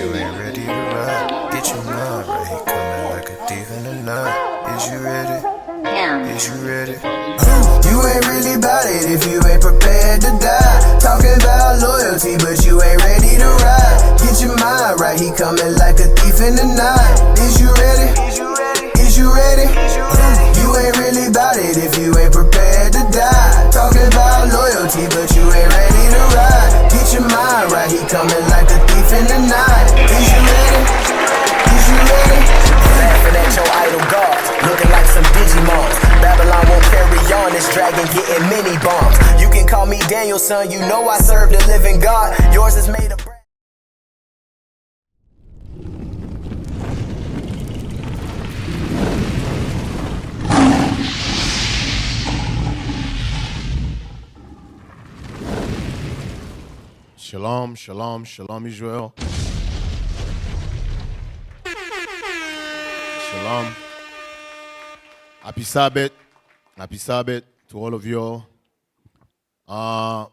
you ain't ready to ride. Get your mind right, he coming like a thief in the night. Is you ready? Yeah. Is you ready? You ain't really about it if you ain't prepared to die. Talking about loyalty, but you ain't ready to ride. Get your mind right, he coming like a thief in the night. Is you ready? Is you ready? Is you ready? You ain't really about it if you ain't prepared to die. Talking about loyalty, but you ain't ready to ride. Get your mind right, he coming like a thief in the night. Is you ready? Is you ready? Laughing at your idol gods, looking like some Digimons. Babylon won't carry on, this dragon getting mini bombs. You can call me Daniel, son, you know I serve the living God. Yours is made of bread. Shalom, shalom, shalom, Israel. Shalom. Happy Sabbath. Happy Sabbath to all of you all.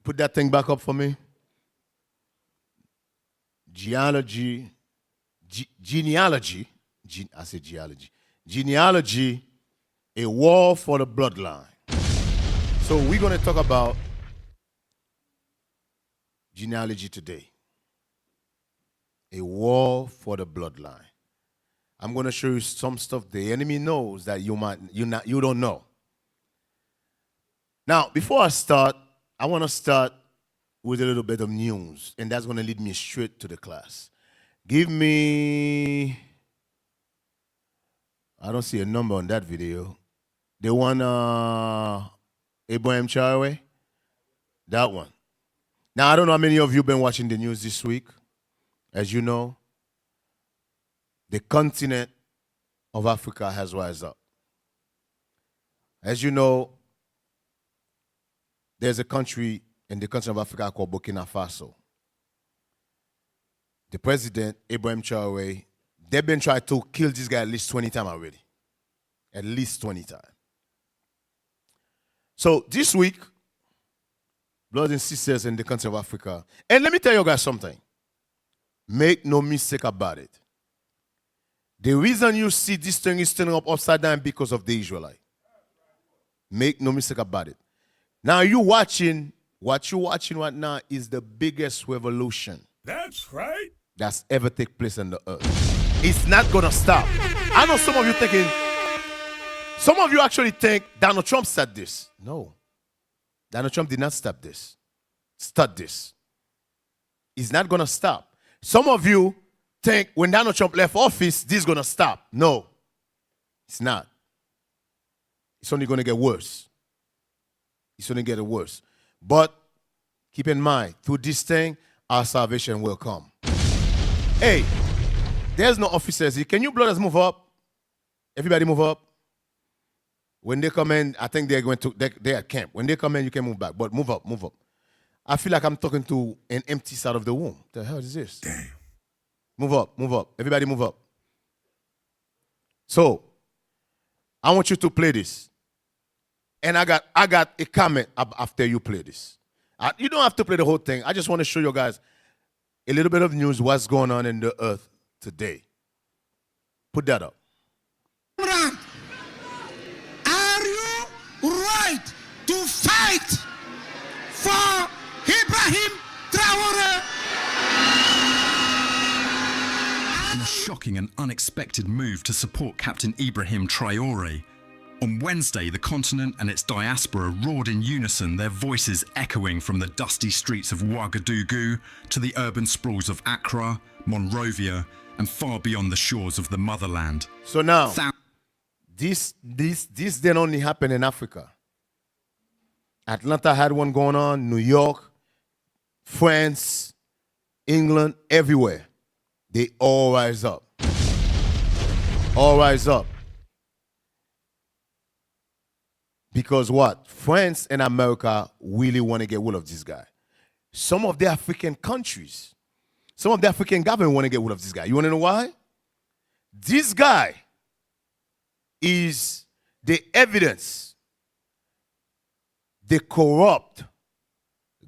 Put that thing back up for me. Genealogy. I said geology. Genealogy, a war for the bloodline. So we're going to talk about genealogy today. A war for the bloodline. I'm going to show you some stuff the enemy knows that you don't know. Now, before I start, I want to start with a little bit of news, and that's going to lead me straight to the class. Give me, I don't see a number on that video. The one, Abraham Charway, that one. Now, I don't know how many of you have been watching the news this week. As you know, the continent of Africa has risen up. As you know, there's a country in the continent of Africa called Burkina Faso. The president, Abraham Traoré, they've been trying to kill this guy at least 20 times already. At least 20 times. So this week, brothers and sisters in the country of Africa, and let me tell you guys something. Make no mistake about it. The reason you see this thing is turning up upside down because of the Israelites. Make no mistake about it. Now what you're watching right now is the biggest revolution. That's right. That's ever take place on the earth. It's not gonna stop. I know some of you thinking, some of you actually think Donald Trump said this. No. Donald Trump did not start this. It's not gonna stop. Some of you think when Donald Trump left office, this is going to stop. No, it's not. It's only going to get worse. It's only going to get worse. But keep in mind, through this thing, our salvation will come. Hey, there's no officers here. Can you brothers move up? Everybody move up. When they come in, I think they're at camp. When they come in, you can move back. But move up, move up. I feel like I'm talking to an empty side of the womb. What the hell is this? Damn. Move up, move up. Everybody move up. So, I want you to play this. And I got a comment after you play this. You don't have to play the whole thing. I just want to show you guys a little bit of news, what's going on in the earth today. Put that up. Are you right to fight for Ibrahim Traore? In a shocking and unexpected move to support Captain Ibrahim Traore, on Wednesday, the continent and its diaspora roared in unison, their voices echoing from the dusty streets of Ouagadougou to the urban sprawls of Accra, Monrovia, and far beyond the shores of the motherland. So now, this didn't only happen in Africa. Atlanta had one going on, New York, France, England, everywhere. They all rise up. All rise up. Because what? France and America really want to get rid of this guy. Some of the African countries, some of the African government want to get rid of this guy. You want to know why? This guy is the evidence the corrupt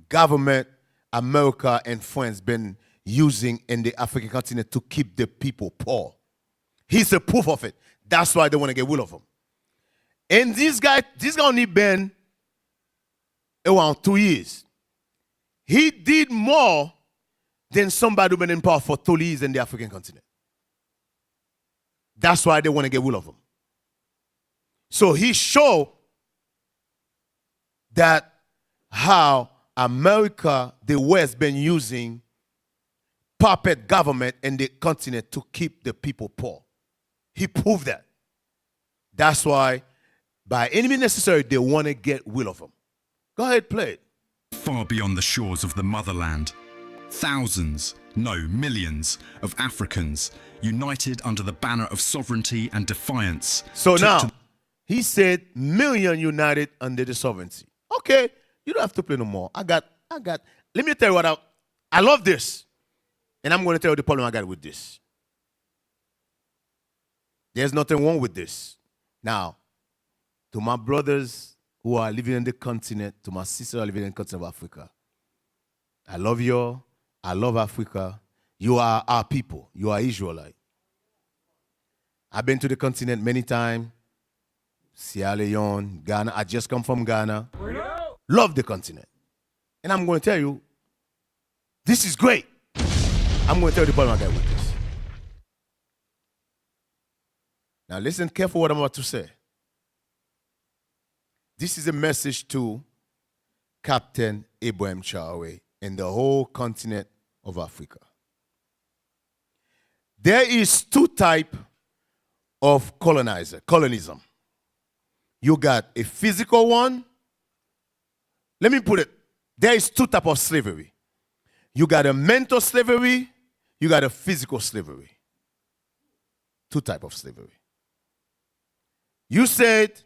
government, America and France, been using in the African continent to keep the people poor. He's the proof of it. That's why they want to get rid of him. And this guy only been around 2 years. He did more than somebody who been in power for 2 years in the African continent. That's why they want to get rid of him. So he showed that how America, the West, been using puppet government in the continent to keep the people poor. He proved that. That's why, by any means necessary, they want to get rid of him. Go ahead, play it. Far beyond the shores of the motherland, thousands, no, millions of Africans united under the banner of sovereignty and defiance. So now, he said, million united under the sovereignty. Okay, you don't have to play no more. I got, let me tell you what I love this. And I'm going to tell you the problem I got with this. There's nothing wrong with this. Now, to my brothers who are living in the continent, to my sisters who are living in the continent of Africa, I love you. I love Africa. You are our people. You are Israelite. I've been to the continent many times. Sierra Leone, Ghana. I just come from Ghana. Love the continent. And I'm going to tell you, this is great. I'm going to tell you the problem I got with this. Now listen careful what I'm about to say. This is a message to Captain Ibrahim Traoré and the whole continent of Africa. There is two types of colonism. You got a physical one. Let me put it. There is two types of slavery. You got a mental slavery. You got a physical slavery. Two types of slavery. You said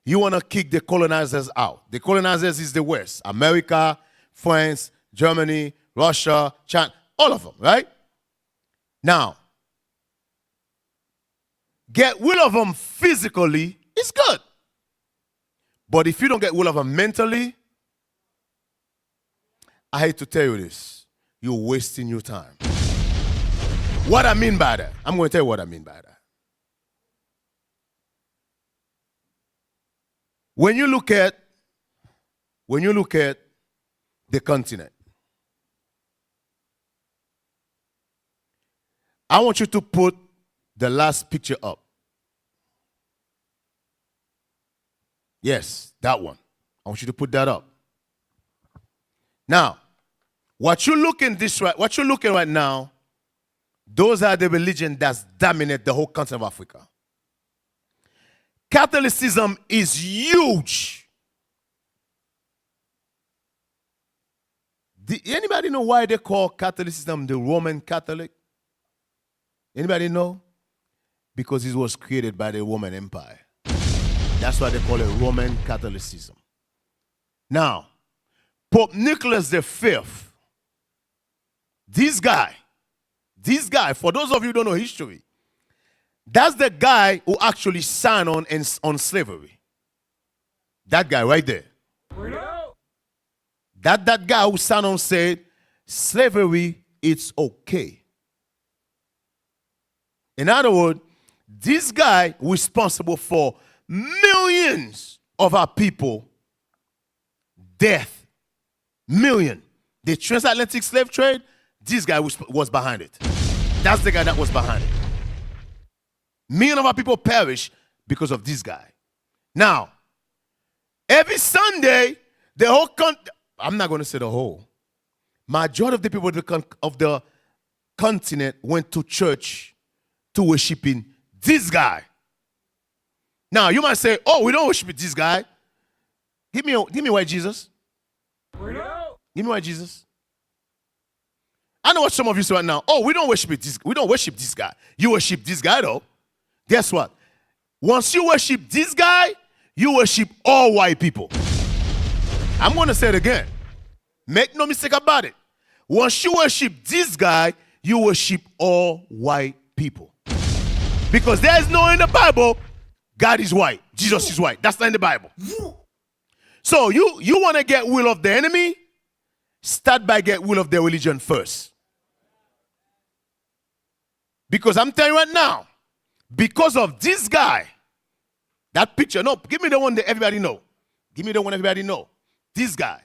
you want to kick the colonizers out. The colonizers is the West. America, France, Germany, Russia, China, all of them, right? Now, get rid of them physically is good. But if you don't get rid of them mentally, I hate to tell you this, you're wasting your time. What I mean by that, I'm going to tell you what I mean by that. When you look at the continent, I want you to put the last picture up. Yes, that one. I want you to put that up. Now, what you're looking right now, those are the religions that dominate the whole continent of Africa. Catholicism is huge. Anybody know why they call Catholicism the Roman Catholic? Anybody know? Because it was created by the Roman Empire. That's why they call it Roman Catholicism. Now, Pope Nicholas V, this guy, for those of you who don't know history, that's the guy who actually signed on slavery. That guy right there. That guy who signed on said, slavery, it's okay. In other words, this guy responsible for millions of our people death. Million. The transatlantic slave trade, this guy was behind it. That's the guy that was behind it. Millions of our people perish because of this guy. Now, every Sunday, the whole I'm not going to say the whole. Majority of the people of the continent went to church to worshiping this guy. Now, you might say, oh, we don't worship this guy. Give me white Jesus. Give me white Jesus. I know what some of you say right now. Oh, we don't worship this guy. You worship this guy though. Guess what? Once you worship this guy, you worship all white people. I'm going to say it again. Make no mistake about it. Once you worship this guy, you worship all white people. Because there is no in the Bible, God is white. Jesus is white. That's not in the Bible. So you want to get rid of the enemy? Start by get rid of the religion first. Because I'm telling you right now, because of this guy, that picture, no, give me the one that everybody know. Give me the one everybody know. This guy.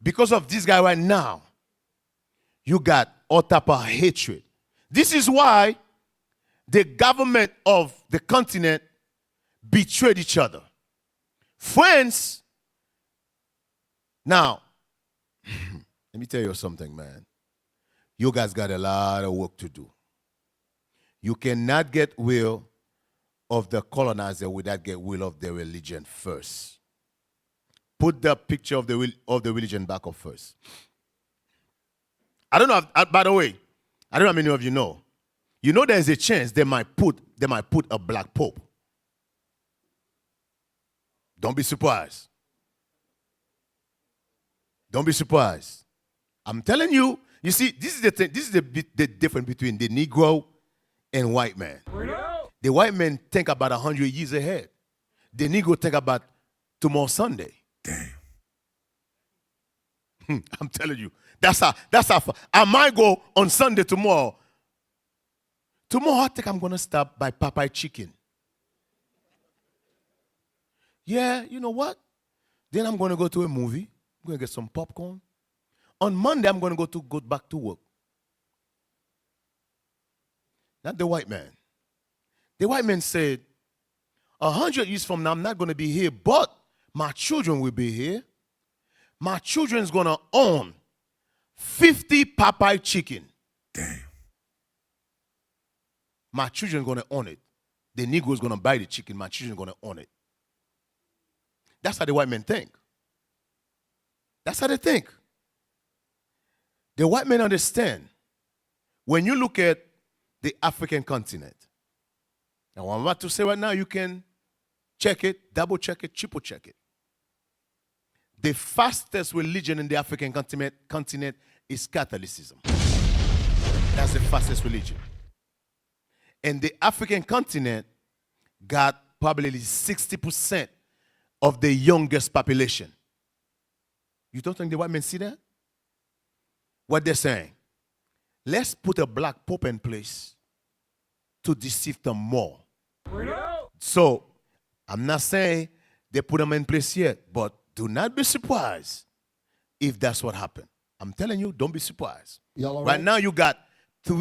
Because of this guy right now, you got all type of hatred. This is why the government of the continent betrayed each other. France, now, let me tell you something, man. You guys got a lot of work to do. You cannot get will of the colonizer without get will of the religion first. Put the picture of the religion back up first. I don't know, by the way, I don't know how many of you know. You know there's a chance they might put a black pope. Don't be surprised. Don't be surprised. I'm telling you, you see, this is the thing, this is the difference between the Negro and white man. The white man think about 100 years ahead. The Negro think about tomorrow Sunday. Damn. I'm telling you, that's how I might go on Sunday tomorrow. Tomorrow I think I'm gonna stop by Popeye Chicken. Yeah, you know what? Then I'm gonna go to a movie. I'm gonna get some popcorn. On Monday, I'm gonna go back to work. Not the white man. The white man said, 100 years from now, I'm not gonna be here, but my children will be here. My children's gonna own 50 Popeye chicken. Damn. My children gonna own it. The Negro's gonna buy the chicken. My children gonna own it. That's how the white men think. That's how they think. The white men understand. When you look at the African continent, now what I'm about to say right now, you can check it, double check it, triple check it. The fastest religion in the African continent is Catholicism. That's the fastest religion. And the African continent got probably 60% of the youngest population. You don't think the white men see that? What they're saying, let's put a black pope in place to deceive them more. So, I'm not saying they put them in place yet, but do not be surprised if that's what happened. I'm telling you, don't be surprised. Y'all all right right? now, you got 4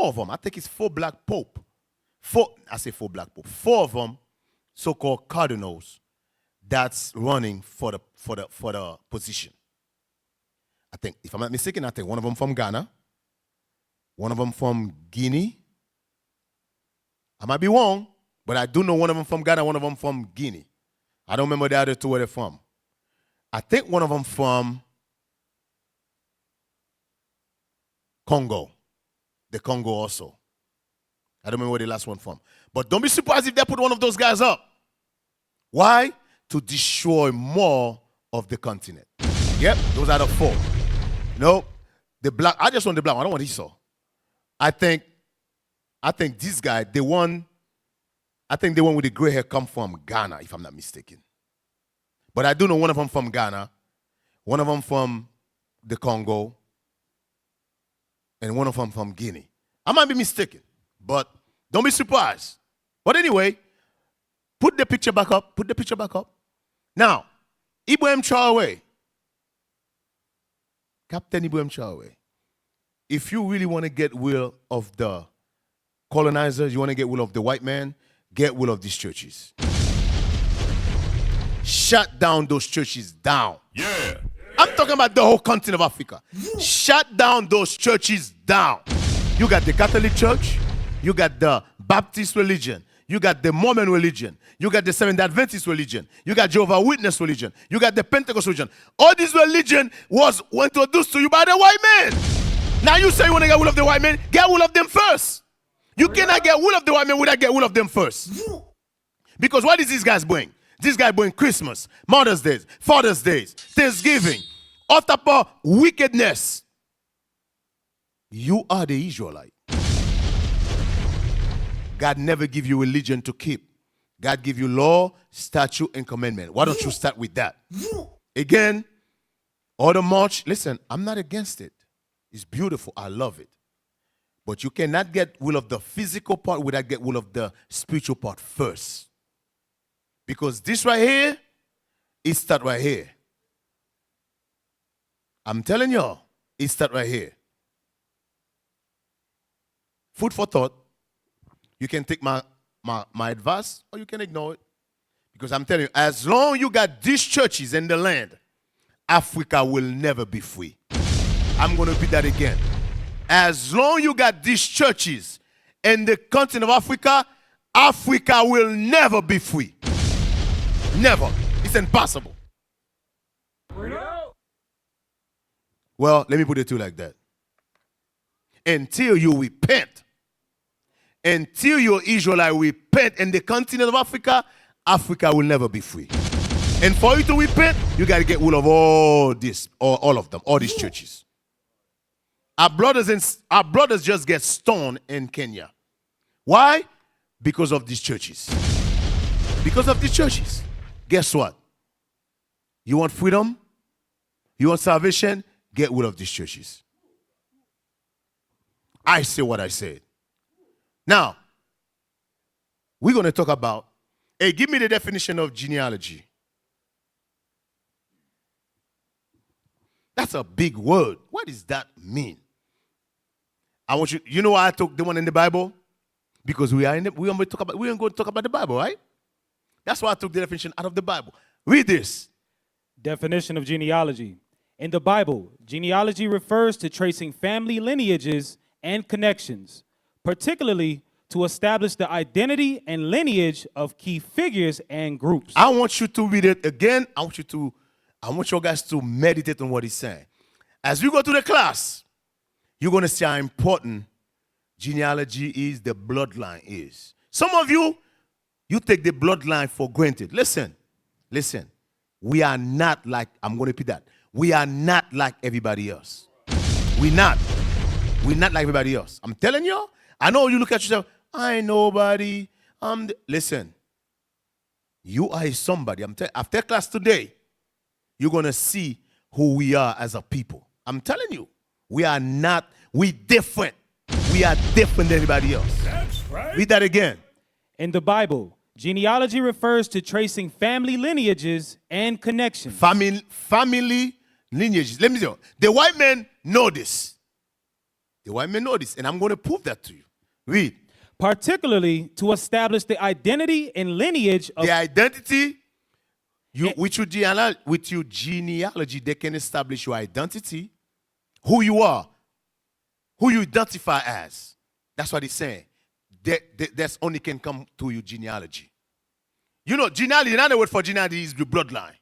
of them. I think it's 4 black pope. 4 black pope. 4 of them, so-called cardinals, that's running for the position. I think, if I'm not mistaken, I think one of them from Ghana, one of them from Guinea. I might be wrong, but I do know one of them from Ghana, one of them from Guinea. I don't remember the other 2 where they're from. I think one of them from Congo. The Congo also. I don't remember where the last one from. But don't be surprised if they put one of those guys up. Why? To destroy more of the continent. Yep, those are the 4. No, the black, I just want the black one. I don't want Esau. I think this guy, the one with the gray hair come from Ghana, if I'm not mistaken. But I do know one of them from Ghana, one of them from the Congo, and one of them from Guinea. I might be mistaken, but don't be surprised. But anyway, put the picture back up. Put the picture back up. Now, Ibrahim Traoré, Captain Ibrahim Traoré, if you really want to get will of the colonizers, you want to get will of the white man, get will of these churches. Shut down those churches down. Yeah. I'm talking about the whole continent of Africa. Shut down those churches down. You got the Catholic Church, you got the Baptist religion, you got the Mormon religion, you got the Seventh Adventist religion, you got Jehovah's Witness religion, you got the Pentecost religion. All this religion was introduced to you by the white man. Now you say you want to get will of the white man, get will of them first. You cannot get will of the white man without get will of them first. Because what does these guys bring? This guy bring Christmas, Mother's Day, Father's Day, Thanksgiving, all type of wickedness. You are the Israelite. God never give you religion to keep. God give you law, statute, and commandment. Why don't you start with that? Again, all the march, listen, I'm not against it. It's beautiful. I love it. But you cannot get will of the physical part without get will of the spiritual part first. Because this right here, it start right here. I'm telling y'all, it start right here. Food for thought. You can take my advice or you can ignore it. Because I'm telling you, as long as you got these churches in the land, Africa will never be free. I'm going to repeat that again. As long as you got these churches in the continent of Africa, Africa will never be free. Never. It's impossible. Well, let me put it to you like that. Until you repent, until your Israelite repent in the continent of Africa, Africa will never be free. And for you to repent, you got to get rid of all this, all of them, all these churches. Our brothers just get stoned in Kenya. Why? Because of these churches. Because of these churches. Guess what? You want freedom? You want salvation? Get rid of these churches. I say what I said. Now, we're going to talk about, hey, give me the definition of genealogy. That's a big word. What does that mean? I want you know why I took the one in the Bible? Because we're going to talk about the Bible, right? That's why I took the definition out of the Bible. Read this. Definition of genealogy. In the Bible, genealogy refers to tracing family lineages and connections, particularly to establish the identity and lineage of key figures and groups. I want you to read it again. I want you guys to meditate on what he's saying. As we go to the class, you're going to see how important genealogy is, the bloodline is. Some of you take the bloodline for granted. Listen. We are not like, I'm going to repeat that. We are not like everybody else. We're not like everybody else. I'm telling you, I know you look at yourself, I ain't nobody. Listen, you are somebody. After class today, you're going to see who we are as a people. I'm telling you, we different. We are different than anybody else. That's right. Read that again. In the Bible, genealogy refers to tracing family lineages and connections. Family lineages. Let me tell you, the white men know this. And I'm going to prove that to you. Read. Particularly to establish the identity and lineage of... The identity, with your genealogy, they can establish your identity, who you are, who you identify as. That's what he's saying. That's only can come to your genealogy. You know, genealogy, another word for genealogy is the bloodline.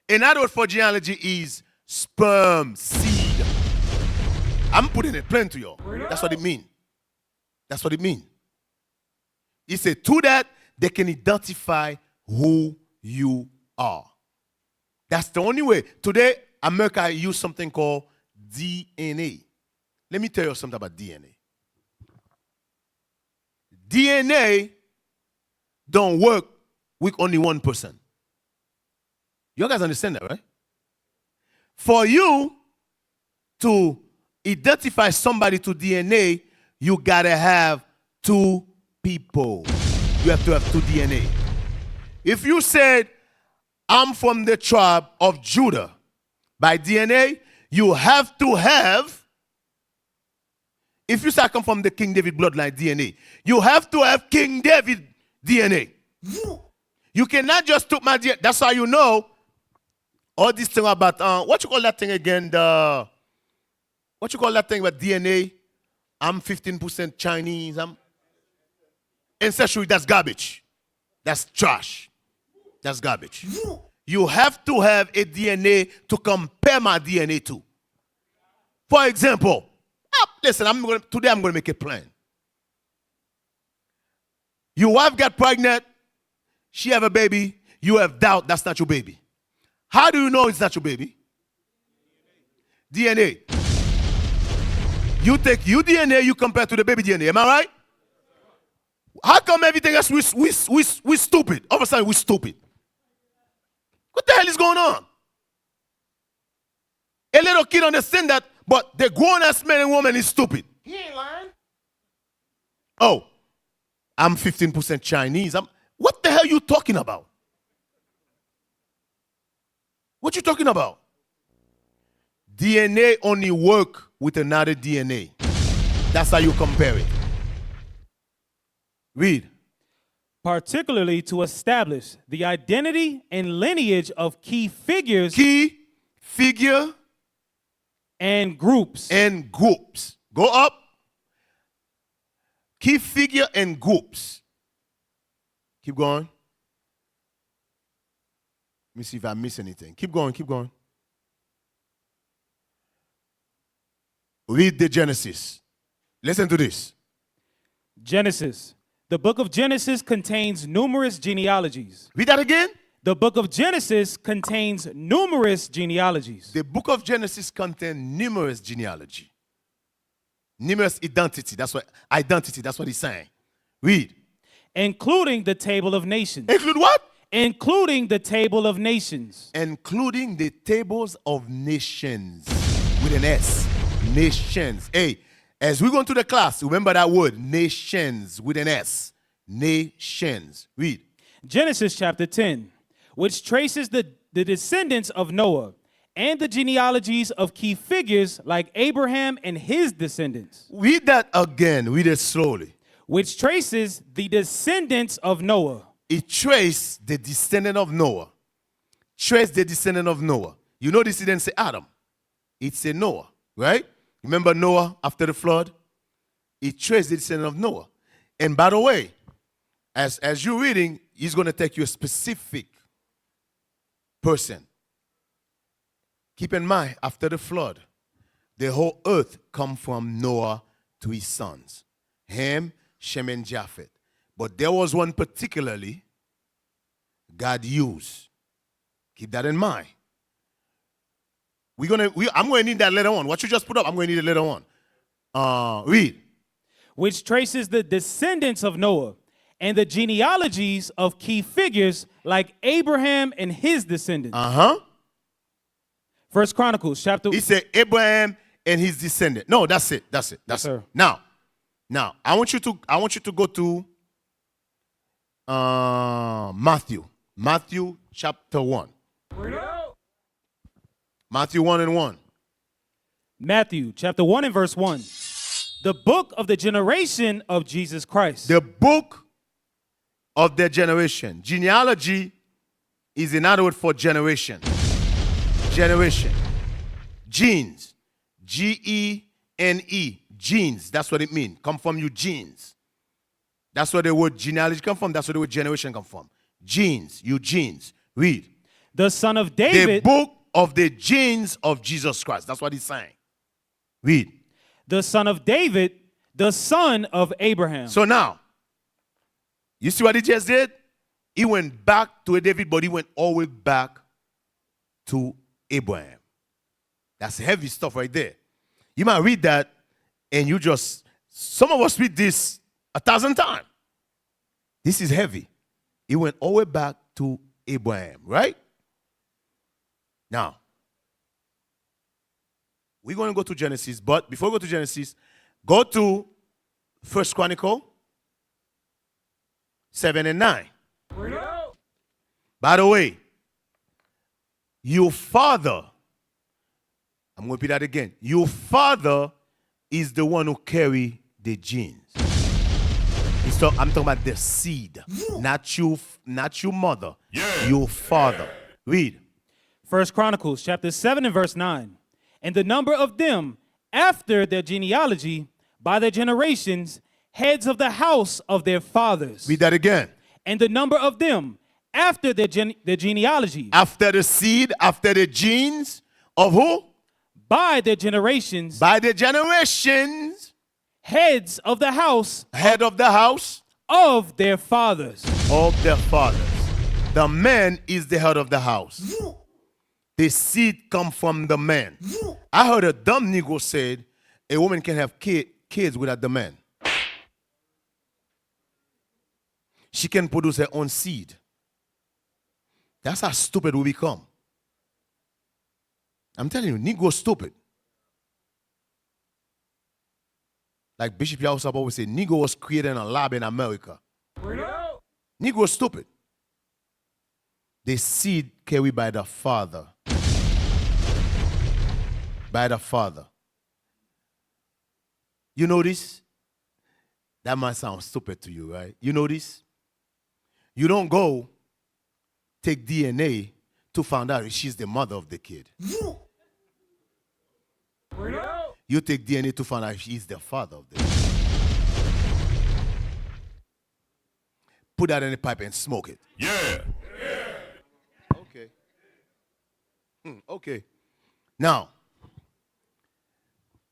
Another word for genealogy is sperm, seed. I'm putting it plain to you. That's what it means. That's what it means. He said, to that, they can identify who you are. That's the only way. Today, America use something called DNA. Let me tell you something about DNA. DNA don't work with only one person. You guys understand that, right? For you to identify somebody to DNA, you gotta have two people. You have to have two DNA. If you said, I'm from the tribe of Judah, by DNA, you have to have, if you say I come from the King David bloodline DNA, you have to have King David DNA. You cannot just took my DNA. That's how you know all this thing about, what you call that thing again? What you call that thing about DNA? I'm 15% Chinese. I'm ancestry. That's garbage. That's trash. That's garbage. You have to have a DNA to compare my DNA to. For example, listen, today I'm going to make it plain. Your wife got pregnant. She have a baby. You have doubt that's not your baby. How do you know it's not your baby? DNA. You take your DNA, you compare to the baby DNA. Am I right? How come everything else we stupid? All of a sudden we stupid. What the hell is going on? A little kid understand that, but the grown-ass man and woman is stupid. He ain't lying. Oh, I'm 15% Chinese. What the hell are you talking about? What you talking about? DNA only work with another DNA. That's how you compare it. Read. Particularly to establish the identity and lineage of key figures Key, figure, and groups. and groups. Go up. Key figure and groups. Keep going. Let me see if I miss anything. Keep going, keep going. Read the Genesis. Listen to this. Genesis. The book of Genesis contains numerous genealogies. Read that again. The book of Genesis contains numerous genealogies. The book of Genesis contains numerous genealogy. Numerous identity. That's what he's saying. Read. Including the table of nations. Include what? Including the table of nations. Including the tables of nations. With an S. Nations. Hey, as we go into the class, remember that word. Nations with an S. Nations. Read. Genesis chapter 10, which traces the descendants of Noah and the genealogies of key figures like Abraham and his descendants. Read that again. Read it slowly. Which traces the descendants of Noah. It traced the descendant of Noah. Trace the descendant of Noah. You notice it didn't say Adam. It said Noah, right? Remember Noah after the flood? It traced the descendant of Noah. And by the way, as you're reading, he's going to take you a specific person. Keep in mind, after the flood, the whole earth come from Noah to his sons, Ham, Shem, and Japheth. But there was one particularly God used. Keep that in mind. I'm going to need that later on. What you just put up, I'm going to need it later on. Read. Which traces the descendants of Noah and the genealogies of key figures like Abraham and his descendants. First Chronicles chapter. He said Abraham and his descendant. No, that's it. That's it. That's Yes, it. sir. Now, I want you to go to Matthew chapter 1. Matthew 1 and 1. Matthew chapter 1 and verse 1. The book of the generation of Jesus Christ. The book of the generation. Genealogy is another word for generation. Generation. Genes. G-E-N-E. Genes. That's what it means. Come from your genes. That's where the word genealogy come from. That's where the word generation come from. Genes. Your genes. Read. The son of David. The book of the genes of Jesus Christ. That's what he's saying. Read. The son of David, the son of Abraham. So now, you see what he just did? He went back to David, but he went all the way back to Abraham. That's heavy stuff right there. You might read that, and some of us read this 1,000 times. This is heavy. He went all the way back to Abraham, right? Now, we're going to go to Genesis, but before we go to Genesis, go to 1 Chronicle 7 and 9. By the way, your father, I'm going to repeat that again. Your father is the one who carry the genes. I'm talking about the seed, not your mother, your father. Read. 1 Chronicles chapter 7 and verse 9. And the number of them after their genealogy by their generations, heads of the house of their fathers. Read that again. And the number of them after their genealogy. After the seed, after the genes of who? By their generations. By the generations. Heads of the house. Head of the house. Of their fathers. Of their fathers. The man is the head of the house. The seed come from the man. I heard a dumb Negro said a woman can have kids without the man. She can produce her own seed. That's how stupid we become. I'm telling you, Negro stupid. Like Bishop Yahusab always say, Negro was created in a lab in America. Negro was stupid. The seed carried by the father. By the father. You know this? That might sound stupid to you, right? You know this? You don't go take DNA to find out if she's the mother of the kid. You take DNA to find out if she's the father of the kid. Put that in the pipe and smoke it. Yeah. Okay. Okay. Now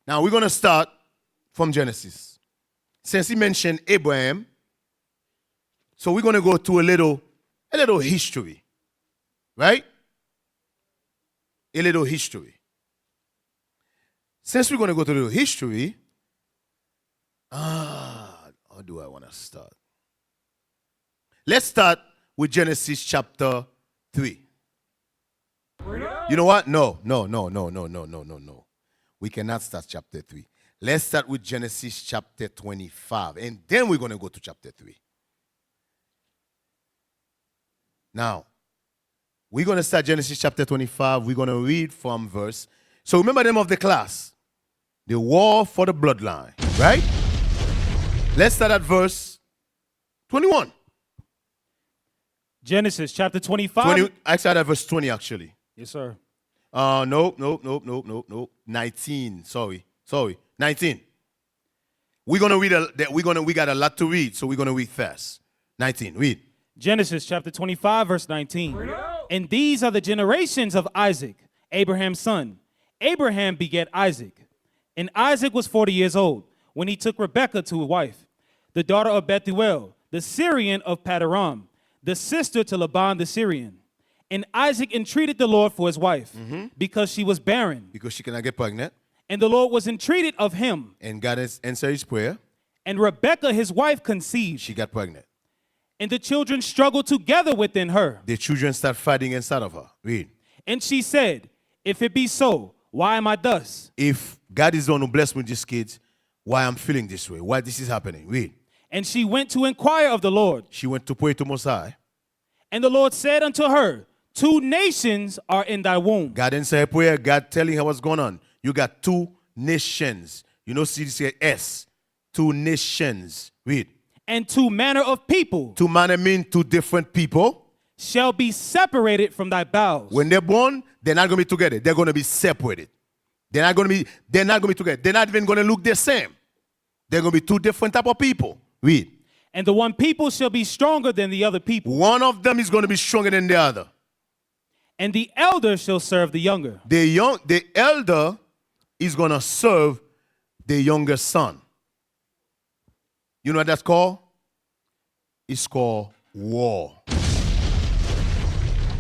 we're going to start from Genesis. Since he mentioned Abraham, so we're going to go to a little history. Right? A little history. Since we're going to go to a little history, how do I want to start? Let's start with Genesis chapter 3. You know what? No. We cannot start chapter 3. Let's start with Genesis chapter 25, and then we're going to go to chapter 3. Now, we're going to start Genesis chapter 25. We're going to read from verse. So remember the name of the class. The War for the Bloodline. Right? Let's start at verse 21. Genesis chapter 25. I started at verse 20, actually. Yes, sir. Nope. 19. Sorry. 19. We're going to read we got a lot to read, so we're going to read fast. 19. Read. Genesis chapter 25, verse 19. And these are the generations of Isaac, Abraham's son. Abraham begat Isaac. And Isaac was 40 years old when he took Rebekah to wife, the daughter of Bethuel, the Syrian of Paddan, the sister to Laban the Syrian. And Isaac entreated the Lord for his wife, because she was barren. Because she cannot get pregnant. And the Lord was entreated of him. And God answered his prayer. And Rebekah, his wife, conceived. She got pregnant. And the children struggled together within her. The children start fighting inside of her. Read. And she said, if it be so, why am I thus? If God is the one who blessed me with these kids, why I'm feeling this way? Why this is happening? Read. And she went to inquire of the Lord. She went to pray to Most High. And the Lord said unto her, 2 nations are in thy womb. God answered her prayer. God telling her what's going on. You got 2 nations. You know, see, say S. 2 nations. Read. And 2 manner of people. 2 manner mean 2 different people. Shall be separated from thy bowels. When they're born, they're not going to be together. They're going to be separated. They're not going to be together. They're not even going to look the same. They're going to be 2 different type of people. Read. And the one people shall be stronger than the other people. One of them is going to be stronger than the other. And the elder shall serve the younger. The elder is going to serve the younger son. You know what that's called? It's called war.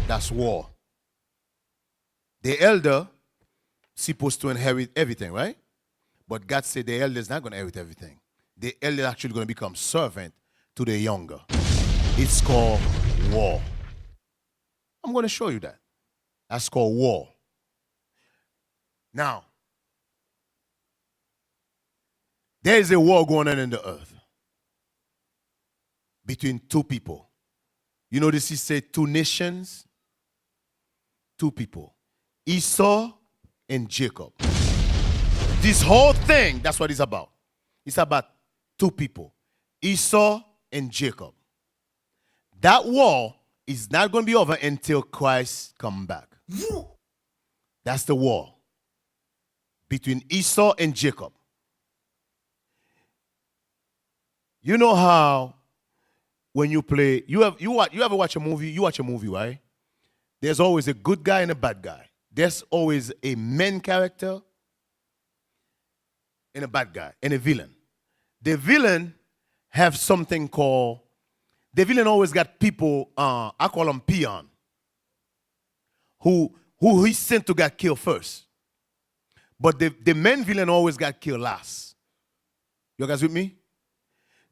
That's war. The elder is supposed to inherit everything, right? But God said the elder is not going to inherit everything. The elder is actually going to become servant to the younger. It's called war. I'm going to show you that. That's called war. Now, there is a war going on in the earth between 2 people. You know this is say 2 nations, 2 people. Esau and Jacob. This whole thing, that's what it's about. It's about 2 people. Esau and Jacob. That war is not going to be over until Christ comes back. That's the war between Esau and Jacob. You know how when you play, you ever watch a movie? You watch a movie, right? There's always a good guy and a bad guy. There's always a main character and a bad guy and a villain. The villain have something called, the villain always got people, I call them peon, who he sent to get killed first. But the main villain always got killed last. You guys with me?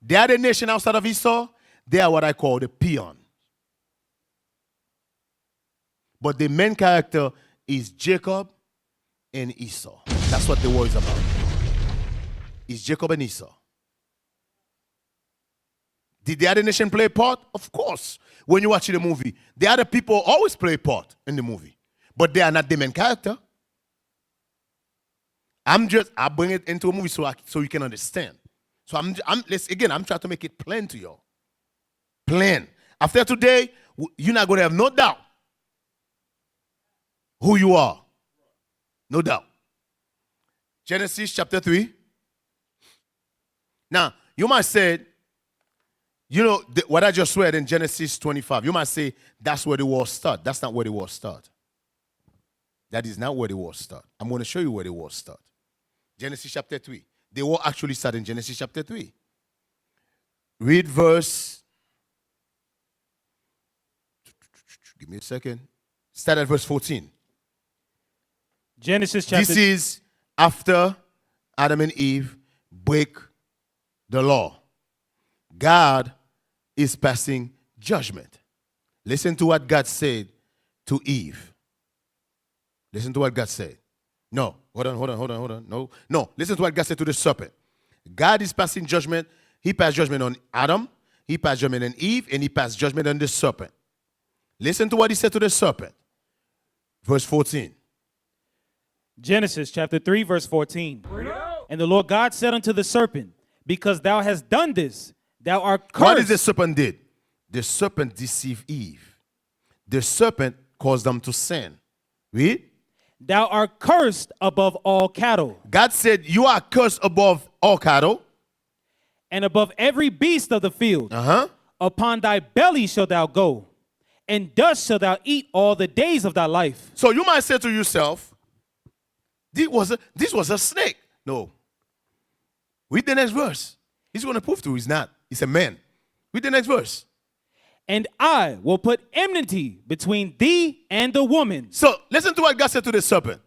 The other nation outside of Esau, they are what I call the peon. But the main character is Jacob and Esau. That's what the war is about. is Jacob and Esau. Did the other nation play a part? Of course. When you watch the movie, the other people always play a part in the movie. But they are not the main character. I bring it into a movie so you can understand. So I'm trying to make it plain to y'all. Plain. After today, you're not going to have no doubt who you are. No doubt. Genesis chapter 3. Now, you might say, what I just read in Genesis 25, you might say that's where the war starts. That's not where the war starts. That is not where the war starts. I'm going to show you where the war starts. Genesis chapter 3. The war actually started in Genesis chapter 3. Read verse. Give me a second. Start at verse 14. Genesis chapter. This is after Adam and Eve break the law. God is passing judgment. Listen to what God said to Eve. Listen to what God said. No, hold on. No, listen to what God said to the serpent. God is passing judgment. He passed judgment on Adam. He passed judgment on Eve. And he passed judgment on the serpent. Listen to what he said to the serpent. Verse 14. Genesis chapter 3, verse 14. And the Lord God said unto the serpent, because thou hast done this, thou art cursed. What did the serpent did? The serpent deceived Eve. The serpent caused them to sin. Read. Thou art cursed above all cattle. God said, you are cursed above all cattle. And above every beast of the field. Upon thy belly shalt thou go, and dust shalt thou eat all the days of thy life. So you might say to yourself, this was a snake. No. Read the next verse. He's going to prove to you he's not. He's a man. Read the next verse. And I will put enmity between thee and the woman. So listen to what God said to the serpent.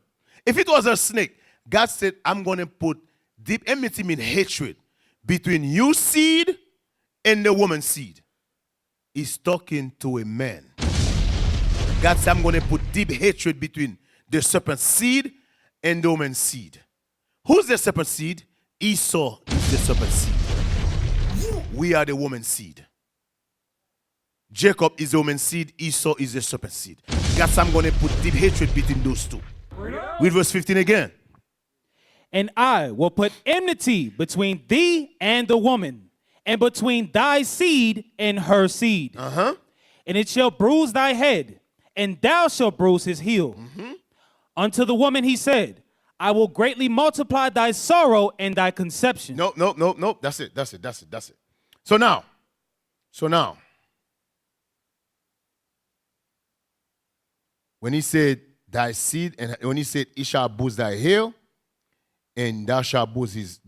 If it was a snake, God said, I'm going to put deep enmity, mean hatred, between your seed and the woman's seed. He's talking to a man. God said, I'm going to put deep hatred between the serpent's seed and the woman's seed. Who's the serpent's seed? Esau is the serpent's seed. We are the woman's seed. Jacob is the woman's seed. Esau is the serpent's seed. God said, I'm going to put deep hatred between those two. Read verse 15 again. And I will put enmity between thee and the woman, and between thy seed and her seed. And it shall bruise thy head, and thou shalt bruise his heel. Unto the woman he said, I will greatly multiply thy sorrow and thy conception. No. That's it. So now, when he said thy seed, and when he said it shall bruise thy heel, and thou shalt bruise his,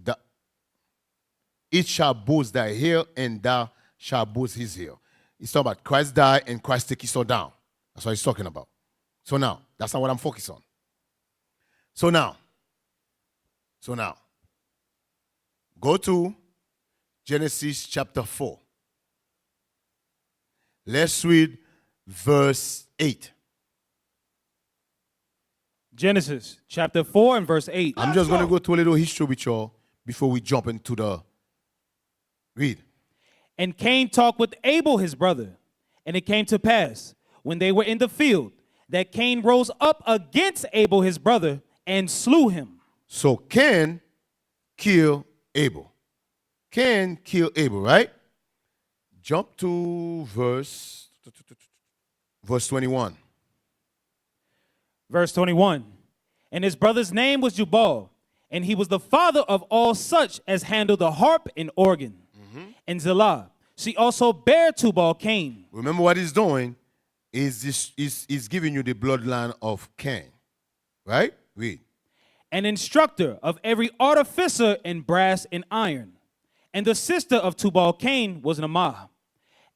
it shall bruise thy heel, and thou shalt bruise his heel. He's talking about Christ died and Christ take Esau down. That's what he's talking about. So now, that's not what I'm focused on. So now, go to Genesis chapter 4. Let's read verse 8. Genesis chapter 4 and verse 8. I'm just going to go to a little history with y'all before we jump into the read. And Cain talked with Abel his brother. And it came to pass, when they were in the field, that Cain rose up against Abel his brother and slew him. So Cain killed Abel. Cain killed Abel, right? Jump to verse 21. Verse 21. And his brother's name was Jubal, and he was the father of all such as handle the harp and organ. And Zillah, she also bare Tubal Cain. Remember what he's doing is giving you the bloodline of Cain. Right? Read. An instructor of every artificer in brass and iron. And the sister of Tubal Cain was Naamah.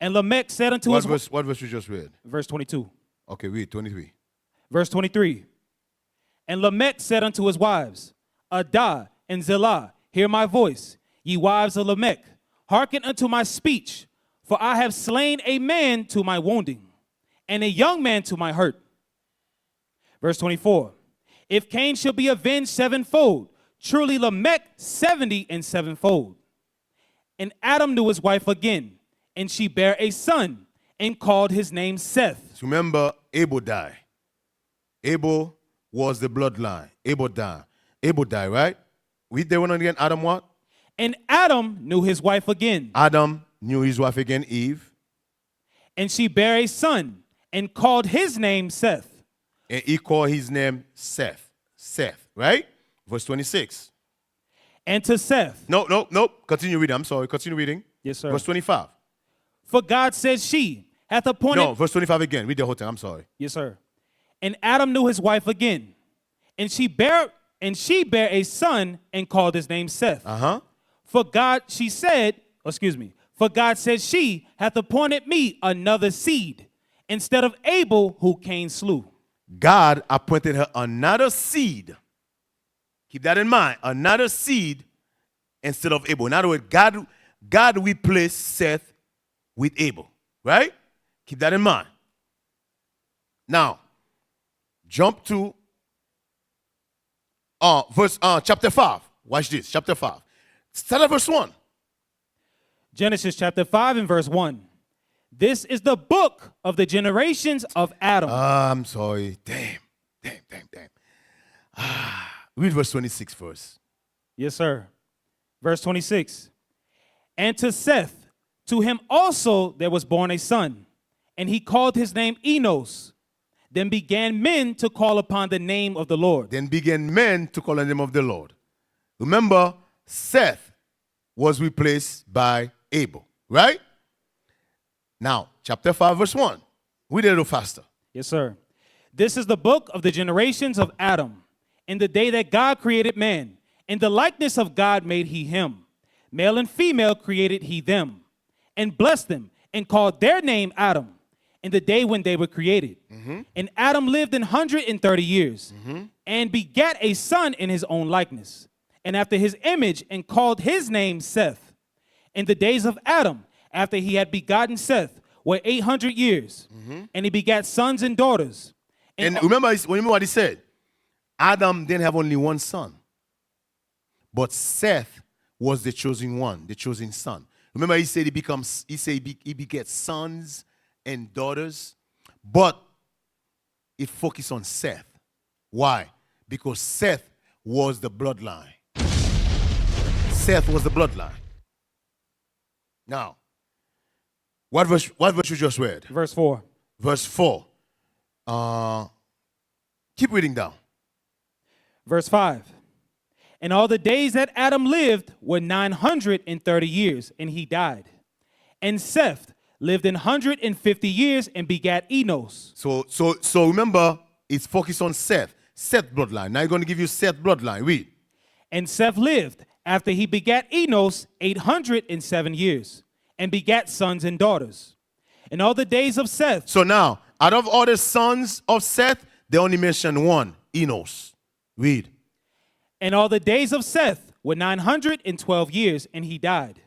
And Lamech said unto his wife. What verse you just read? Verse 22. Okay, read 23. Verse 23. And Lamech said unto his wives, Adah and Zillah, hear my voice, ye wives of Lamech, hearken unto my speech, for I have slain a man to my wounding, and a young man to my hurt. Verse 24. If Cain shall be avenged sevenfold, Truly Lamech 70 and sevenfold. And Adam knew his wife again, and she bare a son, and called his name Seth. So remember, Abel died. Abel was the bloodline. Abel died, right? Read that one again. Adam what? And Adam knew his wife again, Adam knew his wife again, Eve. and she bare a son, and called his name Seth. And he called his name Seth. Seth, right? Verse 26. And to Seth, No. Continue reading. I'm sorry. Continue reading. Yes, sir. Verse 25. For God said she hath appointed. No, verse 25 again. Read the whole thing. I'm sorry. Yes, sir. And Adam knew his wife again, and she bare a son, and called his name Seth. For God said she hath appointed me another seed, instead of Abel, who Cain slew. God appointed her another seed. Keep that in mind. Another seed instead of Abel. In other words, God replaced Seth with Abel. Right? Keep that in mind. Now, jump to chapter 5. Watch this. Chapter 5. Start at verse 1. Genesis chapter 5 and verse 1. This is the book of the generations of Adam. I'm sorry. Damn. Read verse 26 first. Yes, sir. Verse 26. And to Seth, to him also there was born a son, and he called his name Enos. Then began men to call upon the name of the Lord. Then began men to call on the name of the Lord. Remember, Seth was replaced by Abel, right? Now, chapter 5, verse 1. Read it a little faster. Yes, sir. This is the book of the generations of Adam. In the day that God created man, in the likeness of God made he him. Male and female created he them, and blessed them, and called their name Adam, in the day when they were created. And Adam lived 130 years, and begat a son in his own likeness, and after his image, and called his name Seth. In the days of Adam, after he had begotten Seth, were 800 years, and he begat sons and daughters. And remember what he said? Adam didn't have only one son, but Seth was the chosen one, the chosen son. Remember, he said he begets sons and daughters, but it focused on Seth. Why? Because Seth was the bloodline. Seth was the bloodline. Now, what verse you just read? Verse 4. Verse 4. Keep reading down. Verse 5. And all the days that Adam lived were 930 years, and he died. And Seth lived 150 years and begat Enos. So remember, it's focused on Seth. Seth bloodline. Now you're going to give you Seth bloodline. Read. And Seth lived, after he begat Enos, 807 years, and begat sons and daughters. And all the days of Seth. So now, out of all the sons of Seth, they only mention one, Enos. Read. And all the days of Seth were 912 years, and he died.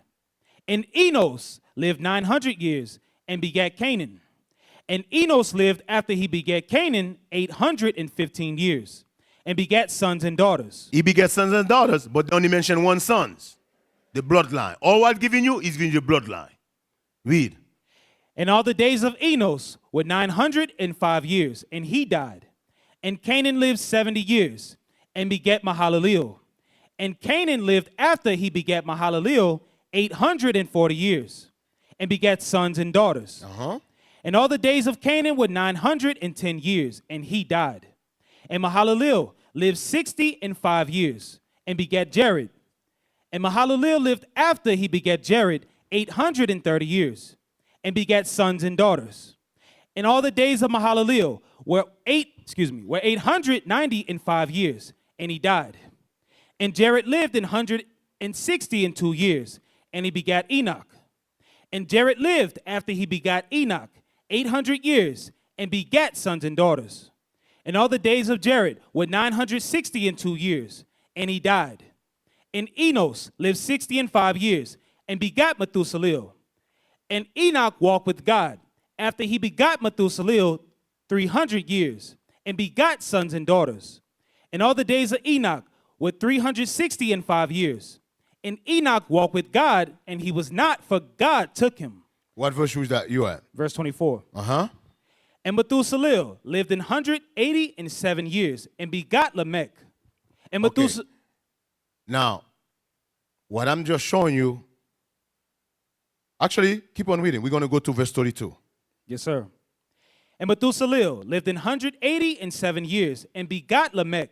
And Enos lived 900 years, and begat Canaan. And Enos lived, after he begat Canaan, 815 years, and begat sons and daughters. He begat sons and daughters, but they only mention one sons, the bloodline. All what giving you is giving you bloodline. Read. And all the days of Enos were 905 years, and he died. And Canaan lived 70 years, and begat Mahalaleel. And Canaan lived, after he begat Mahalaleel, 840 years, and begat sons and daughters. And all the days of Canaan were 910 years, and he died. And Mahalaleel lived 65 years, and begat Jared. And Mahalaleel lived, after he begat Jared, 830 years, and begat sons and daughters. And all the days of Mahalaleel were 895 years, and he died. And Jared lived 162 years, and he begat Enoch. And Jared lived, after he begat Enoch, 800 years, and begat sons and daughters. And all the days of Jared were 962 years, and he died. And Enos lived 65 years, and begat Methuselah. And Enoch walked with God, after he begat Methuselah 300 years, and begat sons and daughters. And all the days of Enoch with 365 years. And Enoch walked with God, and he was not, for God took him. What verse was that you at? Verse 24. Uh-huh. And Methuselah lived 187 years and begot Lamech. And Okay. Methuselah. Now, what I'm just showing you, actually, keep on reading. We're going to go to verse 32. Yes, sir. And Methuselah lived 187 years and begot Lamech.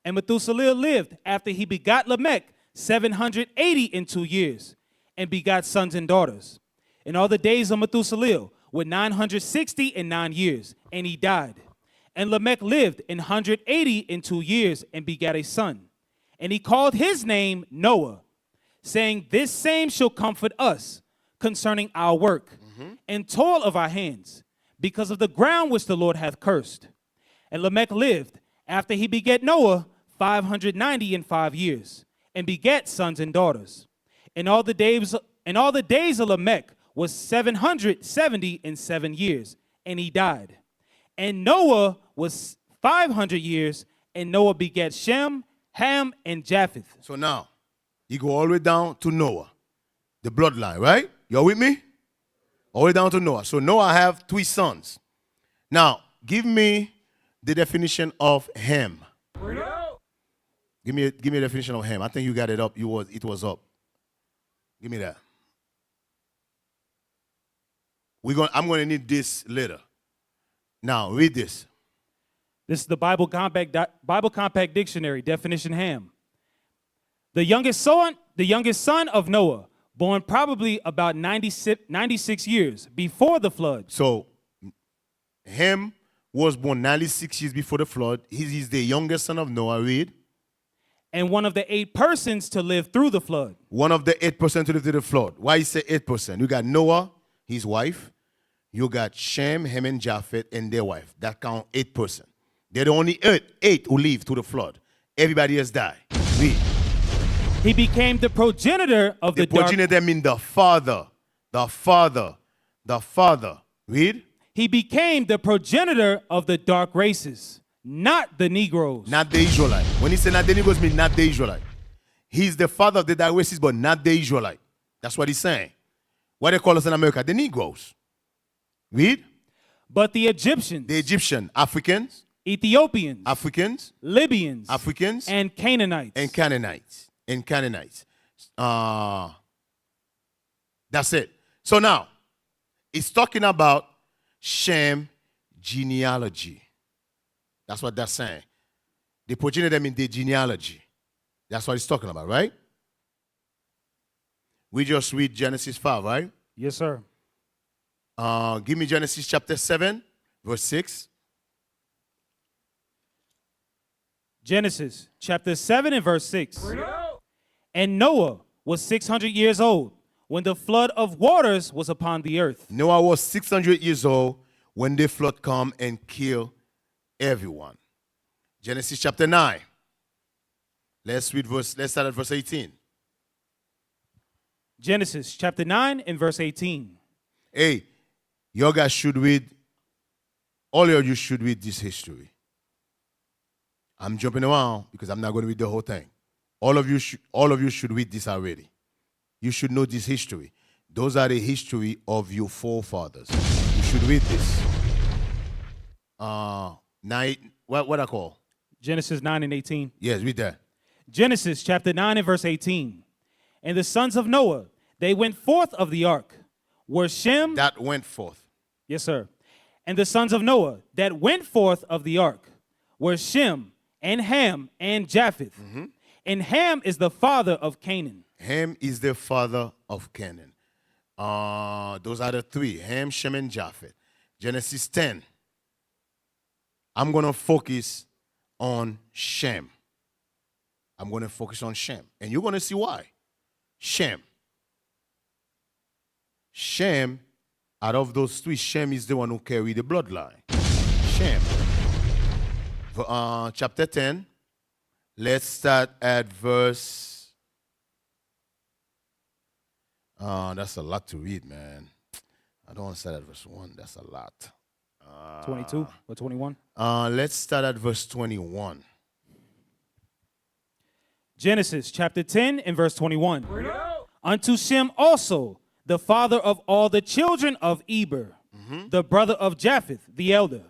And Methuselah lived after he begot Lamech 782 years and begot sons and daughters. And all the days of Methuselah were 969 years, and he died. And Lamech lived 182 years and begat a son. And he called his name Noah, saying, This same shall comfort us concerning our work and toil of our hands, because of the ground which the Lord hath cursed. And Lamech lived, after he begat Noah, 595 years, and begat sons and daughters. And all the days of Lamech was 777 years, and he died. And Noah was 500 years, and Noah begat Shem, Ham, and Japheth. So now, you go all the way down to Noah, the bloodline, right? You're with me? All the way down to Noah. So Noah have 3 sons. Now, give me the definition of Ham. Give me a definition of Ham. I think you got it up. It was up. Give me that. I'm going to need this later. Now, read this. This is the Bible Compact Dictionary, definition Ham. The youngest son of Noah, born probably about 96 years before the flood. So, Ham was born 96 years before the flood. He's the youngest son of Noah. Read. And one of the 8 persons to live through the flood. One of the 8% to live through the flood. Why you say 8%? You got Noah, his wife. You got Shem, Ham, and Japheth, and their wife. That count 8%. They're the only 8 who lived through the flood. Everybody else died. Read. He became the progenitor of the dark. Progenitor means the father. The father. The father. Read. He became the progenitor of the dark races, not the Negroes. Not the Israelite. When he said not the Negroes, means not the Israelite. He's the father of the dark races, but not the Israelite. That's what he's saying. What they call us in America? The Negroes. Read. But the Egyptians. The Egyptian. Africans. Ethiopians. Africans. Libyans. Africans. And Canaanites. And Canaanites. And Canaanites. That's it. So now, it's talking about Shem genealogy. That's what that's saying. The progenitor means the genealogy. That's what it's talking about, right? We just read Genesis 5, right? Yes, sir. Give me Genesis chapter 7, verse 6. Genesis chapter 7 and verse 6. And Noah was 600 years old when the flood of waters was upon the earth. Noah was 600 years old when the flood come and kill everyone. Genesis chapter 9. Let's start at verse 18. Genesis chapter 9 and verse 18. Hey, you guys should read, all of you should read this history. I'm jumping around because I'm not going to read the whole thing. All of you should read this already. You should know this history. Those are the history of your forefathers. You should read this. What I call? Genesis 9 and 18. Yes, read that. Genesis chapter 9 and verse 18. And the sons of Noah, they went forth of the ark, were Shem. That went forth. Yes, sir. And the sons of Noah that went forth of the ark were Shem and Ham and Japheth. Mm-hmm. And Ham is the father of Canaan. Ham is the father of Canaan. Those are the 3, Ham, Shem, and Japheth. Genesis 10. I'm going to focus on Shem. I'm going to focus on Shem. And you're going to see why. Shem. Shem, out of those 3, Shem is the one who carried the bloodline. Shem. Chapter 10. Let's start at verse... that's a lot to read, man. I don't want to start at verse 1. That's a lot. 22 or 21? Let's start at verse 21. Genesis chapter 10 and verse 21. Unto Shem also, the father of all the children of Eber, the brother of Japheth, the elder.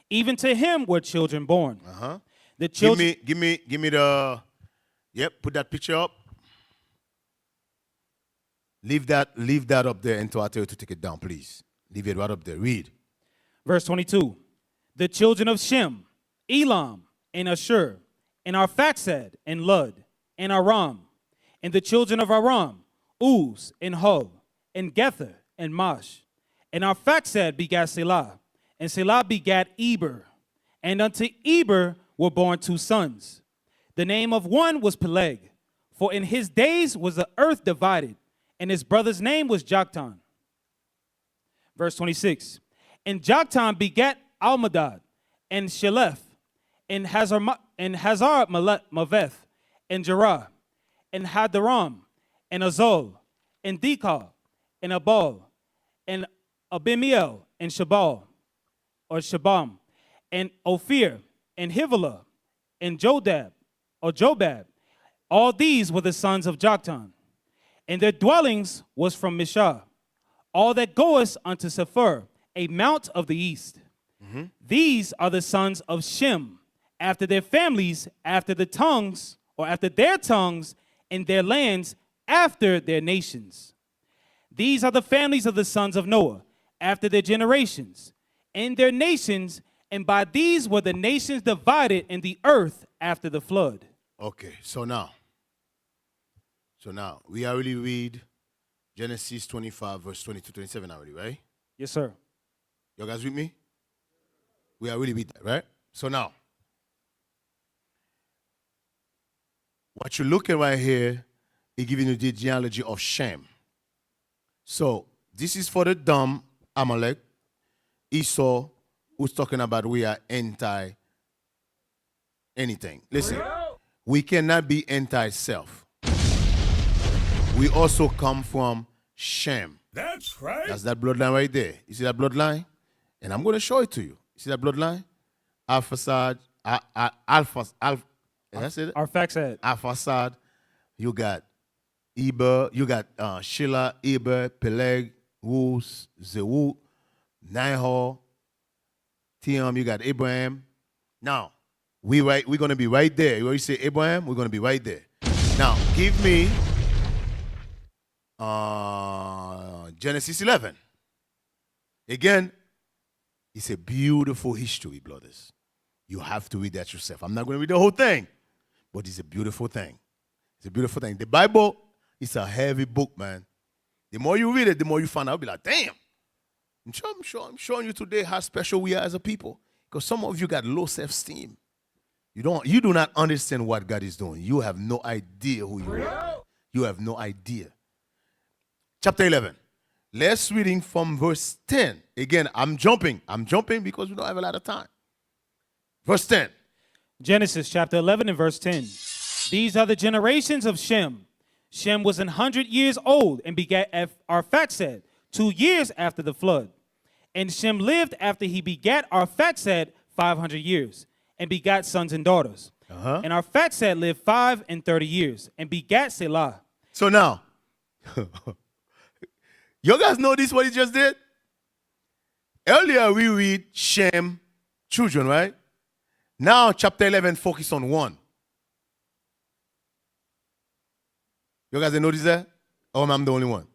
Even to him were children born. The children. Give me the. Yep, put that picture up. Leave that up there until I tell you to take it down, please. Leave it right up there. Read. Verse 22. The children of Shem, Elam, and Ashur, and Arphaxad, and Lud, and Aram. And the children of Aram, Uz, and Hul, and Gether, and Mash. And Arphaxad begat Selah, and Selah begat Eber. And unto Eber were born 2 sons. The name of one was Peleg, for in his days was the earth divided, and his brother's name was Joktan. Verse 26. And Joktan begat Almadad, and Shelef, and Hazar Maveth, and Jerah, and Hadaram, and Azol, and Dekah, and Abal, and Abimiel, and Shabal, or Shabam, and Ophir, and Hivilah, and Jobab. All these were the sons of Joktan. And their dwellings was from Mishah, all that goeth unto Sephir, a mount of the east. These are the sons of Shem, after their families, after the tongues, or after their tongues, in their lands, after their nations. These are the families of the sons of Noah, after their generations, in their nations, and by these were the nations divided in the earth after the flood. Okay, so now we already read Genesis 25, verse 22-27 already, right? Yes, sir. You guys with me? We already read that, right? So now, what you're looking right here is giving you the genealogy of Shem. So this is for the dumb Amalek. Esau, who's talking about we are anti-anything. Listen, we cannot be anti-self. We also come from Shem. That's right. That's that bloodline right there. You see that bloodline? And I'm going to show it to you. You see that bloodline? Arphaxad. That's it? Arphaxad. Arphaxad. You got Eber. You got Shelah, Eber, Peleg, Uz, Zewut, Nahor, Tiam. You got Abraham. Now, we're going to be right there. When you say Abraham, we're going to be right there. Now, give me Genesis 11. Again, it's a beautiful history, brothers. You have to read that yourself. I'm not going to read the whole thing, but it's a beautiful thing. It's a beautiful thing. The Bible is a heavy book, man. The more you read it, the more you find out. I'll be like, damn. I'm showing you today how special we are as a people. Because some of you got low self-esteem. You do not understand what God is doing. You have no idea who you are. You have no idea. Chapter 11. Let's reading from verse 10. Again, I'm jumping because we don't have a lot of time. Verse 10. Genesis chapter 11 and verse 10. These are the generations of Shem. Shem was 100 years old and begat Arphaxad 2 years after the flood. And Shem lived after he begat Arphaxad 500 years and begat sons and daughters. And Arphaxad lived 530 years and begat Selah. So now, you guys know this, what he just did? Earlier we read Shem, children, right? Now chapter 11 focus on one. You guys notice that? Or am I the only one?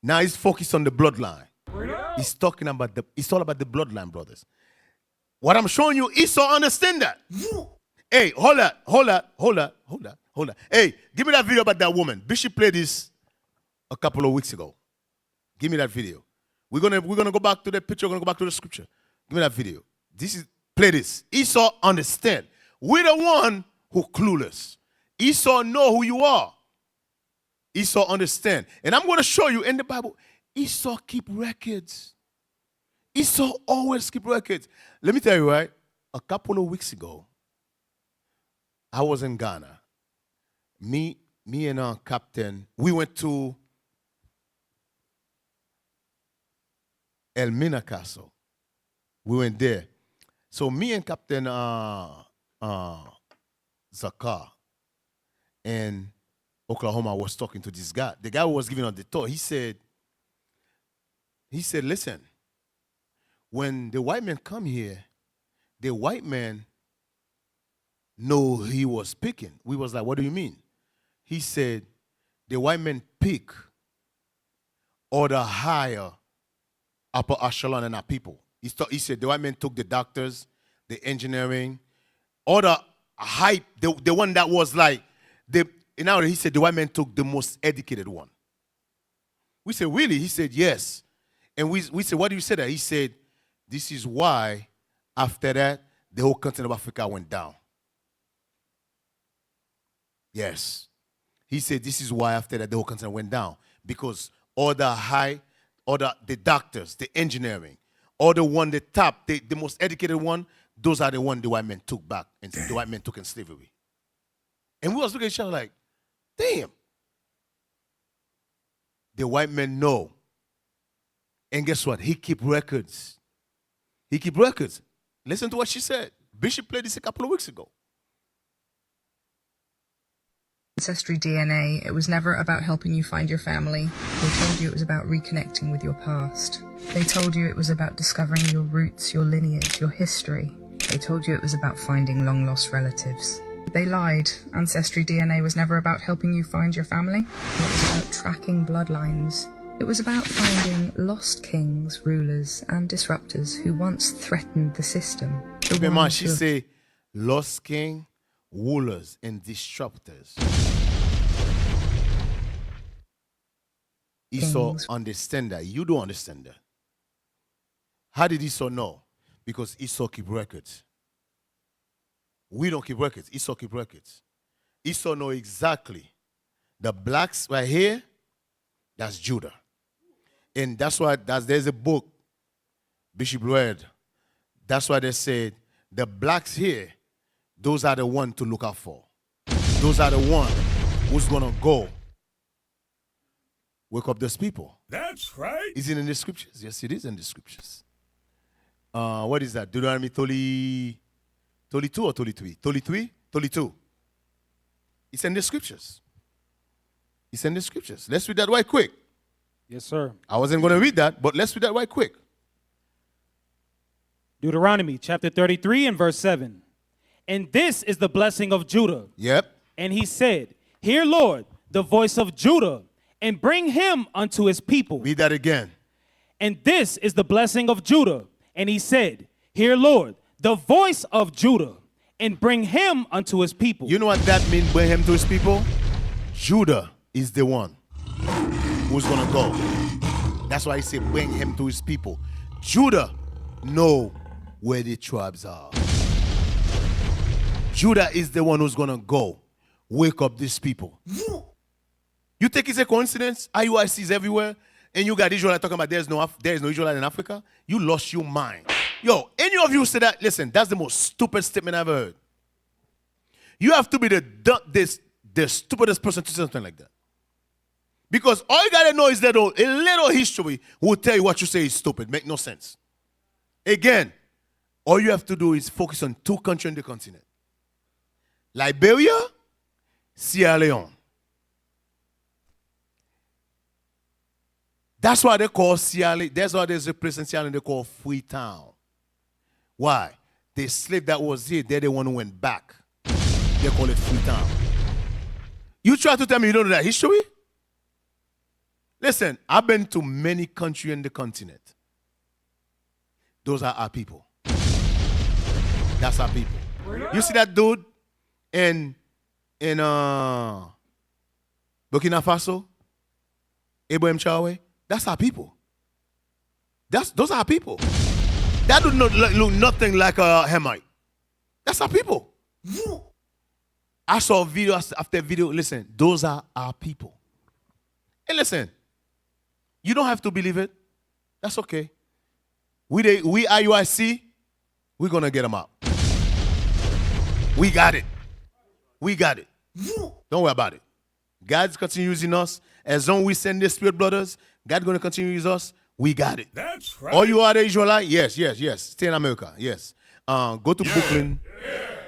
Now he's focused on the bloodline. He's talking about it's all about the bloodline, brothers. What I'm showing you, Esau understand that. Hey, hold on. Hey, give me that video about that woman. Bishop played this a couple of weeks ago. Give me that video. We're gonna go back to the picture. We're gonna go back to the scripture. Give me that video. Play this. Esau understand. We're the one who clueless. Esau know who you are. Esau understand. And I'm going to show you in the Bible, Esau keep records. Esau always keep records. Let me tell you, right? A couple of weeks ago, I was in Ghana. Me and our captain, we went to Elmina Castle. We went there. So me and Captain Zakar in Oklahoma was talking to this guy. The guy who was giving out the talk, he said, listen, when the white man come here, the white man know he was picking. We was like, what do you mean? He said, the white man pick or the higher upper echelon in our people. He said the white man took the doctors, the engineering, or the hype, the one that was like, he said the white man took the most educated one. We said, really? He said, yes. And we said, what do you say that? He said, this is why after that, the whole continent of Africa went down. Yes. He said, this is why after that, the whole continent went down. Because all the doctors, the engineering, all the one, the top, the most educated one, those are the one the white men took back, and the white men took in slavery. And we was looking at each other like, damn. The white men know. And guess what? He keep records. He keep records. Listen to what she said. Bishop played this a couple of weeks ago. Ancestry DNA, it was never about helping you find your family. They told you it was about reconnecting with your past. They told you it was about discovering your roots, your lineage, your history. They told you it was about finding long-lost relatives. They lied. Ancestry DNA was never about helping you find your family. It was about tracking bloodlines. It was about finding lost kings, rulers, and disruptors who once threatened the system. She say, lost king, rulers, and disruptors. Esau understand that. You don't understand that. How did Esau know? Because Esau keep records. We don't keep records. Esau keep records. Esau know exactly. The blacks right here, that's Judah. And that's why there's a book, Bishop read. That's why they said the blacks here, those are the ones to look out for. Those are the ones who's going to go wake up those people. That's right. Is it in the scriptures? Yes, it is in the scriptures. What is that? Deuteronomy 32 or 33? 33? 32. It's in the scriptures. It's in the scriptures. Let's read that right quick. Yes, sir. I wasn't going to read that, but let's read that right quick. Deuteronomy chapter 33 and verse 7. And this is the blessing of Judah. Yep. And he said, hear, Lord, the voice of Judah, and bring him unto his people. Read that again. And this is the blessing of Judah. And he said, hear, Lord, the voice of Judah, and bring him unto his people. You know what that means, bring him to his people? Judah is the one who's going to go. That's why he said bring him to his people. Judah know where the tribes are. Judah is the one who's going to go wake up these people. You think it's a coincidence? IUIC is everywhere, and you got Israelites talking about there's no Israelite in Africa? You lost your mind. Yo, any of you say that? Listen, that's the most stupid statement I've ever heard. You have to be the stupidest person to say something like that. Because all you got to know is that a little history will tell you what you say is stupid. Make no sense. Again, all you have to do is focus on two countries in the continent. Liberia, Sierra Leone. That's why they call Sierra Leone. That's why there's a place in Sierra Leone they call Freetown. Why? The slave that was here, they're the one who went back. They call it Freetown. You try to tell me you don't know that history? Listen, I've been to many countries in the continent. Those are our people. That's our people. You see that dude in Burkina Faso? Abraham Traore? That's our people. Those are our people. That do not look nothing like a Hamite. That's our people. I saw video after video. Listen, those are our people. And listen, you don't have to believe it. That's okay. We IUIC, we're going to get them out. We got it. We got it. Don't worry about it. God's continue using us. As long as we send the spirit brothers, God's going to continue to use us. We got it. That's right. All you are the Israelites? Yes. Stay in America. Yes. Go to Brooklyn.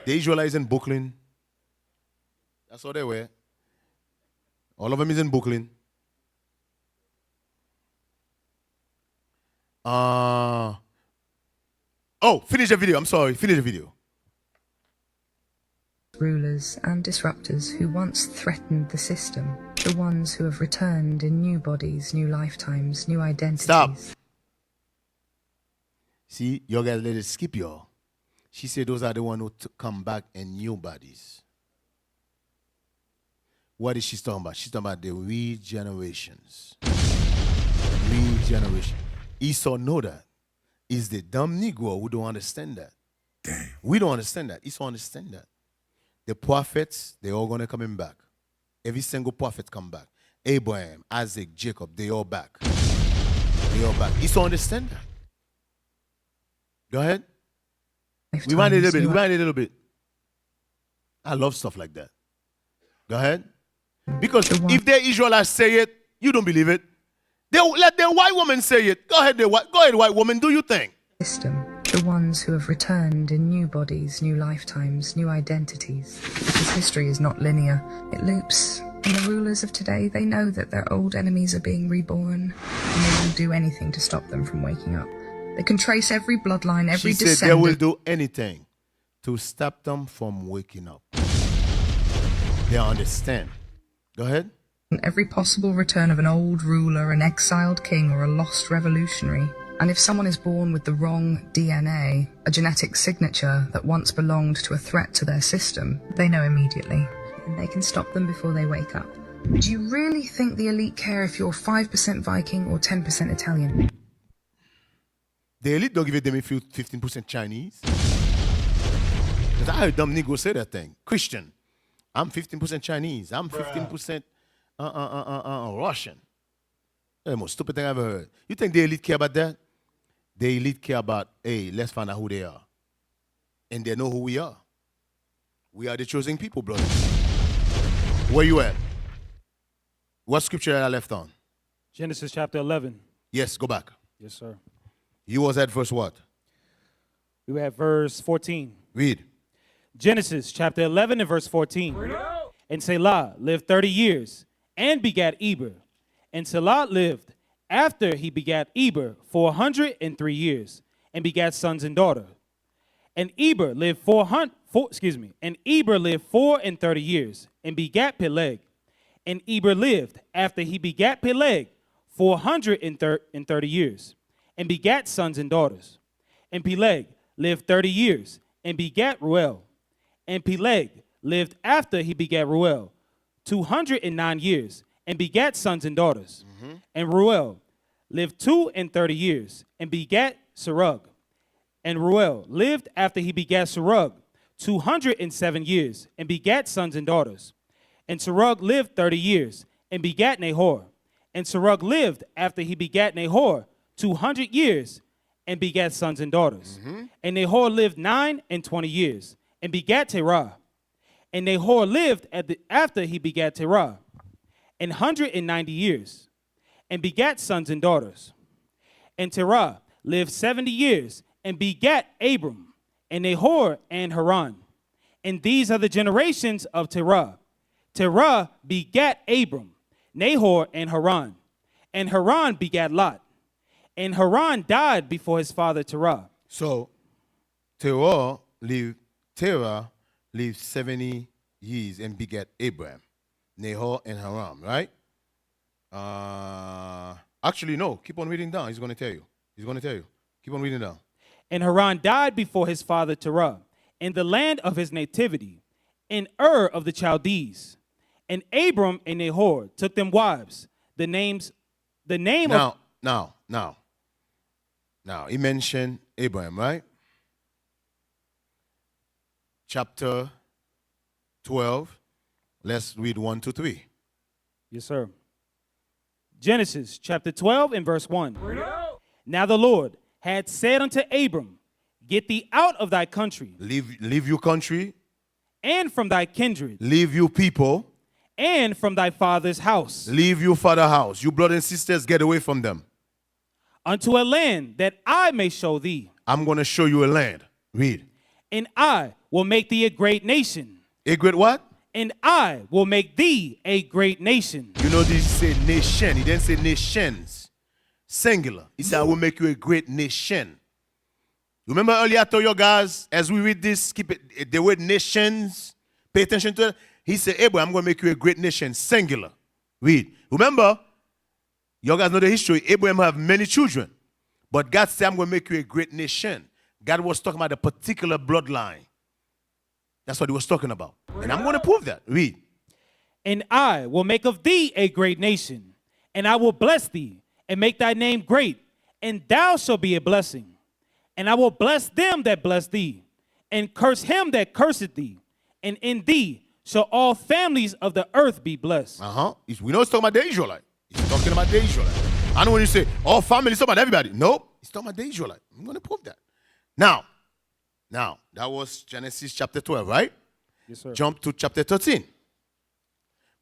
The Israelites in Brooklyn. That's all they were. All of them is in Brooklyn. Finish the video. I'm sorry. Finish the video. Rulers and disruptors who once threatened the system, the ones who have returned in new bodies, new lifetimes, new identities. Stop. See, y'all guys let it skip y'all. She said those are the ones who come back in new bodies. What is she talking about? She's talking about the regenerations. Regeneration. Esau know that. It's the dumb Negro who don't understand that. Damn. We don't understand that. Esau understand that. The prophets, they all gonna come back. Every single prophet come back. Abraham, Isaac, Jacob, they all back. They all back. Esau understand that. Go ahead. Rewind it a little bit. I love stuff like that. Go ahead. Because if the Israelites say it, you don't believe it. They'll let the white woman say it. Go ahead, white woman, do your thing. System, the ones who have returned in new bodies, new lifetimes, new identities. Because history is not linear. It loops. And the rulers of today, they know that their old enemies are being reborn, and they will do anything to stop them from waking up. They can trace every bloodline, every descendant. She said they will do anything to stop them from waking up. They understand. Go ahead. Every possible return of an old ruler, an exiled king, or a lost revolutionary. And if someone is born with the wrong DNA, a genetic signature that once belonged to a threat to their system, they know immediately. And they can stop them before they wake up. Do you really think the elite care if you're 5% Viking or 10% Italian? The elite don't give a damn if you're 15% Chinese. Because I heard dumb Negro say that thing. Christian, I'm 15% Chinese. I'm 15% Russian. That's the most stupid thing I ever heard. You think the elite care about that? The elite care about, hey, let's find out who they are. And they know who we are. We are the chosen people, brother. Where you at? What scripture I left on? Genesis chapter 11. Yes, go back. Yes, sir. You was at verse what? We were at verse 14. Read. Genesis chapter 11 and verse 14. And Selah lived 30 years and begat Eber. And Selah lived after he begat Eber 403 years and begat sons and daughters. And Eber lived 430 years and begat Peleg. And Eber lived after he begat Peleg 430 years and begat sons and daughters. And Peleg lived 30 years and begat Ruel. And Peleg lived after he begat Ruel 209 years and begat sons and daughters. And Ruel lived 32 years and begat Serug. And Ruel lived after he begat Serug 207 years and begat sons and daughters. And Serug lived 30 years and begat Nahor. And Serug lived after he begat Nahor 200 years and begat sons and daughters. And Nahor lived 29 years and begat Terah. And Nahor lived after he begat Terah 190 years and begat sons and daughters. And Terah lived 70 years and begat Abram and Nahor and Haran. And these are the generations of Terah. Terah begat Abram, Nahor, and Haran. And Haran begat Lot. And Haran died before his father Terah. So, Terah lived 70 years and begat Abraham, Nahor, and Haran, right? Actually, no. Keep on reading down. He's going to tell you. Keep on reading down. And Haran died before his father Terah, in the land of his nativity, in Ur of the Chaldees. And Abram and Nahor took them wives. Now, he mentioned Abraham, right? Chapter 12. Let's read 1 to 3. Yes, sir. Genesis chapter 12 and verse 1. Now the Lord had said unto Abram, get thee out of thy country. Leave your country. And from thy kindred. Leave your people. And from thy father's house. Leave your father's house. Your brothers and sisters, get away from them. Unto a land that I may show thee. I'm going to show you a land. Read. And I will make thee a great nation. A great what? And I will make thee a great nation. You know, this say nation. He didn't say nations. Singular. He said, I will make you a great nation. Remember earlier I told you guys, as we read this, keep it, the word nations, pay attention to it. He said, Abraham, I'm going to make you a great nation. Singular. Read. Remember, you guys know the history. Abraham have many children. But God said, I'm going to make you a great nation. God was talking about a particular bloodline. That's what he was talking about. And I'm going to prove that. Read. And I will make of thee a great nation, and I will bless thee, and make thy name great, and thou shalt be a blessing. And I will bless them that bless thee, and curse him that curseth thee. And in thee shall all families of the earth be blessed. We know he's talking about the Israelite. He's talking about the Israelite. I know when you say all families, he's talking about everybody. Nope. He's talking about the Israelite. I'm going to prove that. Now, that was Genesis chapter 12, right? Yes, sir. Jump to chapter 13.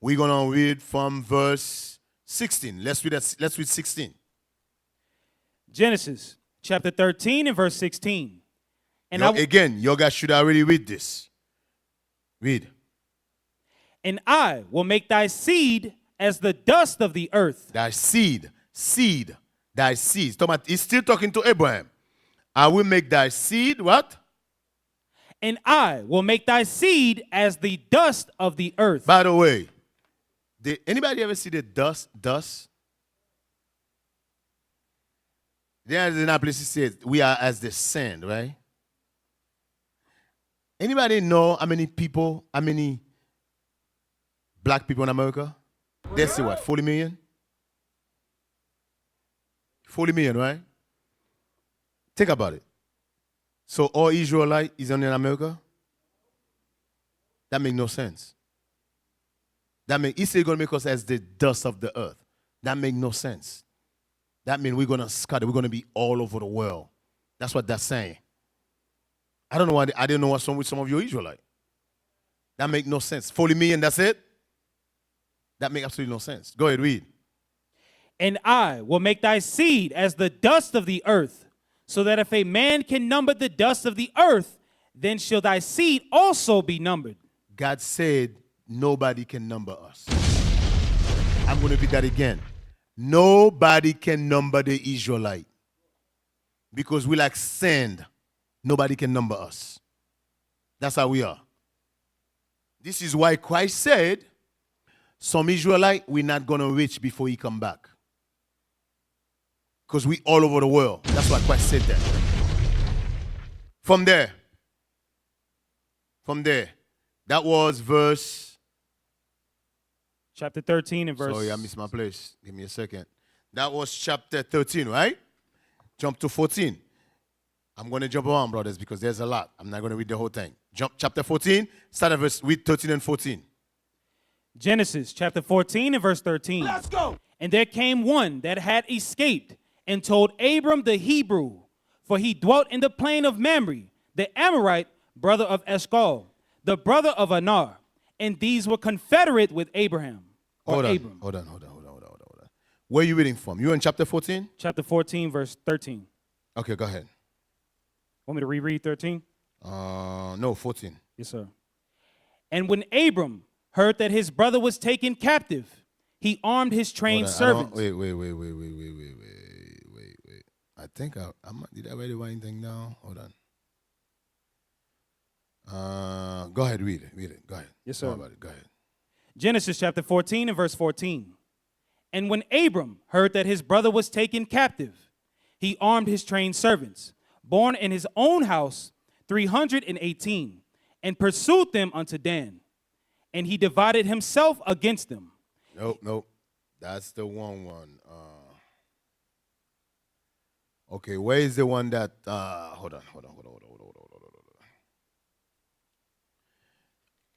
We're going to read from verse 16. Let's read 16. Genesis chapter 13 and verse 16. And again, you guys should already read this. Read. And I will make thy seed as the dust of the earth. Thy seed, thy seed. He's still talking to Abraham. I will make thy seed what? And I will make thy seed as the dust of the earth. By the way, did anybody ever see the dust? There's another place it says, we are as the sand, right? Anybody know how many black people in America? They say what, 40 million? 40 million, right? Think about it. So all Israelite is only in America? That makes no sense. He said he's going to make us as the dust of the earth. That makes no sense. That means we're going to scatter. We're going to be all over the world. That's what that's saying. I don't know why. I didn't know what's wrong with some of you Israelites. That makes no sense. 40 million, that's it? That makes absolutely no sense. Go ahead, read. And I will make thy seed as the dust of the earth, so that if a man can number the dust of the earth, then shall thy seed also be numbered. God said nobody can number us. I'm going to read that again. Nobody can number the Israelite. Because we like sand. Nobody can number us. That's how we are. This is why Christ said, some Israelite we're not going to reach before he come back. Because we all over the world. That's why Christ said that. From there, that was verse... Chapter 13 and verse... Sorry, I missed my place. Give me a second. That was chapter 13, right? Jump to 14. I'm going to jump around, brothers, because there's a lot. I'm not going to read the whole thing. Jump chapter 14, start at verse, read 13 and 14. Genesis chapter 14 and verse 13. Let's go. And there came one that had escaped and told Abram the Hebrew, for he dwelt in the plain of Mamre, the Amorite, brother of Eshcol, the brother of Anar, and these were confederate with Abraham. Hold on. Where are you reading from? You're in chapter 14? Chapter 14, verse 13. Okay, go ahead. Want me to reread 13? No, 14. Yes, sir. And when Abram heard that his brother was taken captive, he armed his trained servants. Wait. I think did I already write anything down? Hold on. Go ahead, read it. Go ahead. Yes, sir. Go ahead. Genesis chapter 14 and verse 14. And when Abram heard that his brother was taken captive, he armed his trained servants, born in his own house, 318, and pursued them unto Dan. And he divided himself against them. Nope. That's the one. Okay, where is the one that, hold on.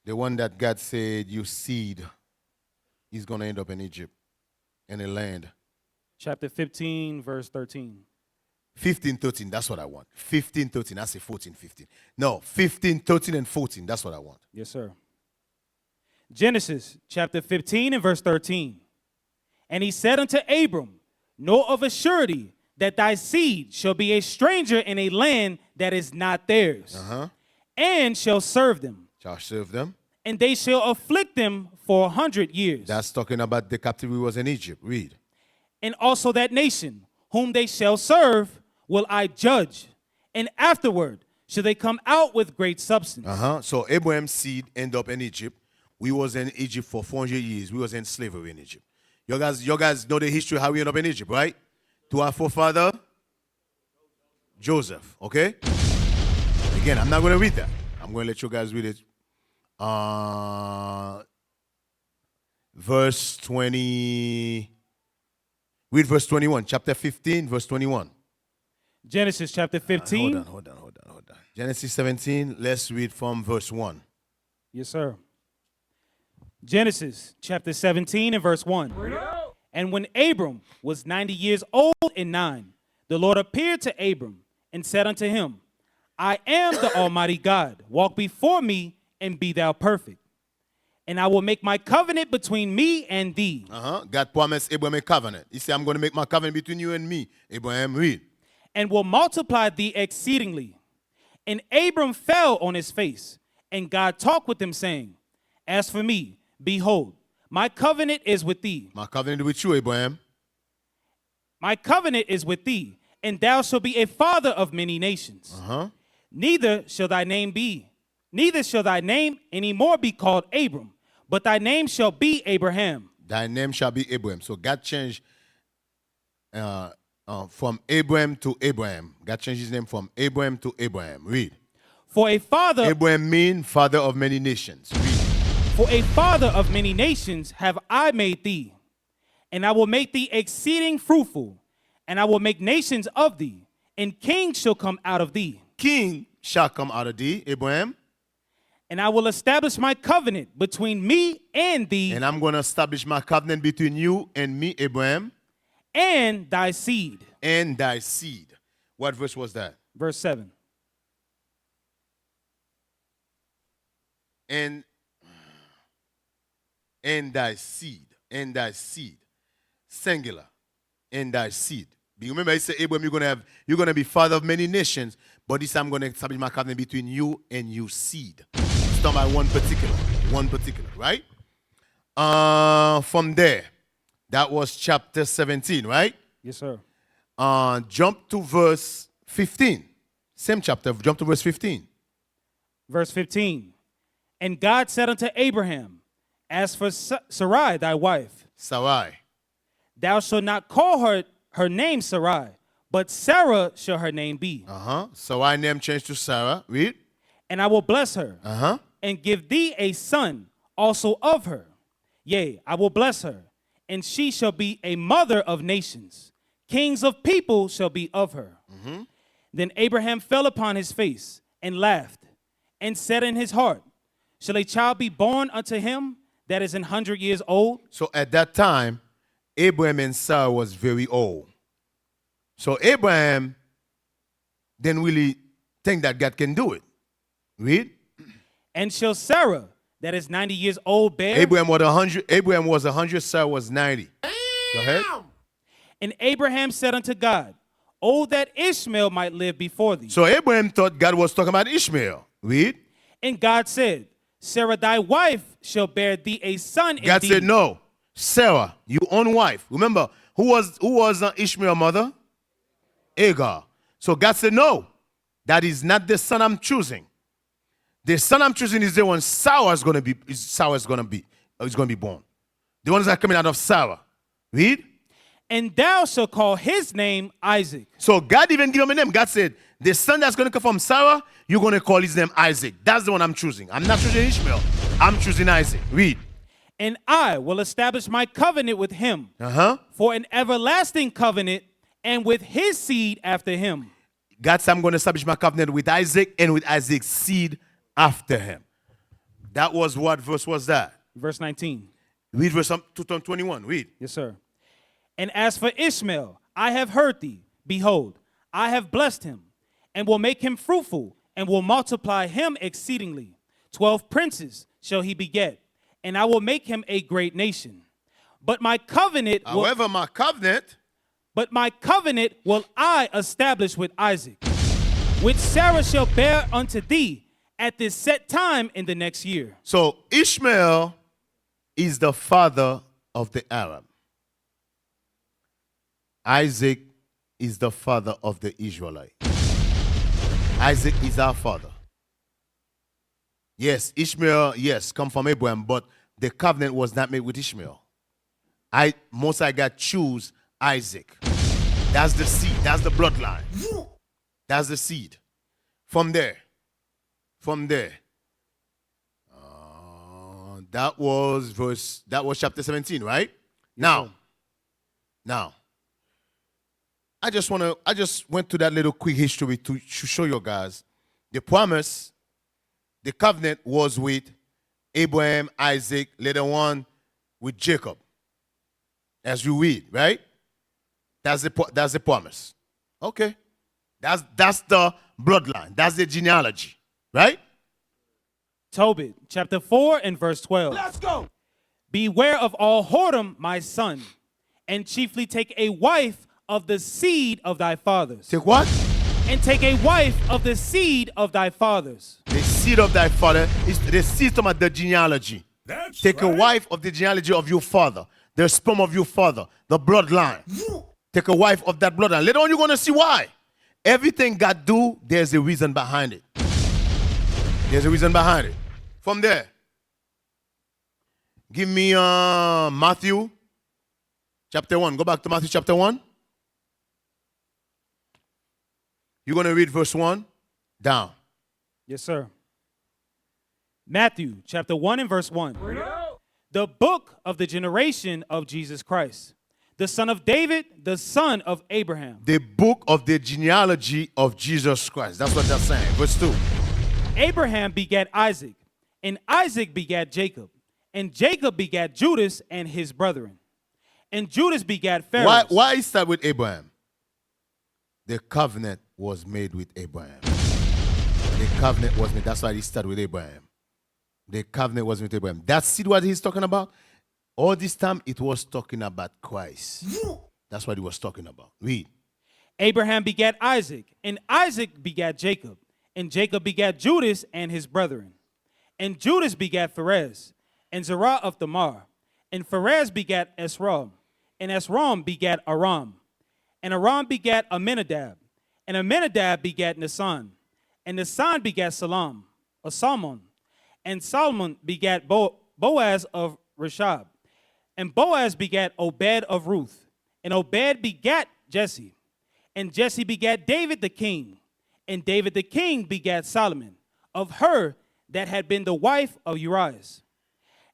The one that God said, your seed is going to end up in Egypt, in a land. Chapter 15, verse 13. 15, 13, that's what I want. 15, 13, I say 14, 15. No, 15, 13, and 14, that's what I want. Yes, sir. Genesis chapter 15 and verse 13. And he said unto Abram, know of a surety that thy seed shall be a stranger in a land that is not theirs, and shall serve them. Shall serve them. and they shall afflict them for 100 years. That's talking about the captivity was in Egypt. Read. And also that nation whom they shall serve will I judge, and afterward shall they come out with great substance. So Abraham's seed end up in Egypt. We was in Egypt for 400 years. We was in slavery in Egypt. You guys know the history how we end up in Egypt, right? To our forefather, Joseph, okay? Again, I'm not going to read that. I'm going to let you guys read it. Verse 20. Read verse 21. Chapter 15, verse 21. Genesis chapter 15. Hold on. Genesis 17, let's read from verse 1. Yes, sir. Genesis chapter 17 and verse 1. And when Abram was 90 years old and 9, the Lord appeared to Abram and said unto him, I am the Almighty God. Walk before me and be thou perfect. And I will make my covenant between me and thee. God promised Abraham a covenant. He said, I'm going to make my covenant between you and me. Abraham, read. And will multiply thee exceedingly. And Abram fell on his face, and God talked with him, saying, As for me, behold, my covenant is with thee. My covenant with you, Abraham. My covenant is with thee, and thou shalt be a father of many nations. Neither shall thy name any more be called Abram, but thy name shall be Abraham. Thy name shall be Abraham. So God changed from Abraham to Abraham. God changed his name from Abraham to Abraham. Read. For a father, Abraham means father of many nations. Read. For a father of many nations have I made thee, and I will make thee exceeding fruitful, and I will make nations of thee, and kings shall come out of thee. King shall come out of thee, Abraham. And I will establish my covenant between me and thee. And I'm going to establish my covenant between you and me, Abraham. And thy seed. And thy seed. What verse was that? Verse 7. And thy seed. And thy seed. Singular. And thy seed. Remember, he said, Abraham, you're gonna be father of many nations, but this time I'm gonna establish my covenant between you and your seed. It's not by one particular, right? From there, that was chapter 17, right? Yes, sir. Jump to verse 15. Same chapter, jump to verse 15. Verse 15. And God said unto Abraham, As for Sarai, thy wife, Sarai, thou shalt not call her name Sarai, but Sarah shall her name be. Sarai name changed to Sarah. Read. And I will bless her, and give thee a son also of her. Yea, I will bless her, and she shall be a mother of nations. Kings of people shall be of her. Then Abraham fell upon his face and laughed, and said in his heart, Shall a child be born unto him that is 100 years old? So at that time, Abraham and Sarah was very old. So Abraham didn't really think that God can do it. Read. And shall Sarah, that is 90 years old, bear? Abraham was 100, Sarah was 90. Go ahead. And Abraham said unto God, Oh, that Ishmael might live before thee. So Abraham thought God was talking about Ishmael. Read. And God said, Sarah, thy wife shall bear thee a son indeed. God said, no. Sarah, your own wife. Remember, who was Ishmael's mother? Hagar. So God said, no, that is not the son I'm choosing. The son I'm choosing is the one Sarah's going to be born. The ones that are coming out of Sarah. Read. And thou shalt call his name Isaac. So God even gave him a name. God said, the son that's going to come from Sarah, you're going to call his name Isaac. That's the one I'm choosing. I'm not choosing Ishmael. I'm choosing Isaac. Read. And I will establish my covenant with him for an everlasting covenant, and with his seed after him. God said, I'm going to establish my covenant with Isaac and with Isaac's seed after him. That was what verse was that? Verse 19. Read verse 21. Read. Yes, sir. And as for Ishmael, I have heard thee. Behold, I have blessed him, and will make him fruitful, and will multiply him exceedingly. 12 princes shall he beget, and I will make him a great nation. But my covenant will I establish with Isaac, which Sarah shall bear unto thee at this set time in the next year. So Ishmael is the father of the Arab. Isaac is the father of the Israelite. Isaac is our father. Yes, Ishmael, yes, come from Abraham, but the covenant was not made with Ishmael. Most High God choose Isaac. That's the seed. That's the bloodline. That's the seed. From there. That was chapter 17, right? Now, I just went to that little quick history to show you guys the promise, the covenant was with Abraham, Isaac, later on with Jacob. As you read, right? That's the promise. Okay. That's the bloodline. That's the genealogy, right? Tobit, chapter 4 and verse 12. Let's go. Beware of all whoredom, my son, and chiefly take a wife of the seed of thy fathers. Take what? And take a wife of the seed of thy fathers. The seed of thy father is the system of the genealogy. Take a wife of the genealogy of your father, the sperm of your father, the bloodline. Take a wife of that bloodline. Later on, you're going to see why. Everything God do, there's a reason behind it. There's a reason behind it. From there, give me Matthew chapter 1. Go back to Matthew chapter 1. You're going to read verse 1 down. Yes, sir. Matthew chapter 1 and verse 1. The book of the generation of Jesus Christ, the son of David, the son of Abraham. The book of the genealogy of Jesus Christ. That's what they're saying. Verse 2. Abraham begat Isaac, and Isaac begat Jacob, and Jacob begat Judas and his brethren. And Judas begat Phares. Why start with Abraham? The covenant was made with Abraham. The covenant was made. That's why he started with Abraham. The covenant was with Abraham. That's what he's talking about. All this time, it was talking about Christ. That's what he was talking about. Read. Abraham begat Isaac, and Isaac begat Jacob, and Jacob begat Judas and his brethren. And Judas begat Phares, and Zerah of Thamar. And Phares begat Esrom, and Esrom begat Aram. And Aram begat Aminadab, and Aminadab begat Nasan. And Nasan begat Salmon. And Solomon begat Boaz of Reshab. And Boaz begat Obed of Ruth. And Obed begat Jesse. And Jesse begat David the king. And David the king begat Solomon, of her that had been the wife of Uriah.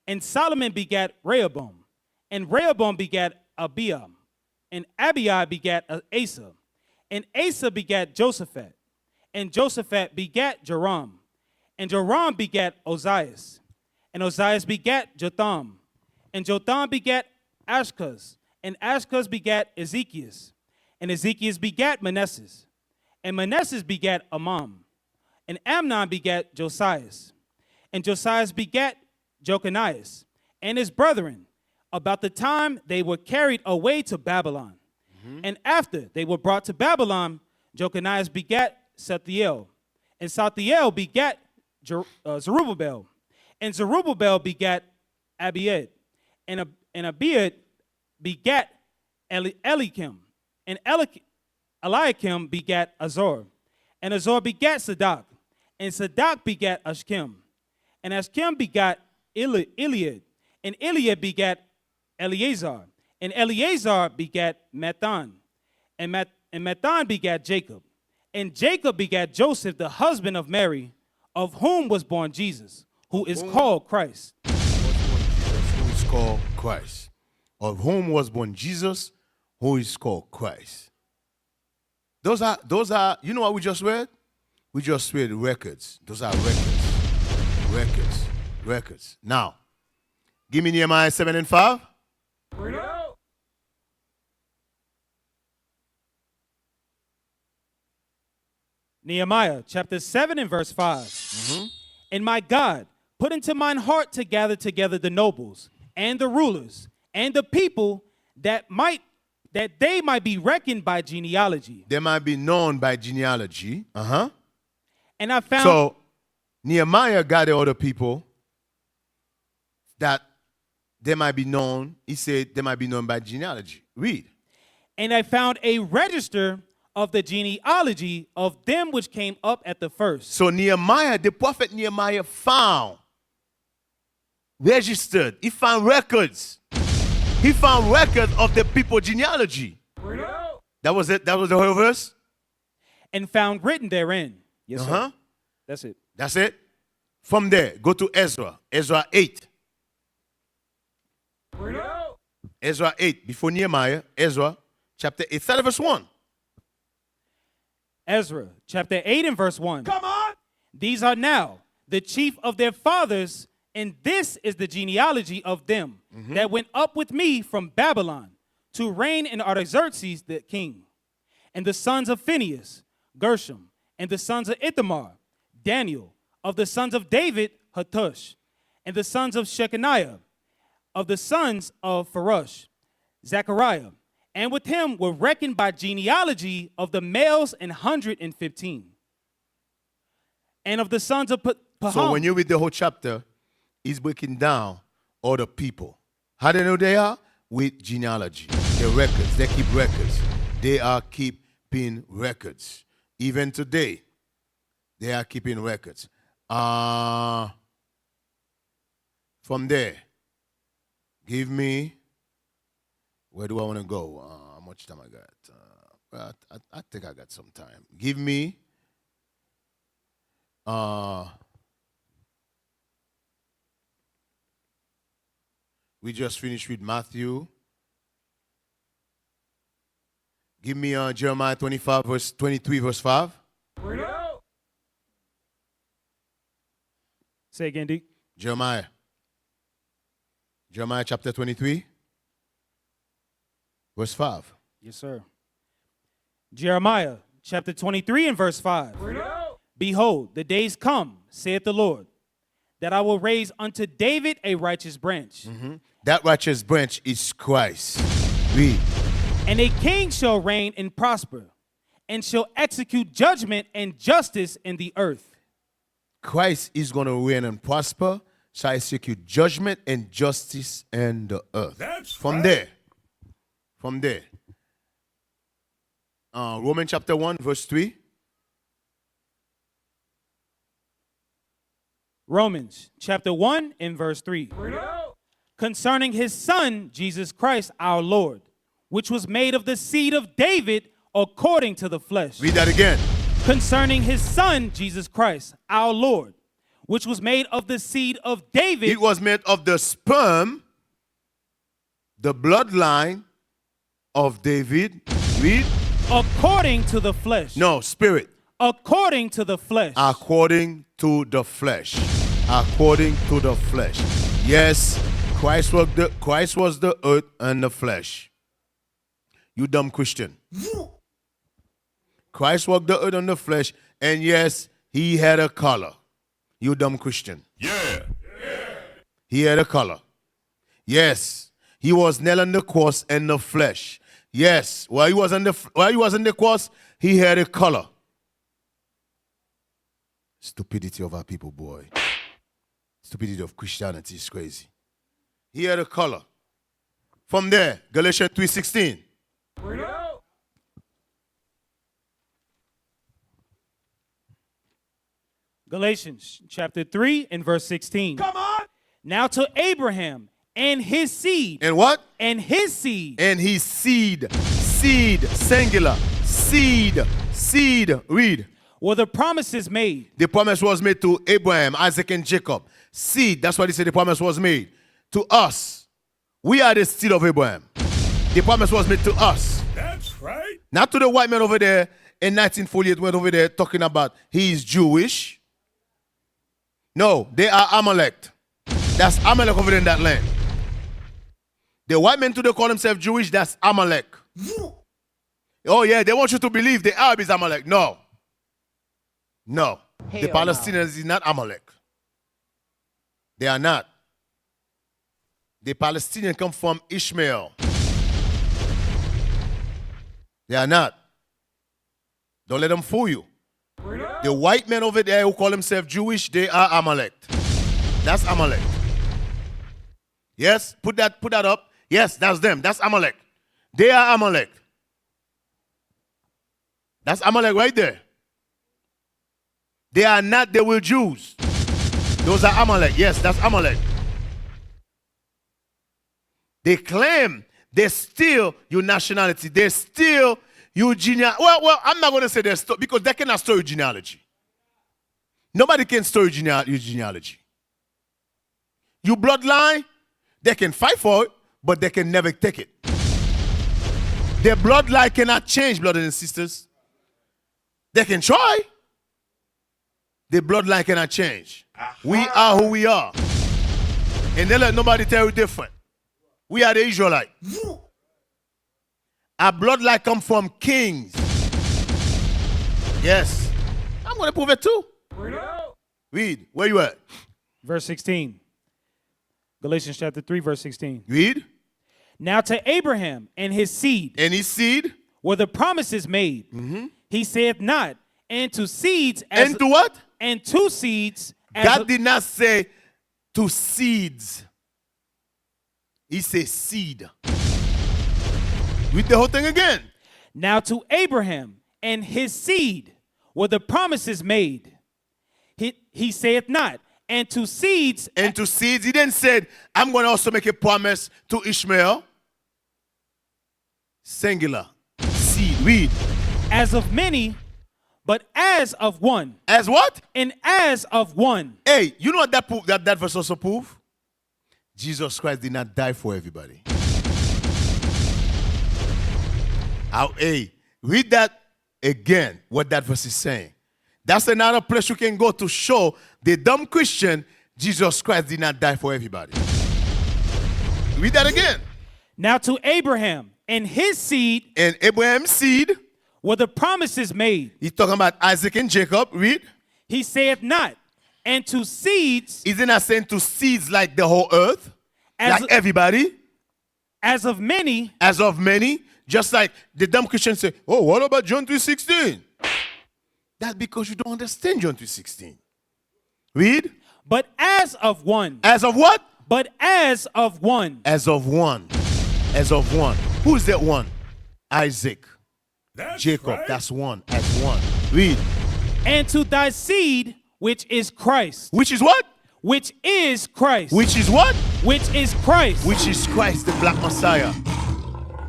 And Solomon begat Rehoboam. And Rehoboam begat Abiam. And Abiah begat Asa. And Asa begat Josaphat. And Josaphat begat Joram. And Joram begat Ozias. And Ozias begat Jotham. And Jotham begat Ashkaz. And Ashkaz begat Ezekias. And Ezekias begat Manasseh. And Manasseh begat Amam. And Amnon begat Josias. And Josias begat Jeconias and his brethren, about the time they were carried away to Babylon. And after they were brought to Babylon, Jeconias begat Salthiel. And Salthiel begat Zerubbabel. And Zerubbabel begat Abiad. And Abiad begat Eliakim. And Eliakim begat Azor. And Azor begat Sadak. And Sadak begat Ashkim. And Ashkim begat Eliad. And Eliad begat Eleazar. And Eleazar begat Mathan. And Mathan begat Jacob. And Jacob begat Joseph, the husband of Mary, of whom was born Jesus, who is called Christ. Who is called Christ. Of whom was born Jesus, who is called Christ. Those are, you know what we just read? We just read records. Those are records. Records. Now, give me Nehemiah 7 and 5. Nehemiah chapter 7 and verse 5. And my God put into mine heart to gather together the nobles and the rulers and the people that they might be reckoned by genealogy. They might be known by genealogy. And I found... So, Nehemiah gathered other people that they might be known. He said they might be known by genealogy. Read. And I found a register of the genealogy of them which came up at the first. So Nehemiah, the prophet Nehemiah found, registered, he found records. He found records of the people genealogy. That was it? That was the whole verse? And found written therein. Yes, sir. That's it. That's it? From there, go to Ezra. Ezra 8. Ezra 8. Before Nehemiah, Ezra chapter 8. Start at verse 1. Ezra chapter 8 and verse 1. Come on. These are now the chief of their fathers, and this is the genealogy of them that went up with me from Babylon to reign in Artaxerxes the king. And the sons of Phinehas, Gershom, and the sons of Ithamar, Daniel, of the sons of David, Hattush, and the sons of Shechaniah, of the sons of Pharush, Zechariah, and with him were reckoned by genealogy of the males 115. And of the sons of Paham. So when you read the whole chapter, he's breaking down all the people. How do they know they are? With genealogy. The records. They keep records. They are keeping records. Even today, they are keeping records. From there, give me, where do I want to go? How much time I got? I think I got some time. Give me, we just finished with Matthew. Give me Jeremiah 25, verse 23, verse 5. Say again, Deacon. Jeremiah chapter 23, verse 5. Yes, sir. Jeremiah chapter 23 and verse 5. Behold, the days come, saith the Lord, that I will raise unto David a righteous branch. That righteous branch is Christ. Read. And a king shall reign and prosper, and shall execute judgment and justice in the earth. Christ is going to reign and prosper, shall execute judgment and justice in the earth. That's From there. Romans chapter 1, verse 3. Romans chapter 1 and verse 3. Concerning his son, Jesus Christ, our Lord, which was made of the seed of David according to the flesh. Read that again. Concerning his son, Jesus Christ, our Lord, which was made of the seed of David. It was made of the sperm, the bloodline of David. Read. According to the flesh. No, spirit. According to the flesh. According to the flesh. According to the flesh. Yes, Christ was the earth and the flesh. You dumb Christian. Christ walked the earth on the flesh, and yes, he had a color. You dumb Christian. Yeah. He had a color. Yes, he was nailed on the cross in the flesh. Yes, while he was on the cross, he had a color. Stupidity of our people, boy. Stupidity of Christianity is crazy. He had a color. From there, Galatians 3:16. Galatians chapter 3 and verse 16. Come on. Now to Abraham and his seed. And what? And his seed. And his seed. Seed, singular. Seed. Read. Were the promises made. The promise was made to Abraham, Isaac, and Jacob. Seed, that's why they say the promise was made. To us. We are the seed of Abraham. The promise was made to us. That's right. Not to the white man over there in 1948 went over there talking about he is Jewish. No, they are Amalek. That's Amalek over there in that land. The white men today call themselves Jewish, that's Amalek. Oh yeah, they want you to believe the Arab is Amalek. No. The Palestinians is not Amalek. They are not. The Palestinians come from Ishmael. They are not. Don't let them fool you. The white men over there who call themselves Jewish, they are Amalek. That's Amalek. Yes, put that up. Yes, that's them. That's Amalek. They are Amalek. That's Amalek right there. They are not the real Jews. Those are Amalek. Yes, that's Amalek. They claim they steal your nationality. They steal your genealogy. Well, I'm not going to say they steal because they cannot store your genealogy. Nobody can store your genealogy. Your bloodline, they can fight for it, but they can never take it. Their bloodline cannot change, brothers and sisters. They can try. Their bloodline cannot change. We are who we are. And they let nobody tell you different. We are the Israelites. Our bloodline come from kings. Yes. I'm going to prove it too. Read. Where you at? Verse 16. Galatians chapter 3, verse 16. Read. Now to Abraham and his seed. And his seed. Were the promises made. He saith not, and to seeds. As and to what? And to seeds. God did not say to seeds. He said seed. Read the whole thing again. Now to Abraham and his seed were the promises made. He saith not, and to seeds. And to seeds. He didn't say, I'm going to also make a promise to Ishmael. Singular. Seed. Read. As of many, but as of one. As what? And as of one. Hey, you know what that verse also proves? Jesus Christ did not die for everybody. Hey, read that again, what that verse is saying. That's another place you can go to show the dumb Christian Jesus Christ did not die for everybody. Read that again. Now to Abraham and his seed. And Abraham's seed. Were the promises made. He's talking about Isaac and Jacob. Read. He saith not, and to seeds. He's not saying to seeds like the whole earth. Like everybody. As of many. As of many. Just like the dumb Christians say, oh, what about John 3:16? That's because you don't understand John 3:16. Read. But as of one. As of what? But as of one. As of one. As of one. Who's that one? Isaac. That's Jacob. right. That's one. As one. Read. And to thy seed, which is Christ. Which is what? Which is Christ. Which is what? Which is Christ. Which is Christ, the Black Messiah.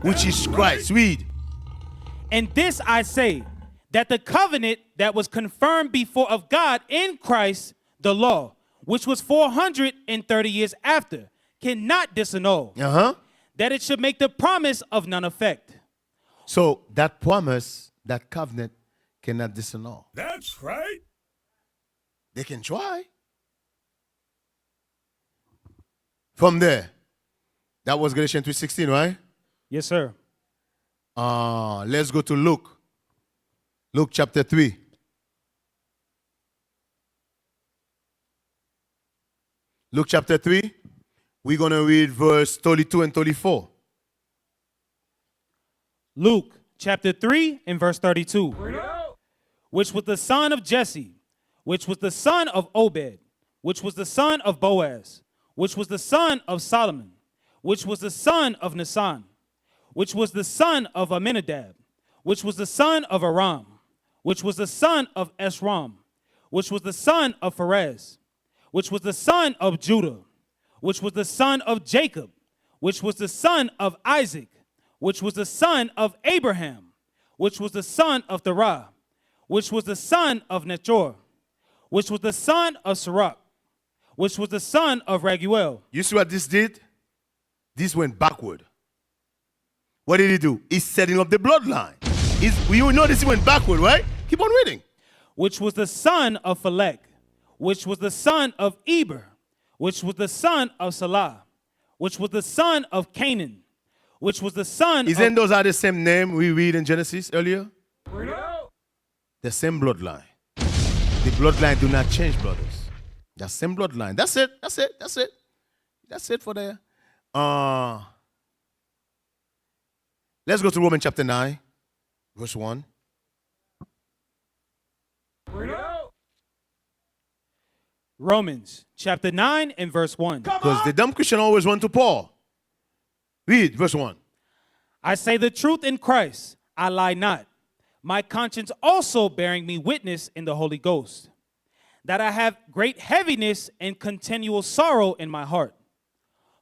Which is Christ. Read. And this I say, that the covenant that was confirmed before of God in Christ, the law, which was 430 years after, cannot disannul. That it should make the promise of none effect. So that promise, that covenant, cannot disannul. That's right. They can try. From there, that was Galatians 3:16, right? Yes, sir. Let's go to Luke. Luke chapter 3. Luke chapter 3. We're going to read verse 32 and 34. Luke chapter 3 and verse 32. Which was the son of Jesse, which was the son of Obed, which was the son of Boaz, which was the son of Solomon, which was the son of Naasson, which was the son of Amminadab, which was the son of Aram, which was the son of Esrom, which was the son of Pharez, which was the son of Judah, which was the son of Jacob, which was the son of Isaac, which was the son of Abraham, which was the son of Terah, which was the son of Nachor, which was the son of Sirach, which was the son of Raguel. You see what this did? This went backward. What did he do? He's setting up the bloodline. You notice he went backward, right? Keep on reading. Which was the son of Phalek, which was the son of Eber, which was the son of Salah, which was the son of Canaan, which was the son Isn't those are the same name we read in Genesis earlier? The same bloodline. The bloodline do not change, brothers. The same bloodline. That's it. That's it. That's it. That's it for there. Let's go to Romans chapter 9, verse 1. Romans chapter 9 and verse 1. Because the dumb Christian always run to Paul. Read verse 1. I say the truth in Christ, I lie not. My conscience also bearing me witness in the Holy Ghost, that I have great heaviness and continual sorrow in my heart.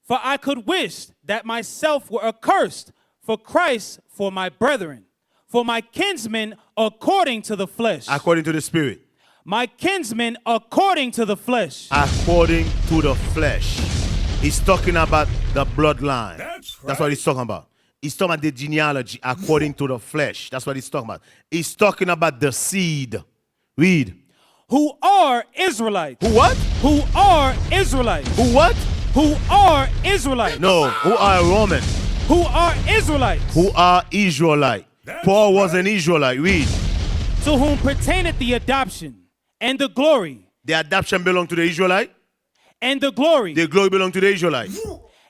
For I could wish that myself were accursed for Christ, for my brethren, for my kinsmen according to the flesh. According to the Spirit. My kinsmen according to the flesh. According to the flesh. He's talking about the bloodline. That's what he's talking about. He's talking about the genealogy according to the flesh. That's what he's talking about. He's talking about the seed. Read. Who are Israelites. Who what? Who are Israelites. Who what? Who are Israelites. No, who are Roman? Who are Israelites. Who are Israelite. Paul was an Israelite. Read. To whom pertaineth the adoption and the glory. The adoption belonged to the Israelite. And the glory. The glory belonged to the Israelite.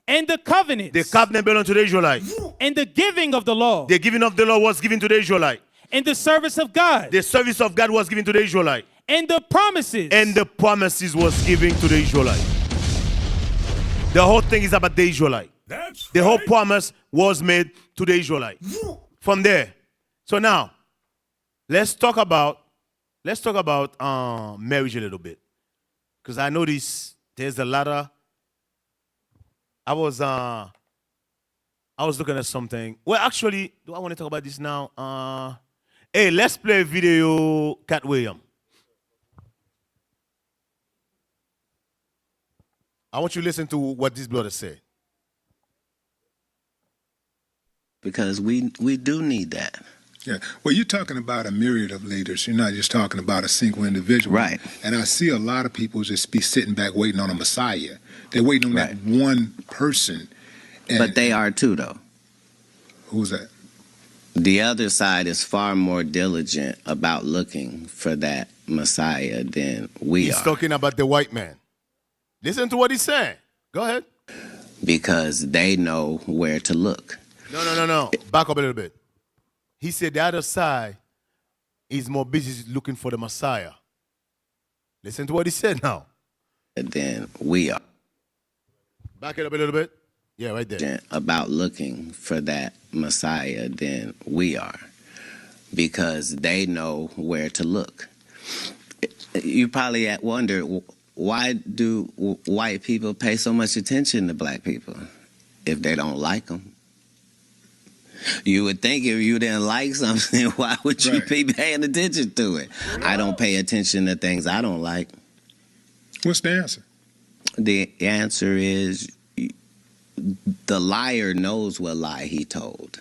And the covenant. The covenant belonged to the Israelite. And the giving of the law. The giving of the law was given to the Israelite. And the service of God. The service of God was given to the Israelite. And the promises. And the promises was given to the Israelite. The whole thing is about the Israelite. The whole promise was made to the Israelite. From there. So now, let's talk about marriage a little bit. Because I notice there's a lot of I was looking at something. Well, actually, do I want to talk about this now? Hey, let's play a video, Cat William. I want you to listen to what this brother said. Because we do need that. Yeah. Well, you're talking about a myriad of leaders. You're not just talking about a single individual. Right. And I see a lot of people just be sitting back waiting on a Messiah. They're waiting on that one person. But they are too, though. Who's that? The other side is far more diligent about looking for that Messiah than we He's are. talking about the white man. Listen to what he's saying. Go ahead. Because they know where to look. No. Back up a little bit. He said the other side is more busy looking for the Messiah. Listen to what he said now. Than we are. Back it up a little bit. Yeah, right there. About looking for that Messiah than we are. Because they know where to look. You probably wonder, why do white people pay so much attention to black people if they don't like them? You would think if you didn't like something, why would you be paying attention to it? I don't pay attention to things I don't like. What's the answer? The answer is the liar knows what lie he told.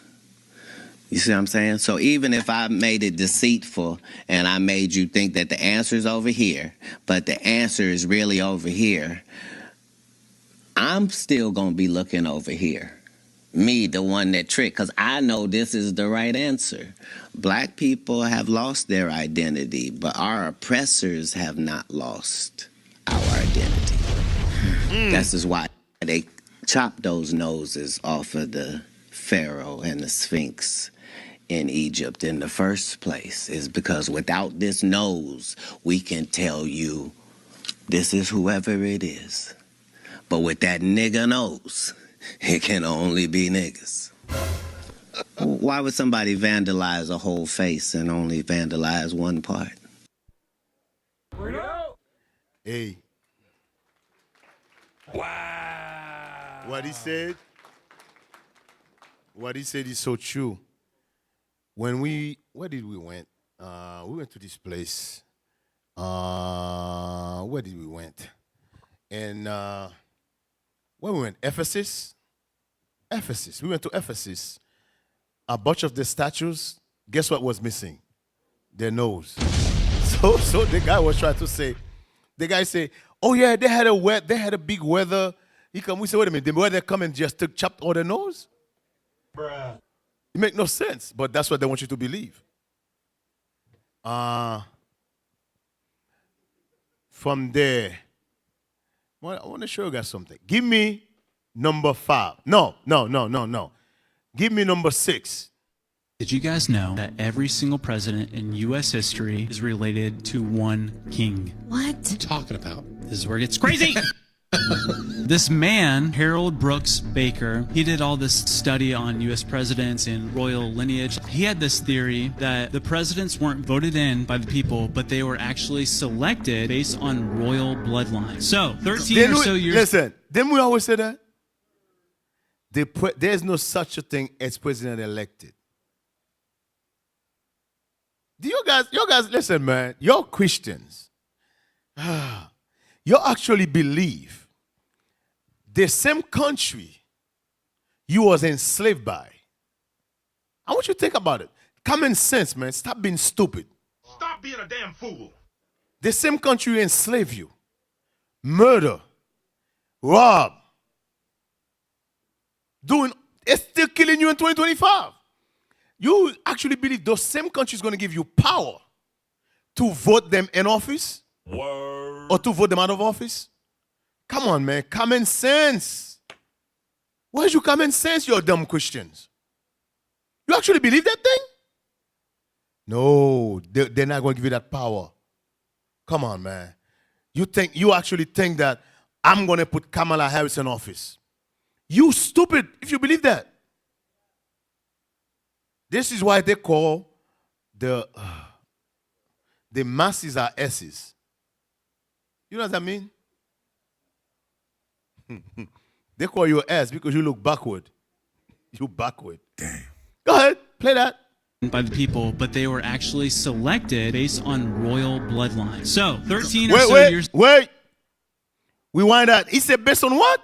You see what I'm saying? So even if I made it deceitful and I made you think that the answer is over here, but the answer is really over here, I'm still going to be looking over here. Me, the one that tricked, because I know this is the right answer. Black people have lost their identity, but our oppressors have not lost our identity. This is why they chopped those noses off of the Pharaoh and the Sphinx in Egypt in the first place, is because without this nose, we can tell you this is whoever it is. But with that nigga nose, it can only be niggas. Why would somebody vandalize a whole face and only vandalize one part? Hey. Wow. What he said is so true. Where did we went? We went to this place. Where did we went? And where we went? Ephesus. We went to Ephesus. A bunch of the statues, guess what was missing? Their nose. So the guy was trying to say, oh yeah, they had a big weather. We say, wait a minute, the weather come and just chopped all their nose? Bruh. It make no sense, but that's what they want you to believe. From there, well, I want to show you guys something. Give me number 5. No. Give me number 6. Did you guys know that every single president in U.S. history is related to one king? What? What are you talking about? this is where it gets crazy. This man, Harold Brooks Baker, he did all this study on U.S. presidents and royal lineage. He had this theory that the presidents weren't voted in by the people, but they were actually selected based on royal bloodline. So, 13 or so years... Listen, didn't we always say that? There's no such a thing as president elected. Do you guys, listen, man, you're Christians. You actually believe the same country you was enslaved by. I want you to think about it. Common sense, man. Stop being stupid. Stop being a damn fool. The same country enslaved you. Murder. Rob. It's still killing you in 2025. You actually believe those same countries going to give you power to vote them in office? Word. Or to vote them out of office? Come on, man. Common sense. Where's your common sense, you dumb Christians? You actually believe that thing? No, they're not going to give you that power. Come on, man. You actually think that I'm going to put Kamala Harris in office? You stupid if you believe that. This is why they call the masses are S's. You know what I mean? They call you S because you look backward. You backward. Damn. Go ahead, play that. By the people, but they were actually selected based on royal bloodline. So, 13 or so years... Wait. Rewind that. He said based on what?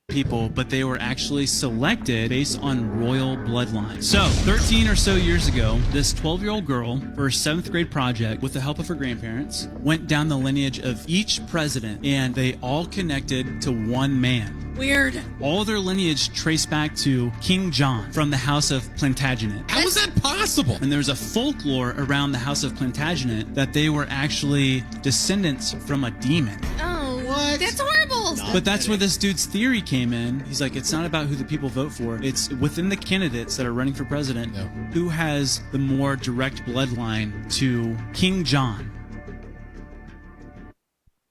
People, but they were actually selected based on royal bloodline. So, 13 or so years ago, this 12-year-old girl, for her 7th grade project, with the help of her grandparents, went down the lineage of each president, and they all connected to one man. Weird. All their lineage traced back to King John from the House of Plantagenet. How is that possible? And there's a folklore around the House of Plantagenet that they were actually descendants from a demon. Oh, what? That's horrible. But that's where this dude's theory came in. He's like, it's not about who the people vote for. It's within the candidates that are running for president, who has the more direct bloodline to King John.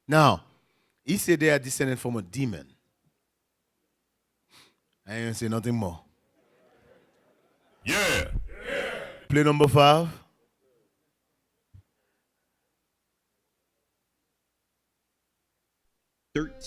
Now, he said they are descended from a demon. I ain't gonna say nothing more. Yeah. Play number 5.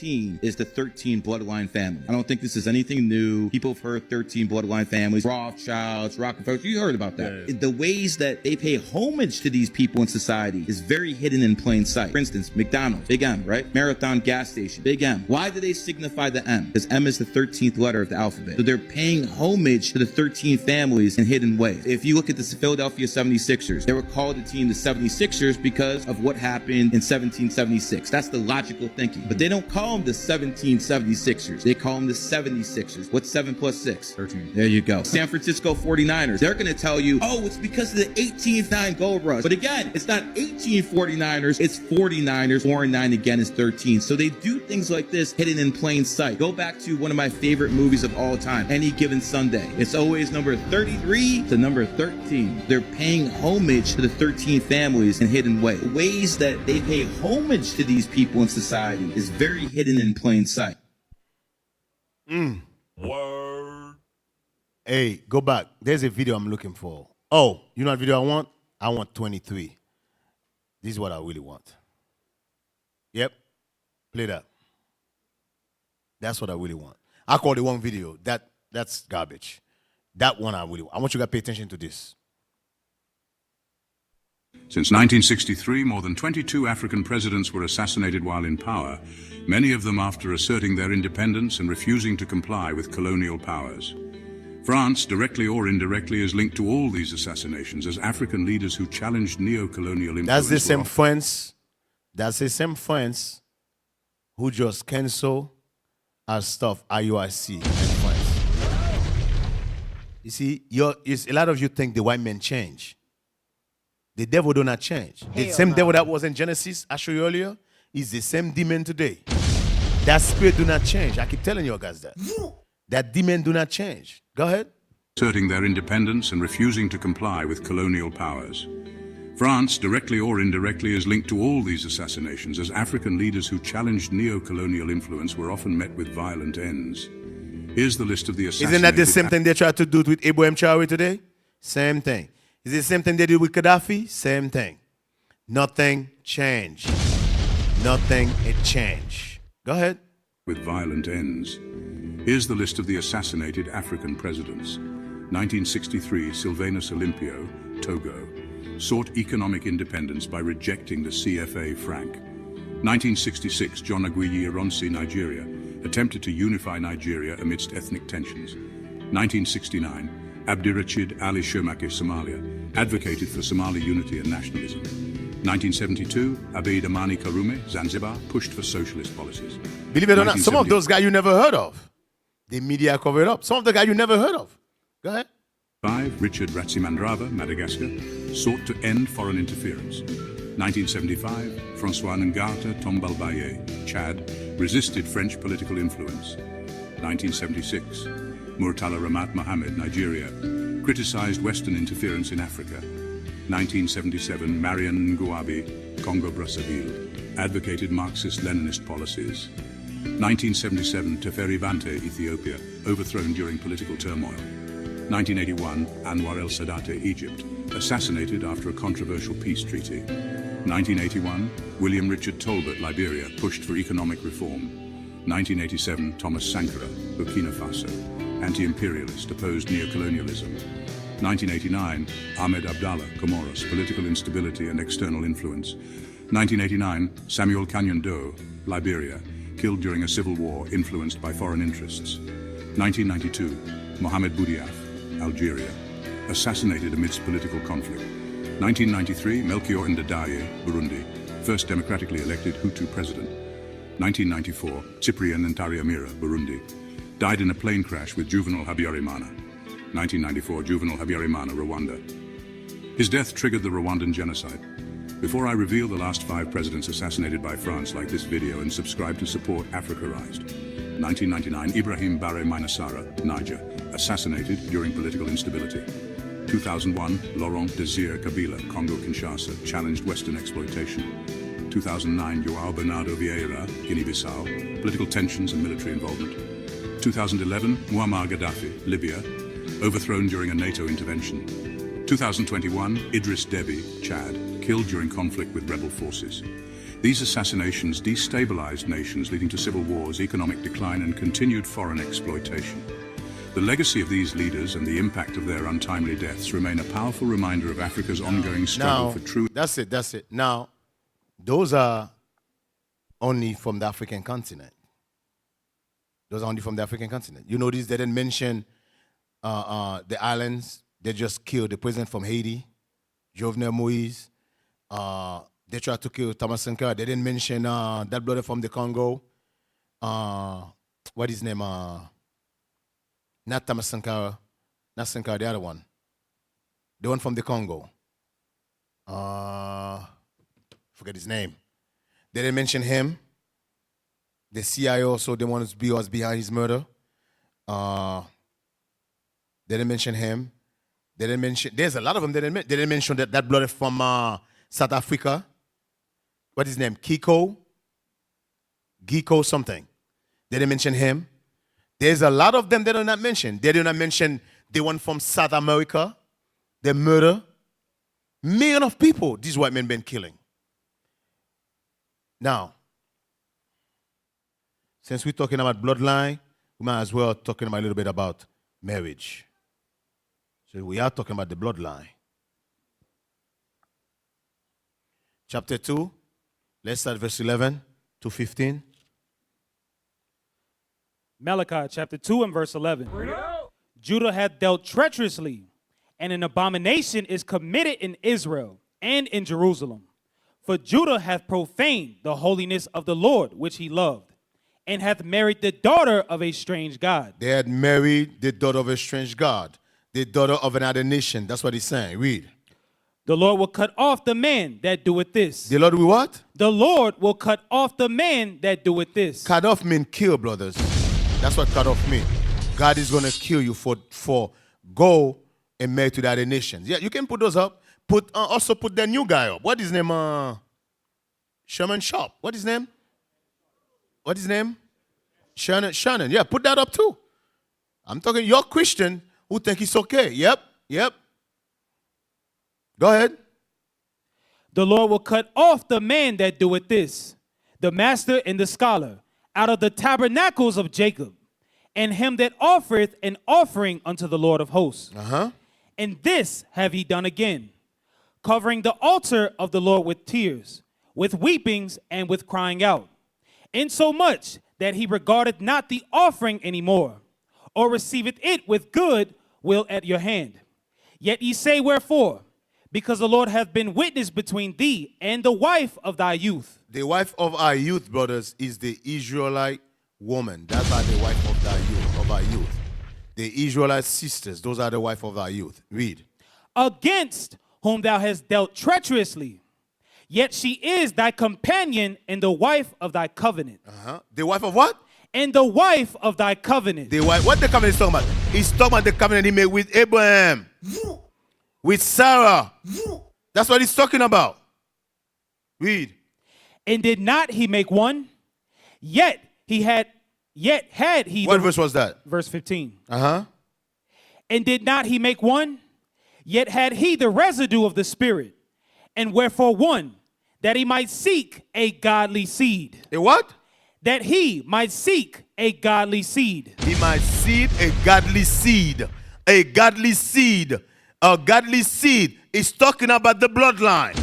Is the 13 bloodline family. I don't think this is anything new. People have heard 13 bloodline families, Rothschilds, Rockefellers. You heard about that. Yeah. The ways that they pay homage to these people in society is very hidden in plain sight. For instance, McDonald's, big M, right? Marathon gas station, big M. Why do they signify the M? Because M is the 13th letter of the alphabet. So they're paying homage to the 13 families in hidden ways. If you look at the Philadelphia 76ers, they were called the team the 76ers because of what happened in 1776. That's the logical thinking. But they don't call them the 1776ers. They call them the 76ers. What's 7 plus 6? 13. There you go. San Francisco 49ers. They're going to tell you, oh, it's because of the 1809 gold rush. But again, it's not 1849ers. It's 49ers. 4 and 9 again is 13. So they do things like this hidden in plain sight. Go back to one of my favorite movies of all time, Any Given Sunday. It's always number 33 to number 13. They're paying homage to the 13 families in hidden ways. Ways that they pay homage to these people in society is very hidden in plain sight. Word. Hey, go back. There's a video I'm looking for. Oh, you know what video I want? I want 23. This is what I really want. Yep. Play that. That's what I really want. I call the one video. That's garbage. That one I want you guys to pay attention to this. Since 1963, more than 22 African presidents were assassinated while in power, many of them after asserting their independence and refusing to comply with colonial powers. France, directly or indirectly, is linked to all these assassinations as African leaders who challenged neo-colonial influence. That's the same France. That's the same France who just cancel our stuff, IUIC and France. You see, a lot of you think the white men change. The devil do not change. The same devil that was in Genesis, I showed you earlier, is the same demon today. That spirit do not change. I keep telling you guys that. That demon do not change. Go ahead. Asserting their independence and refusing to comply with colonial powers. France, directly or indirectly, is linked to all these assassinations, as African leaders who challenged neo-colonial influence were often met with violent ends. Here's the list of the assassinated... Isn't that the same thing they tried to do with Ibrahim Traore today? Same thing. Is it the same thing they did with Gaddafi? Same thing. Nothing changed. Nothing it changed. Go ahead. With violent ends. Here's the list of the assassinated African presidents. 1963, Sylvanus Olympio, Togo, sought economic independence by rejecting the CFA franc. 1966, John Aguiyi Ironsi, Nigeria, attempted to unify Nigeria amidst ethnic tensions. 1969, Abdirachid Ali Shomake, Somalia, advocated for Somali unity and nationalism. 1972, Abeid Amani Karume, Zanzibar, pushed for socialist policies. Believe it or not, some of those guys you never heard of, the media covered up. Some of the guys you never heard of. Go ahead. 5, Richard Ratsimandrava, Madagascar, sought to end foreign interference. 1975, François Ngata Tombalbaye, Chad, resisted French political influence. 1976, Murtala Ramat Mohammed, Nigeria, criticized Western interference in Africa. 1977, Marian Ngouabi, Congo-Brazzaville, advocated Marxist-Leninist policies. 1977, Teferi Bante, Ethiopia, overthrown during political turmoil. 1981, Anwar el-Sadat, Egypt, assassinated after a controversial peace treaty. 1981, William Richard Tolbert, Liberia, pushed for economic reform. 1987, Thomas Sankara, Burkina Faso, anti-imperialist, opposed neocolonialism. 1989, Ahmed Abdallah, Comoros, political instability and external influence. 1989, Samuel Kanyando, Liberia, killed during a civil war influenced by foreign interests. 1992, Mohamed Boudiaf, Algeria, assassinated amidst political conflict. 1993, Melchior Ndadaye, Burundi, first democratically elected Hutu president. 1994, Cyprien Ntariamira, Burundi, died in a plane crash with Juvenal Habyarimana. 1994, Juvenal Habyarimana, Rwanda. His death triggered the Rwandan genocide. Before I reveal the last 5 presidents assassinated by France, like this video and subscribe to support Africarized. 1999, Ibrahim Bare Mainasara, Niger, assassinated during political instability. 2001, Laurent Désiré Kabila, Congo-Kinshasa, challenged Western exploitation. 2009, João Bernardo Vieira, Guinea-Bissau, political tensions and military involvement. 2011, Muammar Gaddafi, Libya, overthrown during a NATO intervention. 2021, Idris Deby, Chad, killed during conflict with rebel forces. These assassinations destabilized nations, leading to civil wars, economic decline, and continued foreign exploitation. The legacy of these leaders and the impact of their untimely deaths remain a powerful reminder of Africa's ongoing struggle for truth. That's it. Now, those are only from the African continent. Those are only from the African continent. You notice they didn't mention the islands. They just killed the president from Haiti, Jovenel Moïse. They tried to kill Thomas Sankara. They didn't mention that brother from the Congo. What is his name? Not Thomas Sankara. Not Sankara, the other one. The one from the Congo. Forget his name. They didn't mention him. The CIA also, the one who was behind his murder. They didn't mention him. They didn't mention, there's a lot of them. They didn't mention that brother from South Africa. What is his name? Giko something. They didn't mention him. There's a lot of them they do not mention. They do not mention the one from South America. They murder millions of people these white men been killing. Now, since we're talking about bloodline, we might as well talking about a little bit about marriage. So we are talking about the bloodline. Chapter 2, let's start verse 11 to 15. Malachi chapter 2 and verse 11. Judah hath dealt treacherously, and an abomination is committed in Israel and in Jerusalem. For Judah hath profaned the holiness of the Lord, which he loved, and hath married the daughter of a strange god. They had married the daughter of a strange god, the daughter of another nation. That's what he's saying. Read. The Lord will cut off the man that doeth this. The Lord will what? The Lord will cut off the man that doeth this. Cut off means kill, brothers. That's what cut off means. God is going to kill you for go and marry to the other nations. Yeah, you can put those up. Also put the new guy up. What is his name? Sherman Sharp. What is his name? What is his name? Shannon. Yeah, put that up too. I'm talking you're Christian who think it's okay. Yep. Go ahead. The Lord will cut off the man that doeth this, the master and the scholar, out of the tabernacles of Jacob, and him that offereth an offering unto the Lord of hosts. And this have he done again, covering the altar of the Lord with tears, with weepings, and with crying out, insomuch that he regardeth not the offering any more, or receiveth it with good will at your hand. Yet ye say, wherefore? Because the Lord hath been witness between thee and the wife of thy youth. The wife of our youth, brothers, is the Israelite woman. That's why the wife of our youth. The Israelite sisters, those are the wife of our youth. Read. Against whom thou hast dealt treacherously, yet she is thy companion and the wife of thy covenant. The wife of what? And the wife of thy covenant. The wife. What the covenant is talking about? He's talking about the covenant he made with Abraham, with Sarah. That's what he's talking about. Read. And did not he make one? Yet had he. What verse was that? Verse 15. And did not he make one? Yet had he the residue of the Spirit. And wherefore one? That he might seek a godly seed. A what? That he might seek a godly seed. He might seed a godly seed. A godly seed. A godly seed is talking about the bloodline.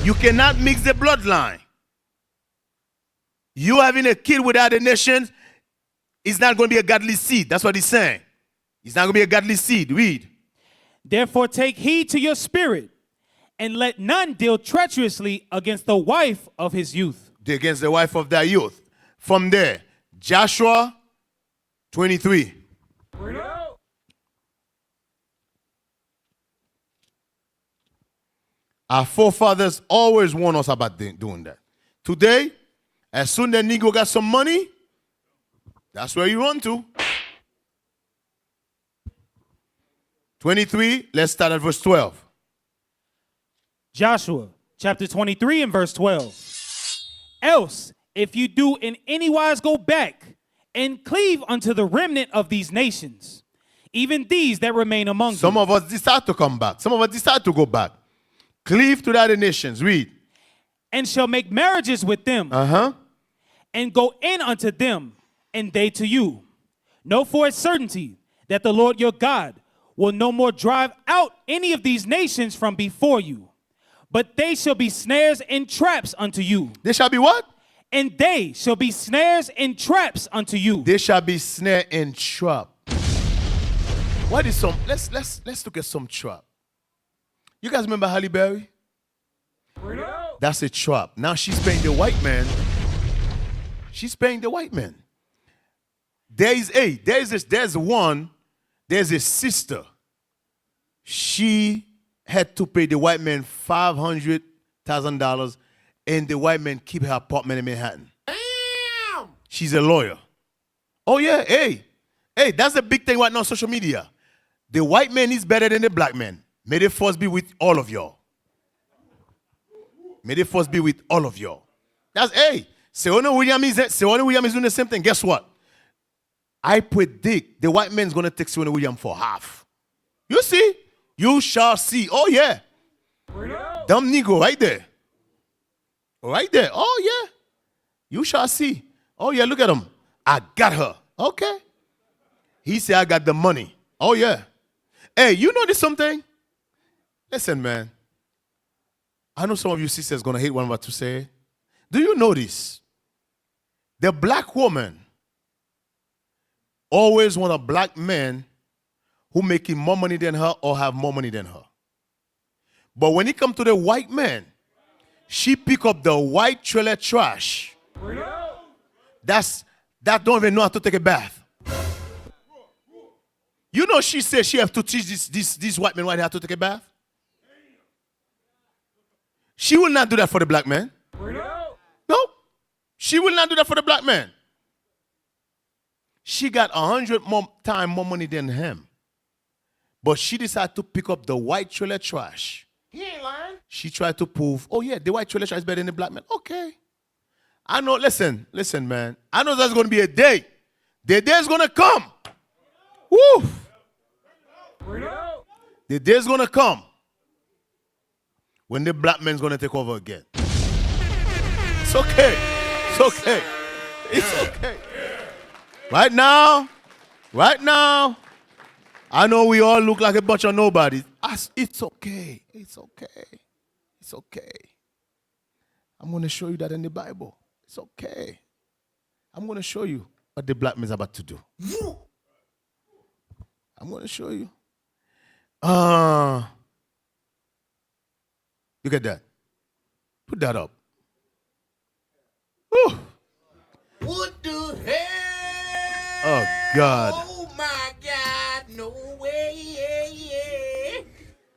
You cannot mix the bloodline. You having a kid without a nation is not going to be a godly seed. That's what he's saying. It's not going to be a godly seed. Read. Therefore take heed to your spirit, and let none deal treacherously against the wife of his youth. Against the wife of their youth. From there, Joshua 23. Our forefathers always warned us about doing that. Today, as soon as the Negro got some money, that's where you run to. 23, let's start at verse 12. Joshua chapter 23 and verse 12. Else, if you do in any wise go back and cleave unto the remnant of these nations, even these that remain among you. Some of us decide to come back. Some of us decide to go back. Cleave to the other nations. Read. And shall make marriages with them. And go in unto them, and they to you. Know for a certainty that the Lord your God will no more drive out any of these nations from before you, but they shall be snares and traps unto you. They shall be what? And they shall be snares and traps unto you. They shall be snare and trap. What is some? Let's look at some trap. You guys remember Halle Berry? That's a trap. Now she's paying the white man. She's paying the white man. There's a sister. She had to pay the white man $500,000, and the white man keep her apartment in Manhattan. Damn! She's a lawyer. Oh yeah, hey, that's the big thing right now on social media. The white man is better than the black man. May the force be with all of y'all. May the force be with all of y'all. That's Serena Williams is doing the same thing. Guess what? I predict the white man's gonna take Serena Williams for half. You see? You shall see. Oh yeah. Dumb Negro right there. Right there. Oh yeah. You shall see. Oh yeah, look at him. I got her. Okay. He said I got the money. Oh yeah. Hey, you notice something? Listen, man. I know some of you sisters gonna hate what I'm about to say. Do you notice? The black woman always want a black man who making more money than her or have more money than her. But when it comes to the white man, she pick up the white trailer trash. That don't even know how to take a bath. You know she said she have to teach this white man why they have to take a bath? She will not do that for the black man. No. She will not do that for the black man. She got 100 times more money than him. But she decided to pick up the white trailer trash she tried to prove, oh yeah, the white Israelite is better than the black man. Okay. I know, listen, man. I know there's going to be a day. The day is going to come. Woo! The day is going to come when the black man's going to take over again. It's okay. It's okay. It's okay. Right now, I know we all look like a bunch of nobodies. It's okay. It's okay. It's okay. I'm going to show you that in the Bible. It's okay. I'm going to show you what the black man's about to do. I'm going to show you. Look at that. Put that up. Whew. What the hell? Oh, God. Oh, my God. No way.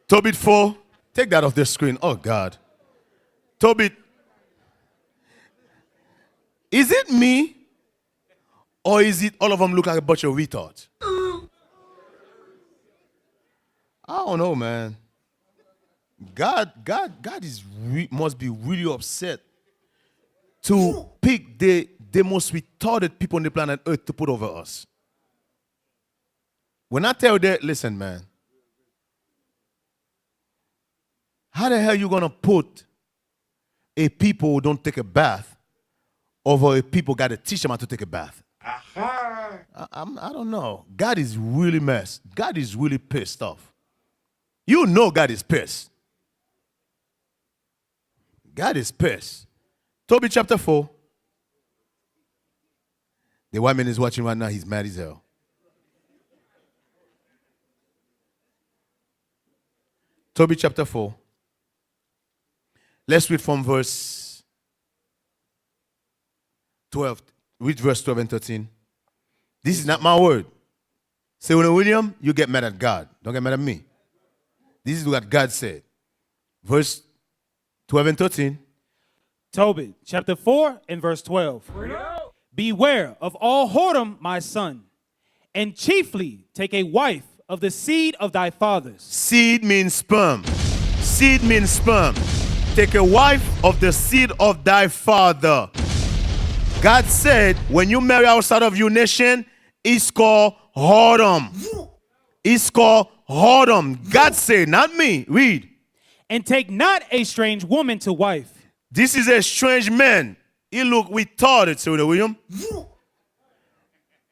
Tobit 4. Take that off the screen. Oh, God. Tobit. Is it me? Or is it all of them look like a bunch of retards? I don't know, man. God must be really upset to pick the most retarded people on the planet Earth to put over us. When I tell you that, listen, man. How the hell you gonna put a people who don't take a bath over a people got to teach them how to take a bath? I don't know. God is really messed. God is really pissed off. You know God is pissed. God is pissed. Tobit chapter 4. The white man is watching right now. He's mad as hell. Tobit chapter 4. Let's read from verse 12. Read verse 12 and 13. This is not my word. Say, William, you get mad at God. Don't get mad at me. This is what God said. Verse 12 and 13. Tobit, chapter 4 and verse 12. Beware of all whoredom, my son, and chiefly take a wife of the seed of thy fathers. Seed means sperm. Seed means sperm. Take a wife of the seed of thy father. God said, when you marry outside of your nation, it's called whoredom. It's called whoredom. God said, not me. Read. And take not a strange woman to wife. This is a strange man. He look retarded, Sir William.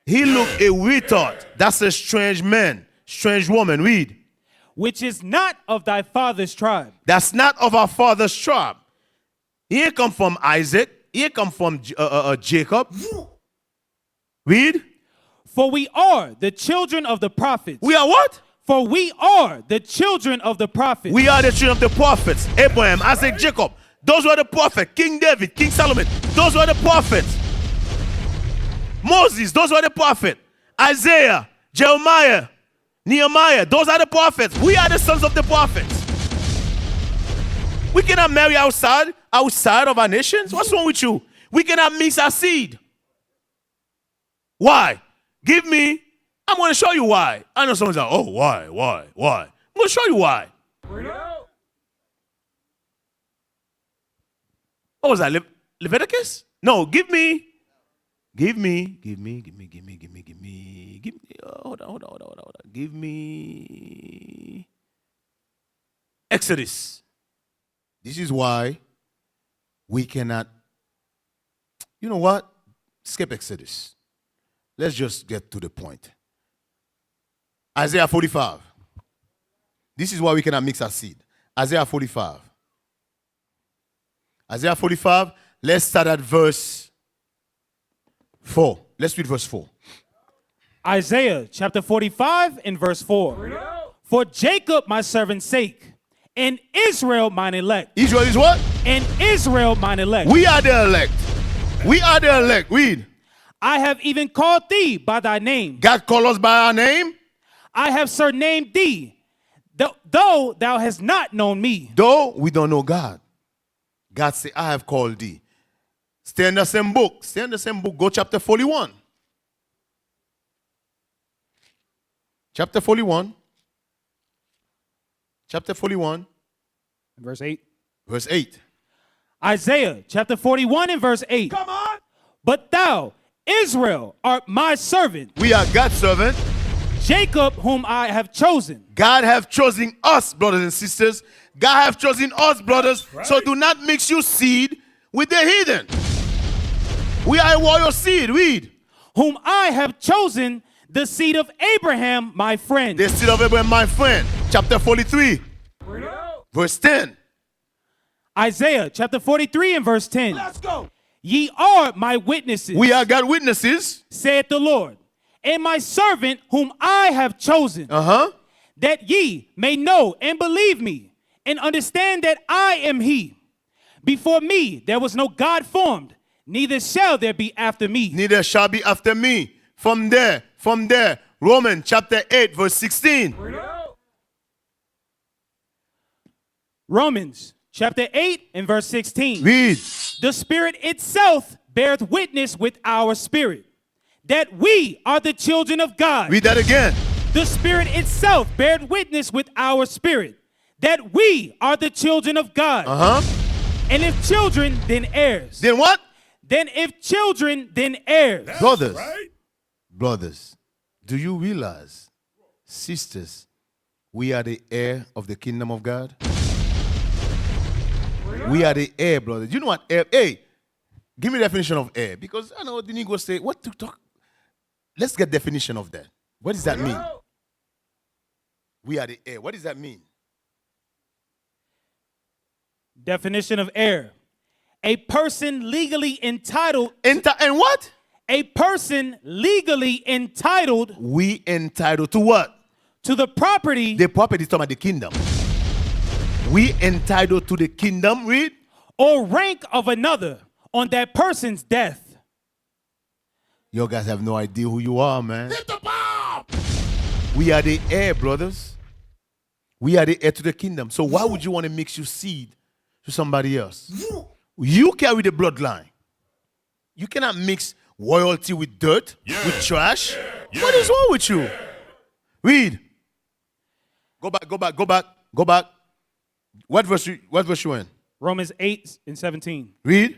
He look a retard. That's a strange man. Strange woman. Read. Which is not of thy father's tribe. That's not of our father's tribe. He ain't come from Isaac. He ain't come from Jacob. Read. For we are the children of the prophets. We are what? For we are the children of the prophets. We are the children of the prophets. Abraham, Isaac, Jacob. Those were the prophets. King David, King Solomon. Those were the prophets. Moses, those were the prophets. Isaiah, Jeremiah, Nehemiah, those are the prophets. We are the sons of the prophets. We cannot marry outside of our nations. What's wrong with you? We cannot mix our seed. Why? Give me. I'm going to show you why. I know someone's like, oh, why? I'm going to show you why. What was that? Leviticus? No, give me. Hold on. Give me Exodus. This is why we cannot. You know what? Skip Exodus. Let's just get to the point. Isaiah 45. This is why we cannot mix our seed. Isaiah 45. Isaiah 45. Let's start at verse 4. Let's read verse 4. Isaiah chapter 45 and verse 4. For Jacob my servant's sake, and Israel mine elect. Israel is what? And Israel mine elect. We are the elect. We are the elect. Read. I have even called thee by thy name. God called us by our name. I have surnamed thee, though thou hast not known me. Though we don't know God. God said, I have called thee. Stay in the same book. Stay in the same book. Go chapter 41. Chapter 41. Chapter 41. Verse 8. Verse 8. Isaiah chapter 41 and verse 8. Come on. But thou, Israel, art my servant, We are God's servant. Jacob whom I have chosen. God have chosen us, brothers and sisters. God have chosen us, brothers. So do not mix your seed with the heathen. We are a royal seed. Read. Whom I have chosen, the seed of Abraham, my friend. The seed of Abraham, my friend. Chapter 43. Verse 10. Isaiah chapter 43 and verse 10. Let's go. Ye are my witnesses, We are God witnesses. saith the Lord, and my servant whom I have chosen, that ye may know and believe me, and understand that I am he. Before me there was no God formed, neither shall there be after me. Neither shall be after me. From there. Romans chapter 8, verse 16. Romans chapter 8 and verse 16. Read. The Spirit itself beareth witness with our spirit, that we are the children of God. Read that again. The Spirit itself beareth witness with our spirit, that we are the children of God. And if children, then heirs. Then what? Then if children, then heirs. Brothers, do you realize, sisters, we are the heir of the kingdom of God? We are the heir, brothers. You know what heir? Hey, give me the definition of heir. Because I know the Negro say, what to talk? Let's get definition of that. What does that mean? We are the heir. What does that mean? Definition of heir. A person legally entitled. And what? A person legally entitled. We entitled to what? To the property. The property is talking about the kingdom. We entitled to the kingdom, read. Or rank of another on that person's death. You guys have no idea who you are, man. Hit the bomb. We are the heir, brothers. We are the heir to the kingdom. So why would you want to mix your seed to somebody else? You carry the bloodline. You cannot mix royalty with dirt, with trash. What is wrong with you? Read. Go back. What verse you in? Romans 8 and 17. Read.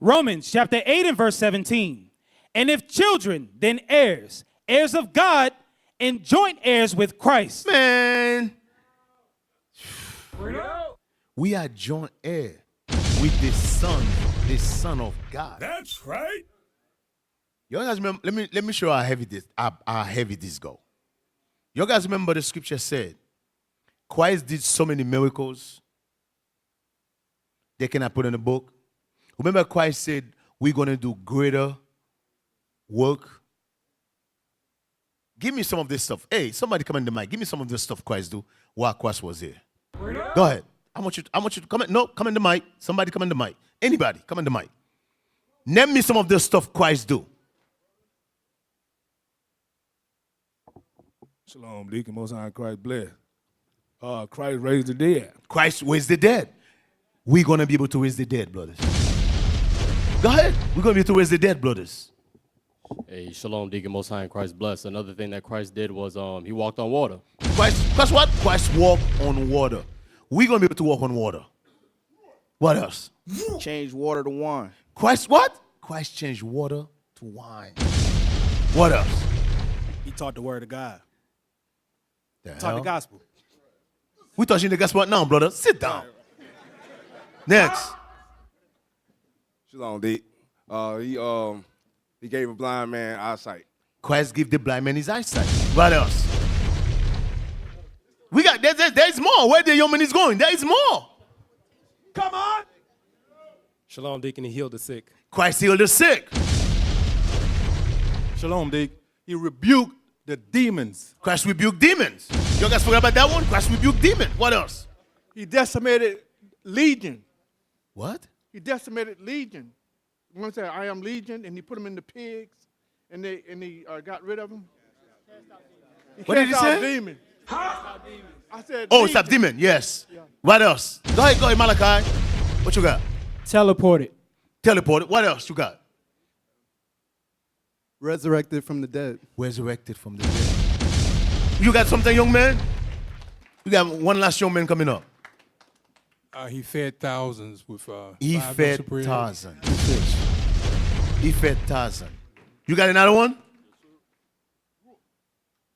Romans chapter 8 and verse 17. And if children, then heirs, heirs of God, and joint heirs with Christ. Man. We are joint heir with the Son of God. That's right. You guys remember, let me show you how heavy this go. You guys remember the scripture said, Christ did so many miracles they cannot put in the book. Remember Christ said, we're going to do greater work. Give me some of this stuff. Hey, somebody come in the mic. Give me some of this stuff Christ do while Christ was here. Go ahead. I want you to come in. No, come in the mic. Somebody come in the mic. Anybody, come in the mic. Name me some of the stuff Christ do. Shalom, Deacon. Most High Christ bless. Christ raised the dead. Christ raised the dead. We're going to be able to raise the dead, brothers. Go ahead. We're going to be able to raise the dead, brothers. Hey, shalom, Deacon. Most High in Christ bless. Another thing that Christ did was he walked on water. Christ what? Christ walked on water. We're going to be able to walk on water. What else? Change water to wine. Christ what? Christ changed water to wine. What else? He taught the word of God. Taught the gospel. We touching the gospel now, brother. Sit down. Next. Shalom, Deacon. He gave a blind man eyesight. Christ gave the blind man his eyesight. What else? We got there's more. Where the human is going, there is more. Come on. Shalom, Deacon. He healed the sick. Christ healed the sick. Shalom, Deacon. He rebuked the demons. Christ rebuked demons. You guys forgot about that one? Christ rebuked demons. What else? He decimated legion. What? He decimated legion. One said, I am legion, and he put them in the pigs, and he got rid of them. What did he say? Demons. Huh? I said, oh, stop demon. Yes. Yeah. What else? Go ahead, Malachi. What you got? Teleported. What else you got? Resurrected from the dead. Resurrected from the dead. You got something, young man? We got one last young man coming up. He fed thousands with He 5 fed loaves of bread. thousands. He fed thousands. You got another one?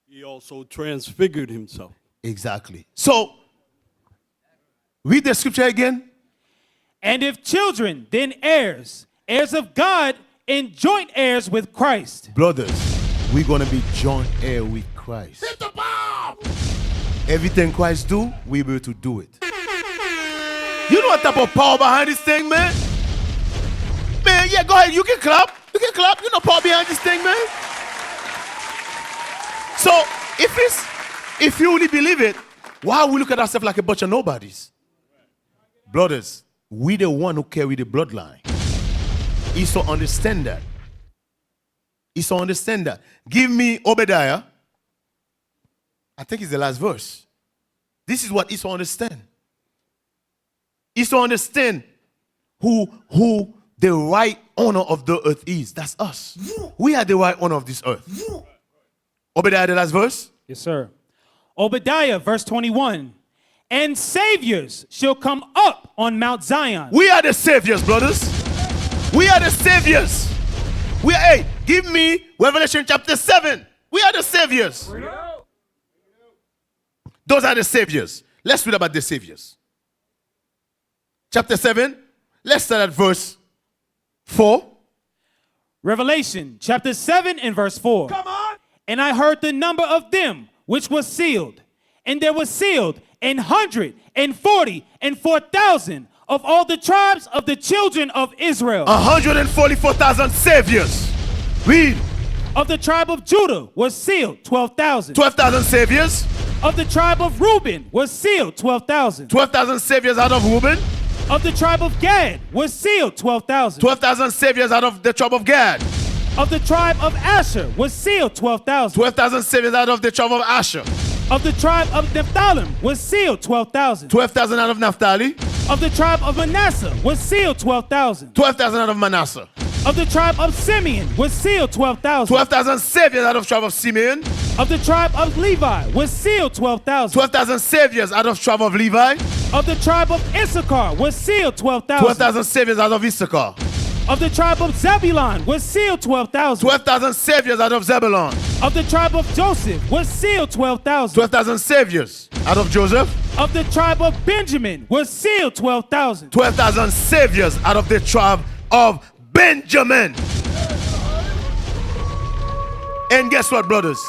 He also transfigured himself. Exactly. So, read the scripture again. And if children, then heirs, heirs of God, and joint heirs with Christ. Brothers, we're going to be joint heir with Christ. Hit the bomb! Everything Christ do, we will to do it. You know what type of power behind this thing, man? Man, yeah, go ahead. You can clap. You can clap. You know power behind this thing, man. So, if you really believe it, why we look at ourselves like a bunch of nobodies? Brothers, we the one who carry the bloodline. Esau understand that. Esau understand that. Give me Obadiah. I think it's the last verse. This is what Esau understand. Esau understand who the right owner of the earth is. That's us. We are the right owner of this earth. Obadiah, the last verse. Yes, sir. Obadiah, verse 21. And saviors shall come up on Mount Zion. We are the saviors, brothers. We are the saviors. Hey, give me Revelation chapter 7. We are the saviors. Those are the saviors. Let's read about the saviors. Chapter 7. Let's start at verse 4. Revelation chapter 7 and verse 4. Come on! And I heard the number of them which was sealed. And there was sealed 144,000 of all the tribes of the children of Israel. 144,000 saviors. Read. Of the tribe of Judah was sealed 12,000. 12,000 saviors. Of the tribe of Reuben was sealed 12,000. 12,000 saviors out of Reuben. Of the tribe of Gad was sealed 12,000. 12,000 saviors out of the tribe of Gad. Of the tribe of Asher was sealed 12,000. 12,000 saviors out of the tribe of Asher. Of the tribe of Naphtali was sealed 12,000. 12,000 out of Naphtali. Of the tribe of Manasseh was sealed 12,000. 12,000 out of Manasseh. Of the tribe of Simeon was sealed 12,000. 12,000 saviors out of tribe of Simeon. Of the tribe of Levi was sealed 12,000. 12,000 saviors out of tribe of Levi. Of the tribe of Issachar was sealed 12,000. 12,000 saviors out of Issachar. Of the tribe of Zebulun was sealed 12,000. 12,000 saviors out of Zebulun. Of the tribe of Joseph was sealed 12,000. 12,000 saviors out of Joseph. Of the tribe of Benjamin was sealed 12,000. 12,000 saviors out of the tribe of Benjamin. And guess what, brothers?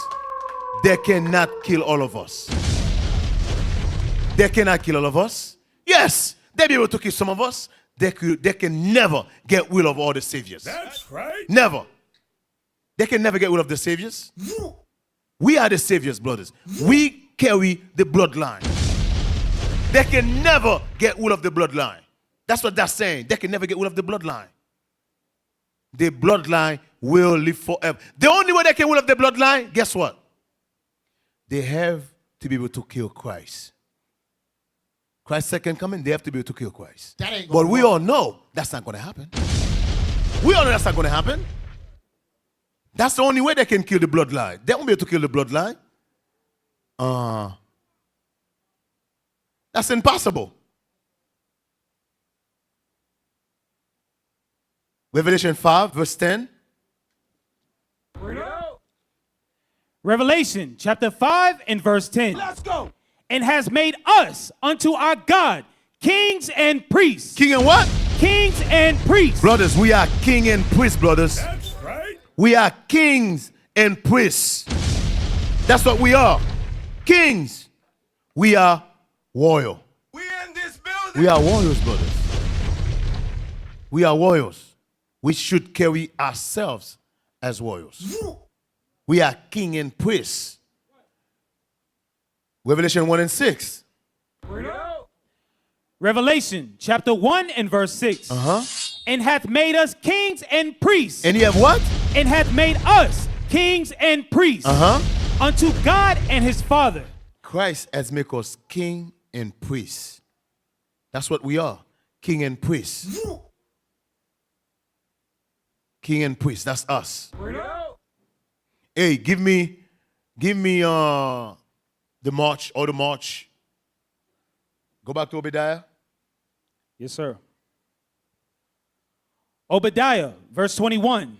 They cannot kill all of us. They cannot kill all of us. Yes, they'll be able to kill some of us. They can never get rid of all the saviors. That's right. Never. They can never get rid of the saviors. We are the saviors, brothers. We carry the bloodline. They can never get rid of the bloodline. That's what that's saying. They can never get rid of the bloodline. The bloodline will live forever. The only way they can get rid of the bloodline, guess what? They have to be able to kill Christ. Christ's second coming, they have to be able to kill Christ. That ain't But gonna we work. all know that's not going to happen. We all know that's not going to happen. That's the only way they can kill the bloodline. They won't be able to kill the bloodline. That's impossible. Revelation 5, verse 10. Revelation chapter 5 and verse 10. Let's go. And has made us unto our God kings and priests. King and what? Kings and priests. Brothers, we are king and priests, brothers. That's right. We are kings and priests. That's what we are. Kings. We are royal. We in this building. We are warriors, brothers. We are warriors. We should carry ourselves as warriors. We are king and priests. Revelation 1 and 6. Revelation chapter 1 and verse 6. And hath made us kings and priests. And you have what? And hath made us kings and priests. Unto God and his Father. Christ has made us king and priest. That's what we are. King and priest. King and priest. That's us. Hey, give me the march or the march. Go back to Obadiah. Yes, sir. Obadiah, verse 21.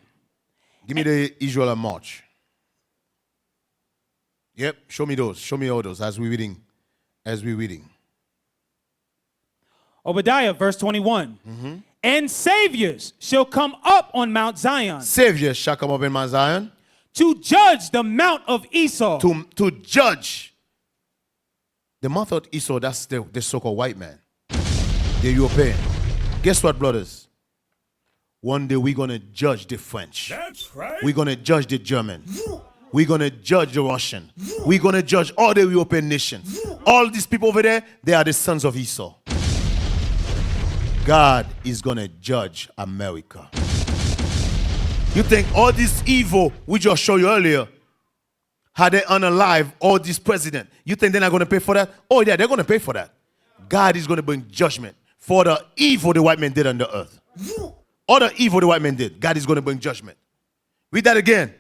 Give me the Israel march. Yep, show me those. Show me all those as we're reading. As we're reading. Obadiah, verse 21. And saviors shall come up on Mount Zion. Saviors shall come up in Mount Zion. To judge the mount of Esau. To judge the mount of Esau, that's the so-called white man. The European. Guess what, brothers? One day we're going to judge the French. That's right. We're going to judge the German. We're going to judge the Russian. We're going to judge all the European nations. All these people over there, they are the sons of Esau. God is going to judge America. You think all this evil we just showed you earlier, how they unalive all these presidents, you think they're not going to pay for that? Oh yeah, they're going to pay for that. God is going to bring judgment for the evil the white man did on the earth. All the evil the white man did, God is going to bring judgment. Read that again.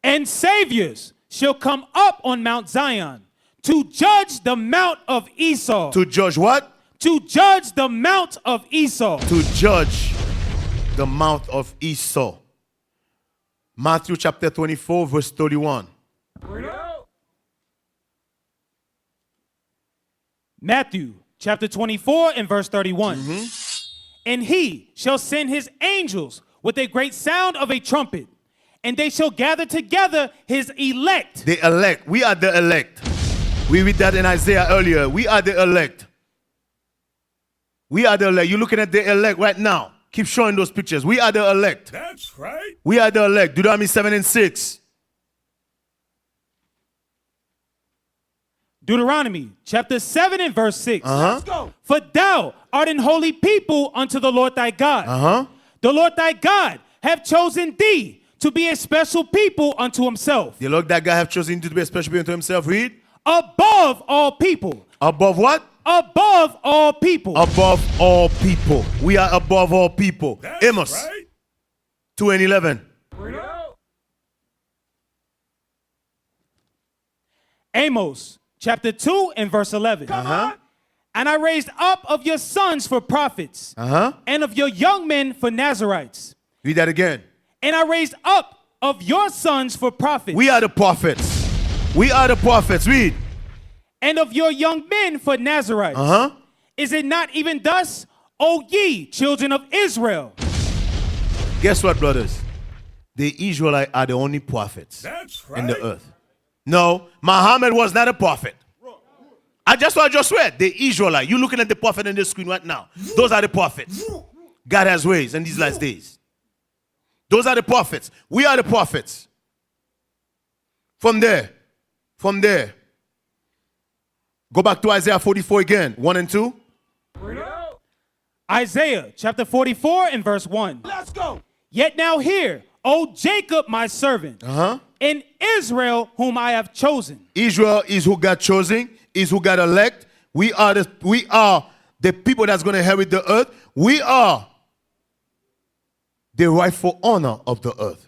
And saviors shall come up on Mount Zion to judge the mount of Esau. To judge what? To judge the mount of Esau. To judge the mount of Esau. Matthew chapter 24, verse 31. Matthew chapter 24 and verse 31. And he shall send his angels with a great sound of a trumpet, and they shall gather together his elect. The elect. We are the elect. We read that in Isaiah earlier. We are the elect. We are the elect. You're looking at the elect right now. Keep showing those pictures. We are the elect. That's right. We are the elect. Deuteronomy 7 and 6. Deuteronomy chapter 7 and verse 6. Let's go. For thou art an holy people unto the Lord thy God. The Lord thy God have chosen thee to be a special people unto himself. The Lord thy God have chosen to be a special people unto himself. Read. Above all people. Above what? Above all people. Above all people. We are above all people. That's Amos right. 2 and 11. Amos chapter 2 and verse 11. And I raised up of your sons for prophets, and of your young men for Nazarites. Read that again. And I raised up of your sons for prophets. We are the prophets. We are the prophets. Read. And of your young men for Nazarites. Is it not even thus, O ye children of Israel? Guess what, brothers? The Israelites are the only prophets in the earth. No, Muhammad was not a prophet. That's what I just read. The Israelite. You're looking at the prophet on the screen right now. Those are the prophets God has raised in these last days. Those are the prophets. We are the prophets. From there. Go back to Isaiah 44 again. 1 and 2. Isaiah chapter 44 and verse 1. Let's go. Yet now hear, O Jacob my servant, and Israel whom I have chosen. Israel is who got chosen, is who got elect. We are the people that's going to inherit the earth. We are the rightful honor of the earth.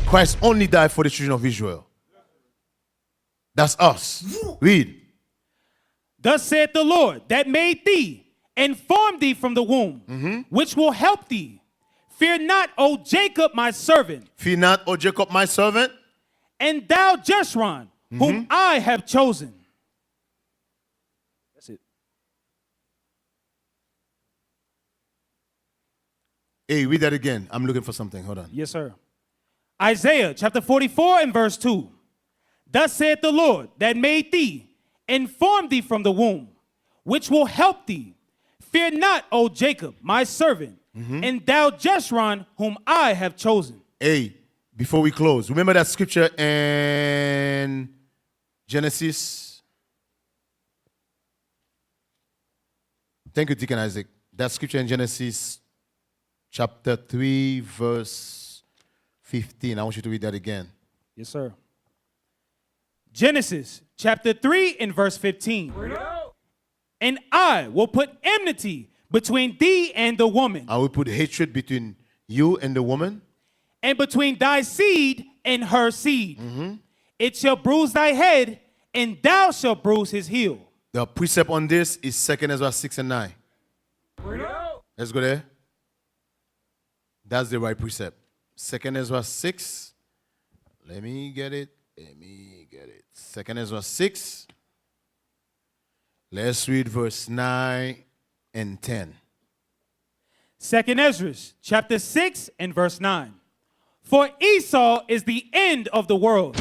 Christ only died for the children of Israel. That's us. Read. Thus saith the Lord that made thee and formed thee from the womb, which will help thee. Fear not, O Jacob, my servant. Fear not, O Jacob, my servant. And thou, Jeshurun, whom I have chosen. That's it. Hey, read that again. I'm looking for something. Hold on. Yes, sir. Isaiah chapter 44 and verse 2. Thus saith the Lord that made thee and formed thee from the womb, which will help thee. Fear not, O Jacob, my servant, and thou, Jeshurun, whom I have chosen. Hey, before we close, remember that scripture in Genesis? Thank you, Deacon Isaac. That scripture in Genesis chapter 3, verse 15. I want you to read that again. Yes, sir. Genesis chapter 3 and verse 15. And I will put enmity between thee and the woman. I will put hatred between you and the woman. And between thy seed and her seed. It shall bruise thy head, and thou shalt bruise his heel. The precept on this is 2 Ezra 6 and 9. Let's go there. That's the right precept. 2nd Ezra 6. Let me get it. 2nd Ezra 6. Let's read verse 9 and 10. 2nd Ezra, chapter 6 and verse 9. For Esau is the end of the world,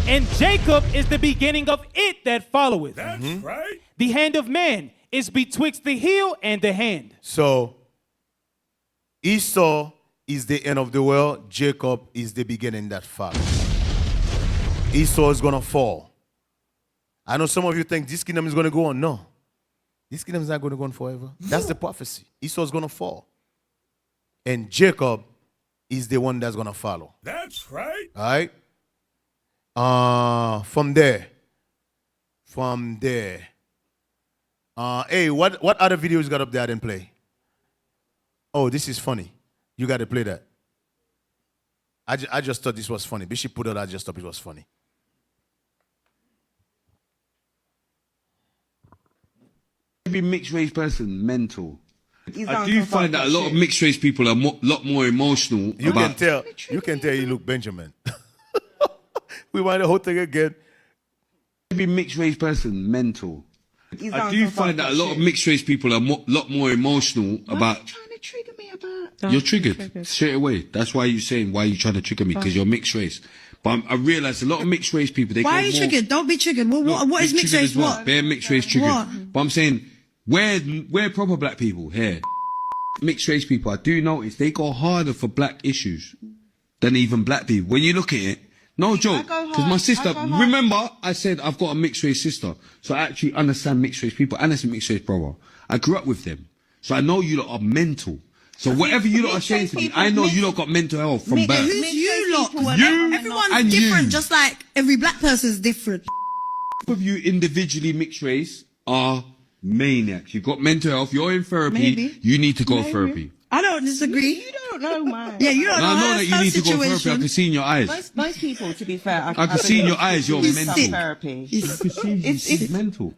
and Jacob is the beginning of it that followeth. That's right. The hand of man is betwixt the heel and the hand. So, Esau is the end of the world. Jacob is the beginning that follows. Esau is going to fall. I know some of you think this kingdom is going to go on. No. This kingdom is not going to go on forever. That's the prophecy. Esau is going to fall. And Jacob is the one that's going to follow. That's right. All right? From there. Hey, what other videos you got up there I didn't play? Oh, this is funny. You got to play that. I just thought this was funny. Bishop put it, I just thought it was funny. Every mixed race person mental. I do find that a lot of mixed race people are lot more emotional. You can tell you look Benjamin. We want the whole thing again. Every mixed race person mental. I do find that a lot of mixed race people are lot more emotional about. Trying to trigger me about. You're triggered straight away. That's why you're saying why are you trying to trigger me, because you're mixed race. But I realize a lot of mixed race people. Why are you triggered? Don't be triggered. What is mixed race? What? They're mixed race triggered. What? But I'm saying we're proper black people here. Mixed race people, I do notice they go harder for black issues than even black people. When you look at it, no joke. Because my sister, remember I said I've got a mixed race sister, so I actually understand mixed race people and it's a mixed race brother. I grew up with them, so I know you lot are mental. So whatever you lot are saying to me, I know you lot got mental health from birth. Who's you lot? You Everyone's and different, you. just like every black person's different. Both of you individually mixed race are maniacs. You've got mental health. You're in therapy. Maybe. You need to go therapy. I don't disagree. You don't know, man. Yeah, you don't And I know her- that you her need to go therapy. I situation. can see in your eyes. Most people, to be fair, I can see in your eyes you're use mental. some therapy. I can see it's mental.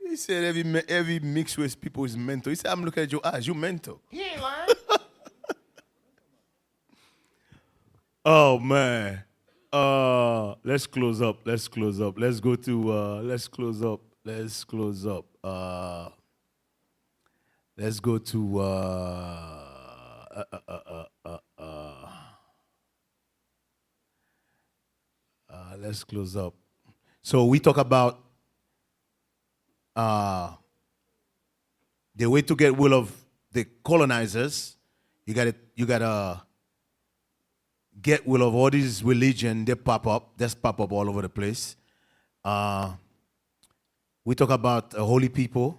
He said every mixed race people is mental. He said, I'm looking at your eyes. You mental. You ain't lying. Oh, man. Let's close up. Let's go to, let's close up. Let's go to, let's close up. So we talk about the way to get rid of the colonizers. You gotta get rid of all these religion. They pop up all over the place. We talk about holy people.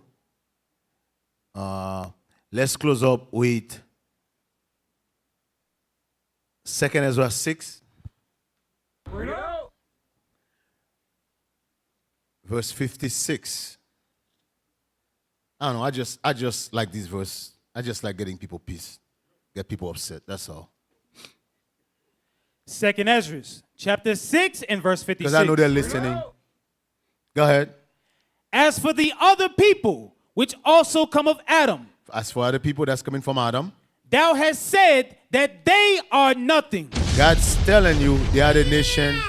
Let's close up with 2nd Ezra 6. Verse 56. I don't know. I just like this verse. I just like getting people pissed, get people upset. That's all. 2nd Ezra, chapter 6 and verse 56. Because I know they're listening. Go ahead. As for the other people, which also come of Adam, As for other people that's coming from Adam, thou hast said that they are nothing. God's telling you the other nation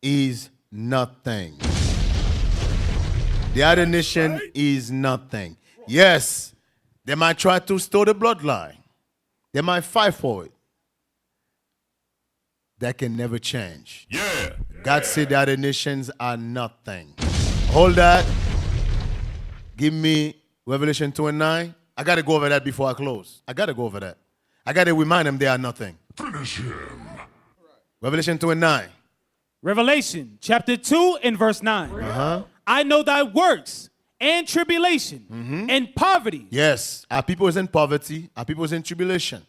is nothing. The other nation is nothing. Yes, they might try to steal the bloodline. They might fight for it. That can never change. Yeah. God said the other nations are nothing. Hold that. Give me Revelation 2:9. I got to go over that before I close. I got to go over that. I got to remind them they are nothing. Finish him. Revelation 2:9. Revelation chapter 2 and verse 9. I know thy works and tribulation and poverty. Yes, our people is in poverty. Our people is in tribulation.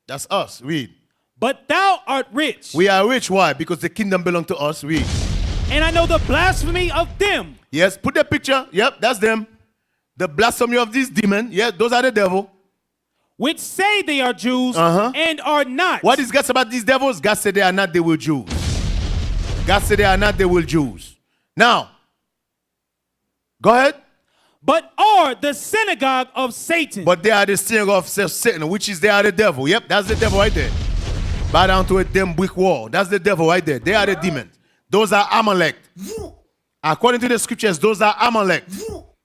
That's us. Read. But thou art rich. We are rich. Why? Because the kingdom belongs to us. Read. And I know the blasphemy of them. Yes, put the picture. Yep, that's them. The blasphemy of this demon. Yeah, those are the devil. Which say they are Jews and are not. What is God about these devils? God said they are not, they will Jews. God said they are not, they will Jews. Now, go ahead. but are the synagogue of Satan. But they are the synagogue of Satan, which is they are the devil. Yep, that's the devil right there. Bow down to a damn brick wall. That's the devil right there. They are the demons. Those are Amalek. According to the scriptures, those are Amalek.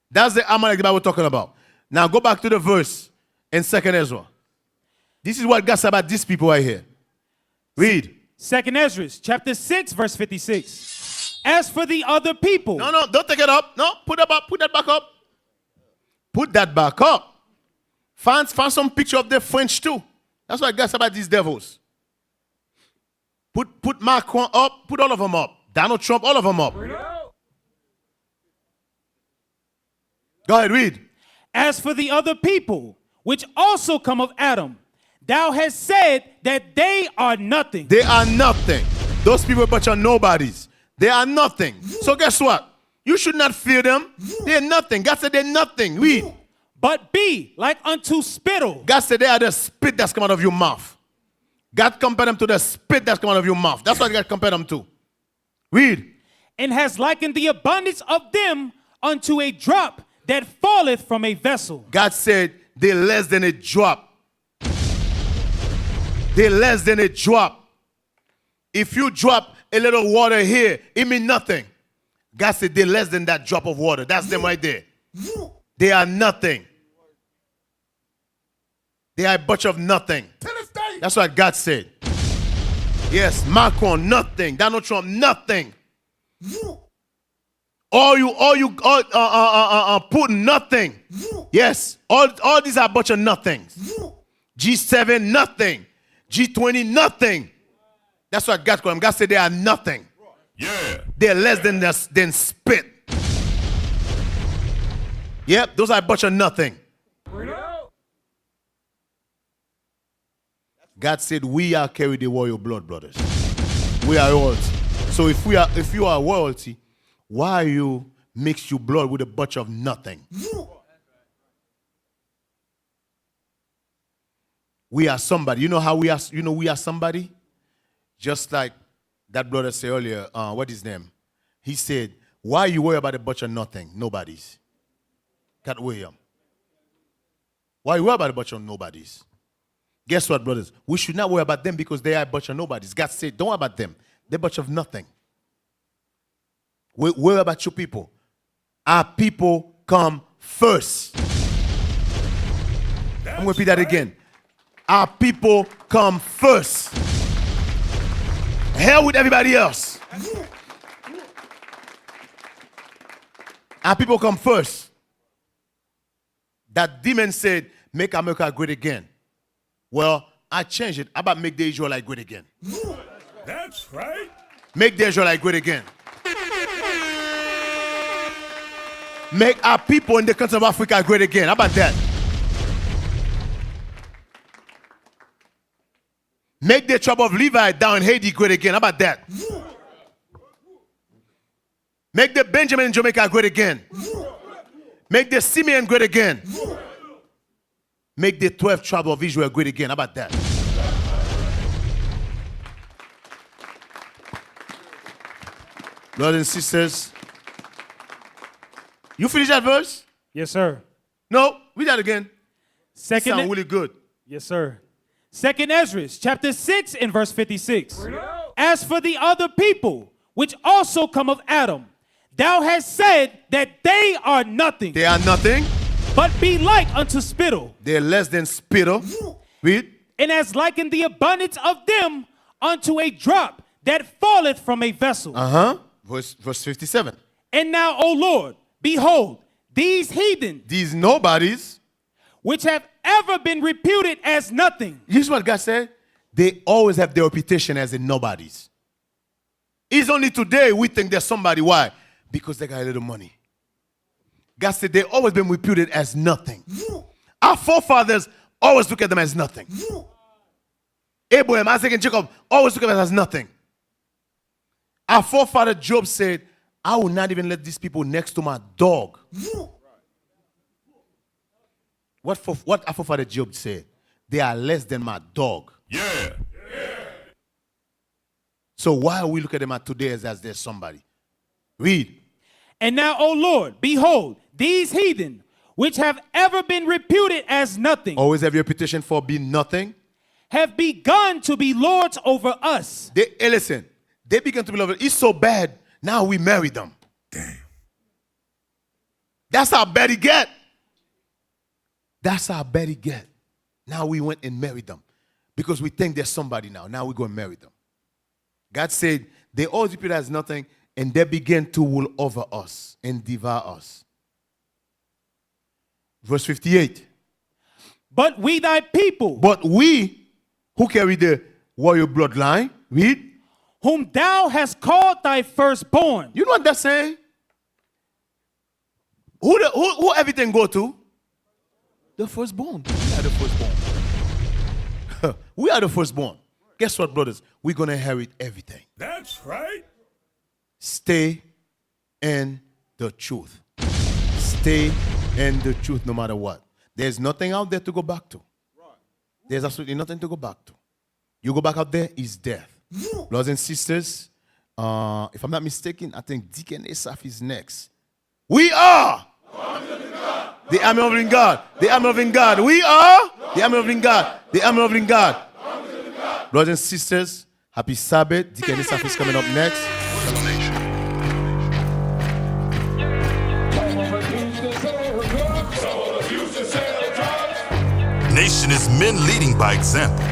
That's the Amalek the Bible talking about. Now go back to the verse in 2nd Ezra. This is what God said about these people right here. Read. 2nd Ezra, chapter 6, verse 56. As for the other people. No, don't take it up. No, put that back up. Put that back up. Find some picture of the French too. That's what God said about these devils. Put Macron up. Put all of them up. Donald Trump, all of them up. Go ahead, read. As for the other people, which also come of Adam, thou hast said that they are nothing. They are nothing. Those people are a bunch of nobodies. They are nothing. So guess what? You should not fear them. They're nothing. God said they're nothing. Read. But be like unto spittle. God said they are the spit that's come out of your mouth. God compared them to the spit that's come out of your mouth. That's what God compared them to. Read. And has likened the abundance of them unto a drop that falleth from a vessel. God said they're less than a drop. They're less than a drop. If you drop a little water here, it means nothing. God said they're less than that drop of water. That's them right there. They are nothing. They are a bunch of nothing. That's what God said. Yes, Macron, nothing. Donald Trump, nothing. All you put nothing. Yes, all these are a bunch of nothings. G7, nothing. G20, nothing. That's what God called them. God said they are nothing. Yeah. They're less than spit. Yep, those are a bunch of nothing. God said we are carry the royal blood, brothers. We are royalty. So if you are royalty, why you mix your blood with a bunch of nothing? We are somebody. You know how we are? You know we are somebody. Just like that brother said earlier. What is his name? He said, "Why you worry about a bunch of nothing? Nobodies." Cat William. Why you worry about a bunch of nobodies? Guess what, brothers? We should not worry about them because they are a bunch of nobodies. God said, "Don't worry about them. They're a bunch of nothing." Worry about your people. Our people come first. I'm going to repeat that again. Our people come first. Hell with everybody else. Our people come first. That demon said, "Make America great again." Well, I changed it. How about make the Israelites great again? That's right. Make the Israelites great again. Make our people in the country of Africa great again. How about that? Make the tribe of Levi down in Haiti great again. How about that? Make the Benjamin in Jamaica great again. Make the Simeon great again. Make the 12 tribes of Israel great again. How about that? Brothers and sisters, you finish that verse? Yes, sir. No, read that again. Second, sound really good. Yes, sir. 2nd Ezra, chapter 6 and verse 56. As for the other people, which also come of Adam, thou hast said that they are nothing. They are nothing. But be like unto spittle. They're less than spittle. Read. And as likened the abundance of them unto a drop that falleth from a vessel. Verse 57. And now, O Lord, behold, these heathen. These nobodies. Which have ever been reputed as nothing. Here's what God said. They always have their reputation as a nobodies. It's only today we think they're somebody. Why? Because they got a little money. God said they always been reputed as nothing. Our forefathers always look at them as nothing. Abraham, Isaac, and Jacob always look at them as nothing. Our forefather Job said, "I will not even let these people next to my dog." What our forefather Job said? They are less than my dog. Yeah. So why we look at them today as they're somebody? Read. And now, O Lord, behold, These heathen, which have ever been reputed as nothing, always have your reputation for being nothing, have begun to be lords over us. Hey, listen, they began to be lovers. It's so bad, now we marry them. Damn. That's how bad it get. That's how bad it get. Now we went and married them. Because we think there's somebody now. Now we're going to marry them. God said, they all reputed as nothing, and they began to rule over us and devour us. Verse 58. But we thy people. But we, who carry the royal bloodline, read. Whom thou hast called thy firstborn. You know what that's saying? Who everything go to? The firstborn. We are the firstborn. We are the firstborn. Guess what, brothers? We're going to inherit everything. That's right. Stay in the truth. Stay in the truth no matter what. There's nothing out there to go back to. There's absolutely nothing to go back to. You go back out there, is death. Brothers and sisters, if I'm not mistaken, I think Deacon Asaph is next. We are the army of God. The army of God. We are the army of God. The army of God. Brothers and sisters, happy Sabbath. Deacon Asaph is coming up next. Nation is men leading by example.